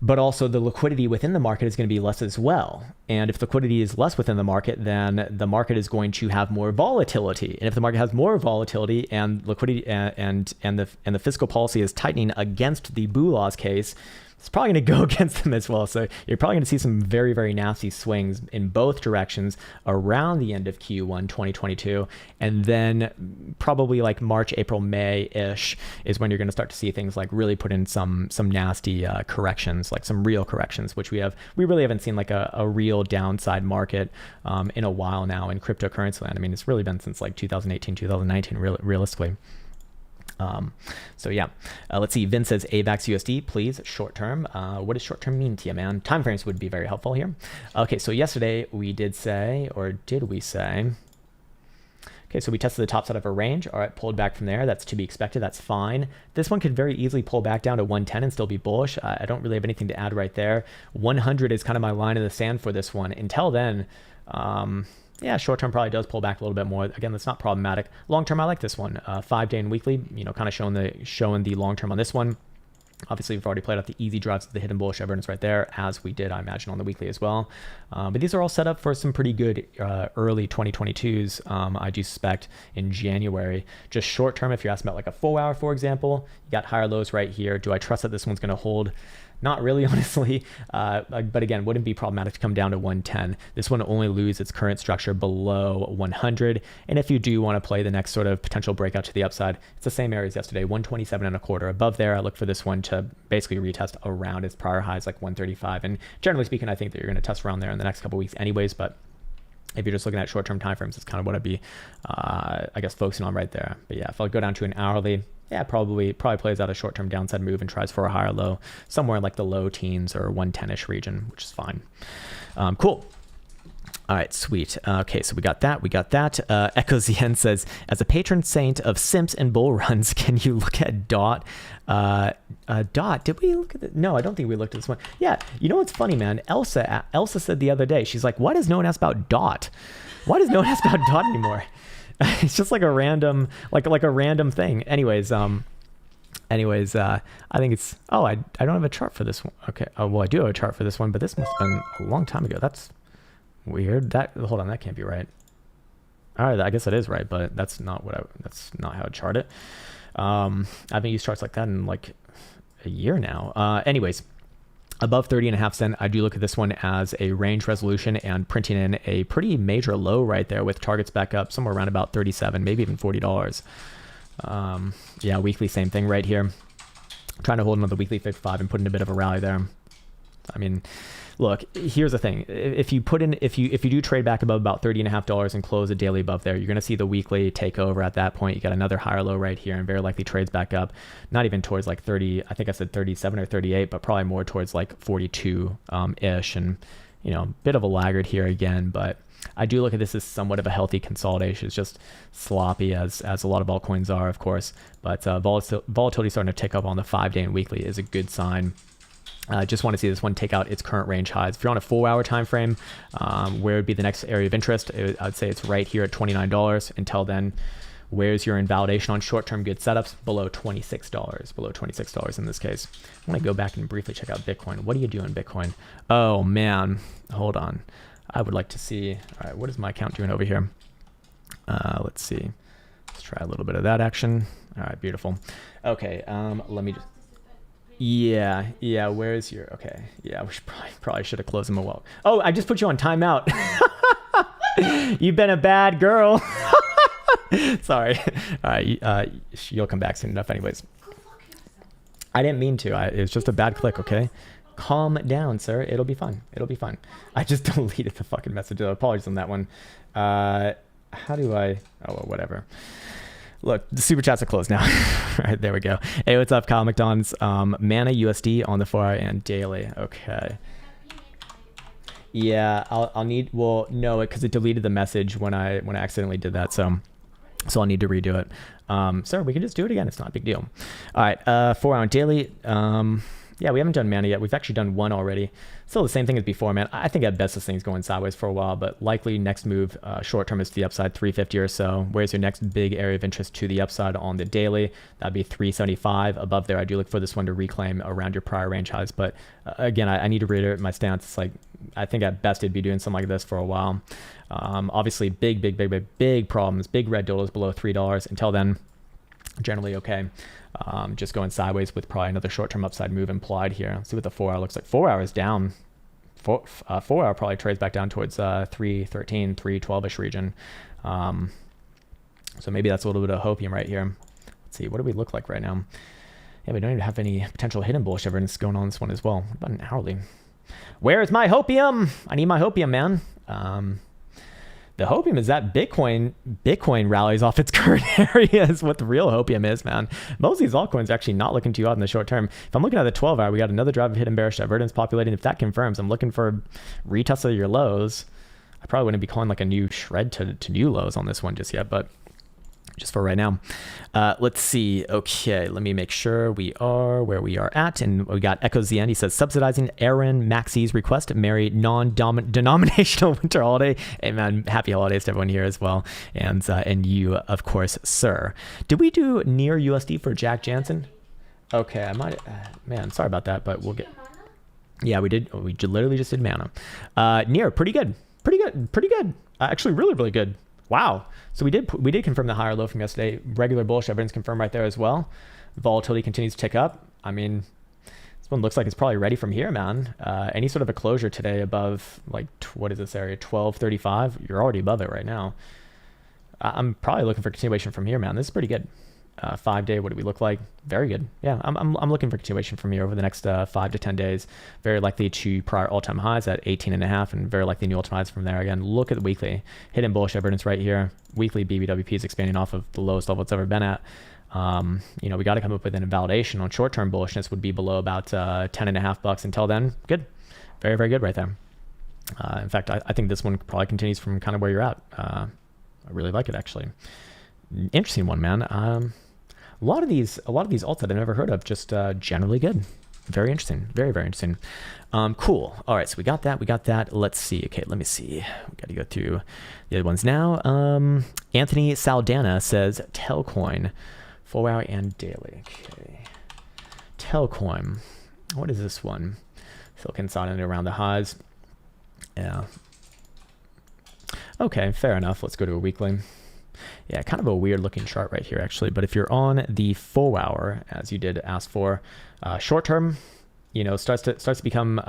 but also the liquidity within the market is going to be less as well. And if liquidity is less within the market, then the market is going to have more volatility. And if the market has more volatility and liquidity and the fiscal policy is tightening against the Bulaw's case, it's probably going to go against them as well. So you're probably going to see some very, very nasty swings in both directions around the end of Q1 2022. And then probably like March, April, May-ish is when you're going to start to see things like really put in some nasty corrections, like some real corrections, which we really haven't seen like a real downside market in a while now in cryptocurrency land. I mean, it's really been since like 2018, 2019, realistically. So yeah, let's see. Vin says AVAX USD, please. Short term. What does short term mean to you, man? Time frames would be very helpful here. Okay, so yesterday we did say, or did we say? Okay, so we tested the top side of a range. All right, pulled back from there. That's to be expected. That's fine. This one could very easily pull back down to 110 and still be bullish. I don't really have anything to add right there. 100 is kind of my line in the sand for this one. Until then, yeah, short term probably does pull back a little bit more. Again, that's not problematic. Long term, I like this one. 5-day and weekly, you know, kind of showing the long term on this one. Obviously, we've already played out the easy drives of the hidden bullish evidence right there, as we did, I imagine, on the weekly as well. But these are all set up for some pretty good early 2022s, I do suspect, in January. Just short term, if you're asking about like a 4 hour, for example, you got higher lows right here. Do I trust that this one's going to hold? Not really, honestly, but again, wouldn't be problematic to come down to 110. This one will only lose its current structure below 100. And if you do want to play the next sort of potential breakout to the upside, it's the same area as yesterday, 127.25. Above there, I look for this one to basically retest around its prior highs, like 135. And generally speaking, I think that you're going to test around there in the next couple weeks anyways, but if you're just looking at short-term timeframes, it's kind of what I'd be, I guess, focusing on right there. But yeah, if I go down to an hourly, yeah, probably plays out a short-term downside move and tries for a higher low somewhere in like the low teens or 110-ish region, which is fine. Cool. All right, sweet. Okay, so we got that. Echo Zien says, as a patron saint of simps and bull runs, can you look at DOT? DOT, did we look at it? No, I don't think we looked at this one. Yeah, you know what's funny, man? Elsa said the other day, she's like, why does no one ask about DOT? Why does no one ask about DOT anymore? It's just like a random, like a random thing. Anyways, I think it's, I don't have a chart for this one. Okay. Oh, well, I do have a chart for this one, but this must have been a long time ago. That's weird. Hold on, that can't be right. All right, I guess that is right, but that's not how I chart it. I haven't used charts like that in like a year now. Anyways, above 30.5 cent, I do look at this one as a range resolution and printing in a pretty major low right there with targets back up somewhere around about 37, maybe even $40. Yeah, weekly, same thing right here. Trying to hold another weekly 55 and put in a bit of a rally there. I mean, look, here's the thing. If you do trade back above about $30.5 and close a daily above there, you're going to see the weekly take over at that point. You got another higher low right here and very likely trades back up, not even towards like 30, I think I said 37 or 38, but probably more towards like 42 ish. And, you know, bit of a laggard here again, but I do look at this as somewhat of a healthy consolidation. It's just sloppy as a lot of altcoins are, of course, but volatility starting to tick up on the 5-day and weekly is a good sign. Just want to see this one take out its current range highs. If you're on a 4-hour time frame, where would be the next area of interest? I'd say it's right here at $29. Until then, where's your invalidation on short-term good setups? Below $26. Below $26 in this case. I want to go back and briefly check out Bitcoin. What are you doing, Bitcoin? Oh man, hold on. I would like to see. All right, what is my account doing over here? Let's see. Let's try a little bit of that action. All right, beautiful. Okay, let me just. Yeah. Where's your? Okay. Yeah, we should probably should have closed them a while. Oh, I just put you on timeout. You've been a bad girl. Sorry. All right, you'll come back soon enough, anyways. I didn't mean to. It was just a bad click. Okay. Calm down, sir. It'll be fine. I just deleted the fucking message. Apologies on that one. How do I? Oh, well, whatever. Look, the super chats are closed now. All right, there we go. Hey, what's up, Kyle McDonald's? Mana USD on the 4-hour and daily. Okay. Yeah, I'll need. Well, no, because it deleted the message when I accidentally did that. So I'll need to redo it. Sir, we can just do it again. It's not a big deal. All right, 4-hour and daily. Yeah, we haven't done mana yet. We've actually done one already. Still the same thing as before, man. I think at best this thing's going sideways for a while, but likely next move short term is to the upside, 350 or so. Where's your next big area of interest to the upside on the daily? That'd be 375. Above there, I do look for this one to reclaim around your prior range highs. But again, I need to reiterate my stance. It's like, I think at best it'd be doing something like this for a while. Obviously, big problems, big red dollars below $3. Until then, generally okay. Just going sideways with probably another short-term upside move implied here. Let's see what the 4 hour looks like. 4 hours down. 4 hour probably trades back down towards 313, 312-ish region. So maybe that's a little bit of hopium right here. Let's see, what do we look like right now? Yeah, we don't even have any potential hidden bullish evidence going on this one as well. What about an hourly? Where's my hopium? I need my hopium, man. The hopium is that Bitcoin rallies off its current area is what the real hopium is, man. Most of these altcoins are actually not looking too hot in the short term. If I'm looking at the 12 hour, we got another drive of hidden bearish divergence populating. If that confirms, I'm looking for retest of your lows. I probably wouldn't be calling like a new shred to new lows on this one just yet, but just for right now. Let's see. Okay, let me make sure we are where we are at. And we got Echo ZN. He says, subsidizing Aaron Maxi's request, merry non-denominational winter holiday. Hey, man, happy holidays to everyone here as well. And you, of course, sir. Did we do near USD for Jack Jansen? Okay, I might... man, sorry about that, but we'll get... Yeah, we did. We literally just did mana. Near, pretty good. Pretty good. Actually, really, really good. Wow. So we did confirm the higher low from yesterday. Regular bullish evidence confirmed right there as well. Volatility continues to tick up. I mean, this one looks like it's probably ready from here, man. Any sort of a closure today above, like, what is this area? 1235. You're already above it right now. I'm probably looking for continuation from here, man. This is pretty good. 5 day, what do we look like? Very good. Yeah, I'm looking for continuation from here over the next 5 to 10 days. Very likely to prior all-time highs at 18.5 and very likely new all-time highs from there. Again, look at the weekly. Hidden bullish evidence right here. Weekly BBWP is expanding off of the lowest level it's ever been at. You know, we got to come up with an invalidation on short-term bullishness would be below about 10.5 bucks. Until then, good. Very, very good right there. In fact, I think this one probably continues from kind of where you're at. I really like it, actually. Interesting one, man. A lot of these alts that I've never heard of, just generally good. Very interesting. Very, very interesting. Cool. All right, so we got that. Let's see. Okay, let me see. We got to go through the other ones now. Anthony Saldana says Telcoin, 4 hour and daily. Okay. Telcoin. What is this one? Silicon solid around the highs. Yeah. Okay, fair enough. Let's go to a weekly. Yeah, kind of a weird looking chart right here, actually. But if you're on the 4 hour, as you did ask for, short term, you know, starts to become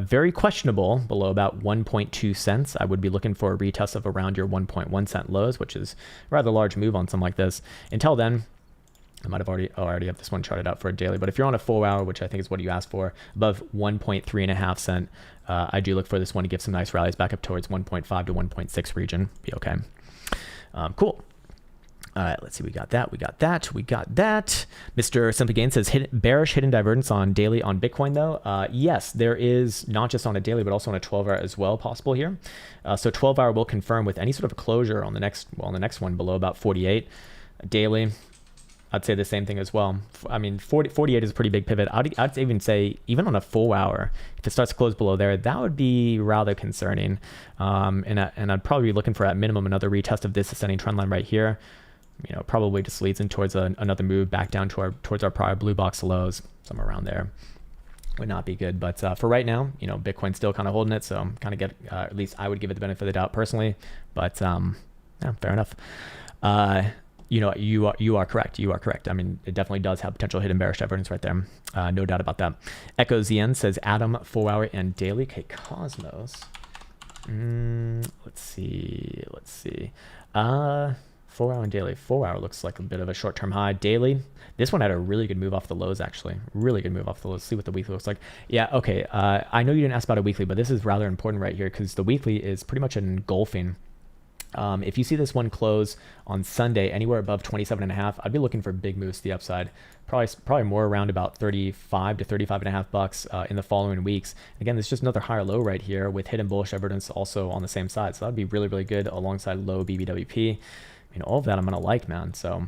very questionable below about 1.2 cents. I would be looking for a retest of around your 1.1 cent lows, which is a rather large move on something like this. Until then, I might have already have this one charted out for a daily. But if you're on a 4 hour, which I think is what you asked for, above 1.3.5 cent, I do look for this one to give some nice rallies back up towards 1.5 to 1.6 region. Be okay. Cool. All right, let's see. We got that. Mr. Simply Gain says bearish hidden divergence on daily on Bitcoin, though. Yes, there is not just on a daily, but also on a 12 hour as well possible here. So 12 hour will confirm with any sort of closure on the next one below about 48 daily. I'd say the same thing as well. I mean, 48 is a pretty big pivot. I'd even say even on a 4 hour, if it starts to close below there, that would be rather concerning. And I'd probably be looking for at minimum another retest of this ascending trend line right here. You know, probably just leads in towards another move back down to towards our prior blue box lows, somewhere around there. Would not be good. But for right now, you know, Bitcoin's still kind of holding it, so kind of at least I would give it the benefit of the doubt personally. But yeah, fair enough. You know, you are correct. I mean, it definitely does have potential hidden bearish divergence right there. No doubt about that. Echo ZN says Atom 4 hour and daily. Okay, Cosmos. Let's see. 4 hour and daily. 4 hour looks like a bit of a short-term high. Daily, this one had a really good move off the lows, actually. Really good move off the lows. See what the weekly looks like. Yeah, okay. I know you didn't ask about a weekly, but this is rather important right here because the weekly is pretty much engulfing. If you see this one close on Sunday anywhere above 27.5, I'd be looking for big moves to the upside. Probably more around about 35 to 35.5 bucks in the following weeks. Again, there's just another higher low right here with hidden bullish evidence also on the same side. So that'd be really, really good alongside low BBWP. I mean, all of that I'm gonna like, man. So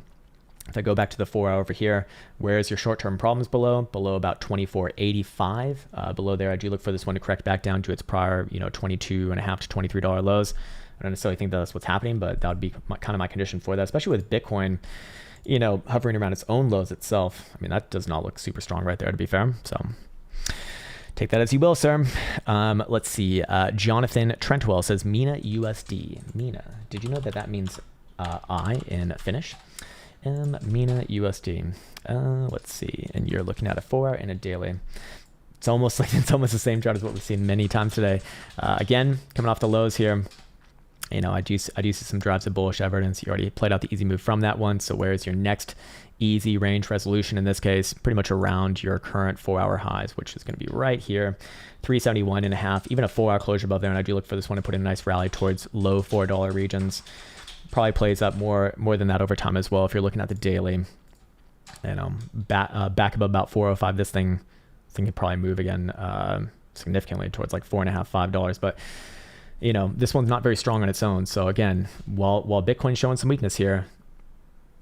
if I go back to the 4 hour over here, where's your short-term problems below? Below about 24.85. Below there, I do look for this one to correct back down to its prior, you know, $22.5 to $23 lows. I don't necessarily think that's what's happening, but that would be kind of my condition for that, especially with Bitcoin, you know, hovering around its own lows itself. I mean, that does not look super strong right there, to be fair. So take that as you will, sir. Let's see. Jonathan Trentwell says Mina USD. Mina. Did you know that means I in Finnish? Mina USD. Let's see. And you're looking at a 4 hour and a daily. It's almost the same chart as what we've seen many times today. Again, coming off the lows here. You know, I do see some drives of bullish evidence. You already played out the easy move from that one. So where's your next easy range resolution in this case? Pretty much around your current 4 hour highs, which is going to be right here, 371.5, even a 4 hour closure above there. And I do look for this one to put in a nice rally towards low $4 regions. Probably plays up more than that over time as well. If you're looking at the daily, you know, back above about 405, this thing could probably move again significantly towards like $4.5, $5. But you know, this one's not very strong on its own. So again, while Bitcoin's showing some weakness here,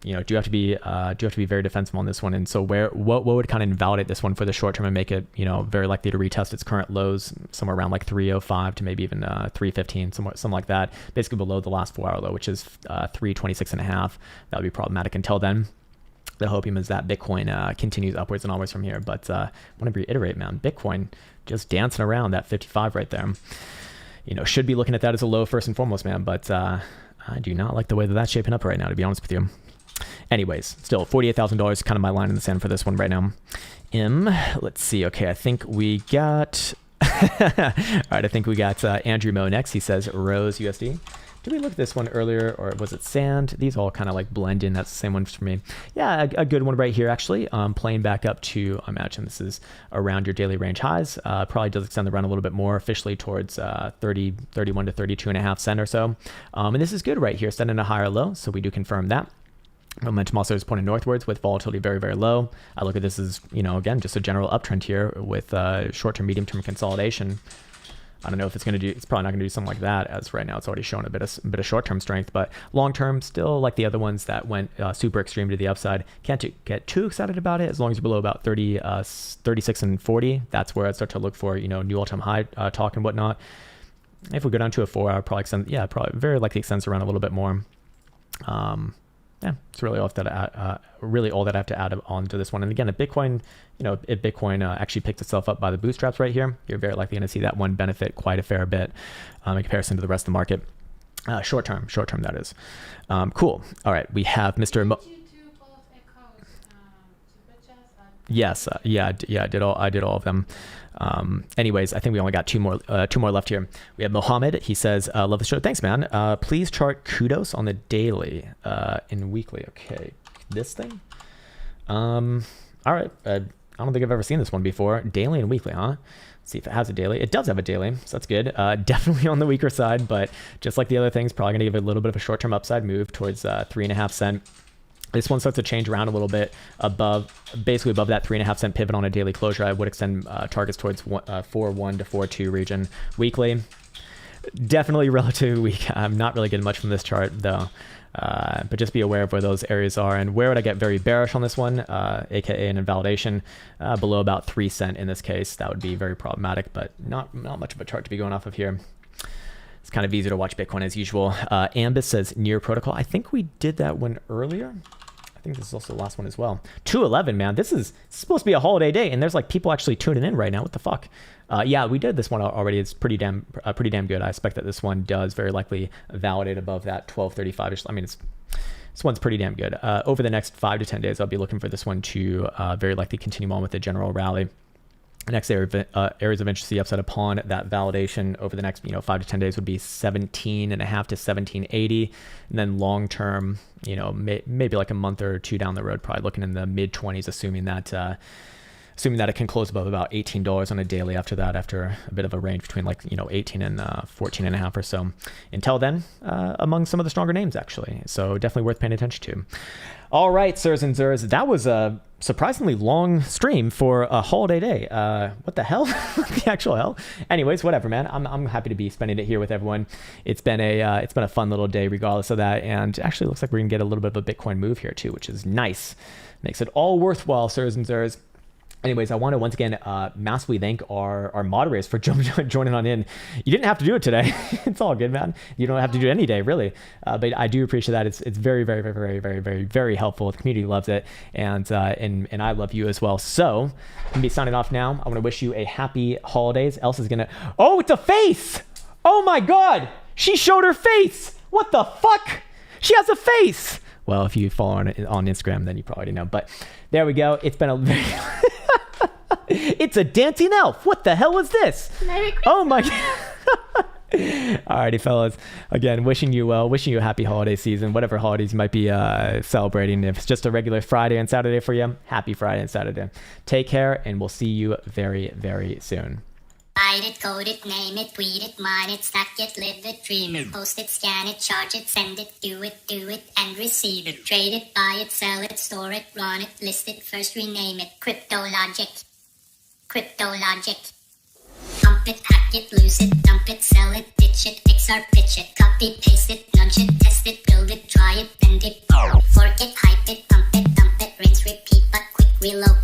you know, do you have to be very defensive on this one? And so what would kind of invalidate this one for the short term and make it, you know, very likely to retest its current lows somewhere around like 305 to maybe even 315, something like that, basically below the last 4 hour low, which is 326.5. That would be problematic. Until then, the hopium is that Bitcoin continues upwards and always from here. But I want to reiterate, man, Bitcoin just dancing around that 55 right there. You know, should be looking at that as a low first and foremost, man. But I do not like the way that that's shaping up right now, to be honest with you. Anyways, still $48,000, kind of my line in the sand for this one right now. Let's see. Okay, I think we got. All right, I think we got Andrew Mo next. He says Rose USD. Did we look at this one earlier, or was it Sand? These all kind of like blend in. That's the same one for me. Yeah, a good one right here, actually. Playing back up to, I imagine this is around your daily range highs. Probably does extend the run a little bit more officially towards 31 to 32.5 cent or so. And this is good right here, sending a higher low. So we do confirm that. Momentum also is pointing northwards with volatility very, very low. I look at this as, you know, again, just a general uptrend here with short-term, medium-term consolidation. I don't know if it's going to do, it's probably not going to do something like that, as right now it's already showing a bit of short-term strength, but long-term, still like the other ones that went super extreme to the upside. Can't get too excited about it as long as you're below about 36 and 40. That's where I'd start to look for, you know, new all-time high talk and whatnot. If we go down to a 4 hour, probably very likely extends around a little bit more. Yeah, it's really all that I have to add on to this one. And again, if Bitcoin, you know, if Bitcoin actually picks itself up by the bootstraps right here, you're very likely going to see that one benefit quite a fair bit in comparison to the rest of the market. Short term, that is. Cool. All right, we have Mr. Yes, yeah, I did all of them. Anyways, I think we only got two more left here. We have Mohammed. He says, love the show. Thanks, man. Please chart kudos on the daily and weekly. Okay, this thing. All right. I don't think I've ever seen this one before. Daily and weekly, huh? Let's see if it has a daily. It does have a daily, so that's good. Definitely on the weaker side, but just like the other things, probably going to give it a little bit of a short-term upside move towards 3.5 cent. This one starts to change around a little bit basically above that 3.5 cent pivot on a daily closure. I would extend targets towards 4.1 to 4.2 region. Weekly, definitely relatively weak. I'm not really getting much from this chart though, but just be aware of where those areas are. And where would I get very bearish on this one, aka an invalidation below about 3 cent in this case. That would be very problematic, but not much of a chart to be going off of here. It's kind of easy to watch Bitcoin as usual. Ambus says near protocol. I think we did that one earlier. I think this is also the last one as well. 211, man. This is supposed to be a holiday day, and there's like people actually tuning in right now. What the fuck? Yeah, we did this one already. It's pretty damn good. I expect that this one does very likely validate above that 1235ish. I mean, this one's pretty damn good. Over the next 5 to 10 days, I'll be looking for this one to very likely continue on with the general rally. The next areas of interest, the upside upon that validation over the next 5 to 10 days would be 17.5 to 1780, and then long term, maybe like a month or two down the road, probably looking in the mid 20s, assuming that it can close above about $18 on a daily after that, after a bit of a range between 18 and 14.5 or so. Until then, among some of the stronger names actually, so definitely worth paying attention to. All right, sirs and zers, that was a surprisingly long stream for a holiday day. What the hell? The actual hell? Anyways, whatever, man. I'm happy to be spending it here with everyone. It's been a fun little day regardless of that, and actually looks like we're gonna get a little bit of a Bitcoin move here too, which is nice. Makes it all worthwhile, sirs and zers. Anyways, I want to once again massively thank our moderators for joining on in. You didn't have to do it today. It's all good, man. You don't have to do it any day, really. But I do appreciate that. It's very, very, very, very, very, very, very helpful. The community loves it, and I love you as well. So I'm gonna be signing off now. I want to wish you a happy holidays. Elsa's gonna. Oh, it's a face! Oh my God! She showed her face. What the fuck? She has a face. Well, if you follow on Instagram, then you probably already know. But there we go. It's been a very... It's a dancing elf. What the hell is this? Merry Christmas. Oh my God. Alrighty, fellas. Again, wishing you well. Wishing you a happy holiday season. Whatever holidays you might be celebrating. If it's just a regular Friday and Saturday for you, happy Friday and Saturday. Take care, and we'll see you very, very soon. Write it, code it, name it, tweet it, mine it, stack it, live it, dream it, post it, scan it, charge it, send it, do it, and receive it. Trade it, buy it, sell it, store it, run it, list it, first rename it. Crypto logic. Pump it, hack it, lose it, dump it, sell it, ditch it, XR, pitch it, copy, paste it, nudge it, test it, build it, try it, bend it, fork it, hype it, pump it, dump it, rinse, repeat, but quick reload.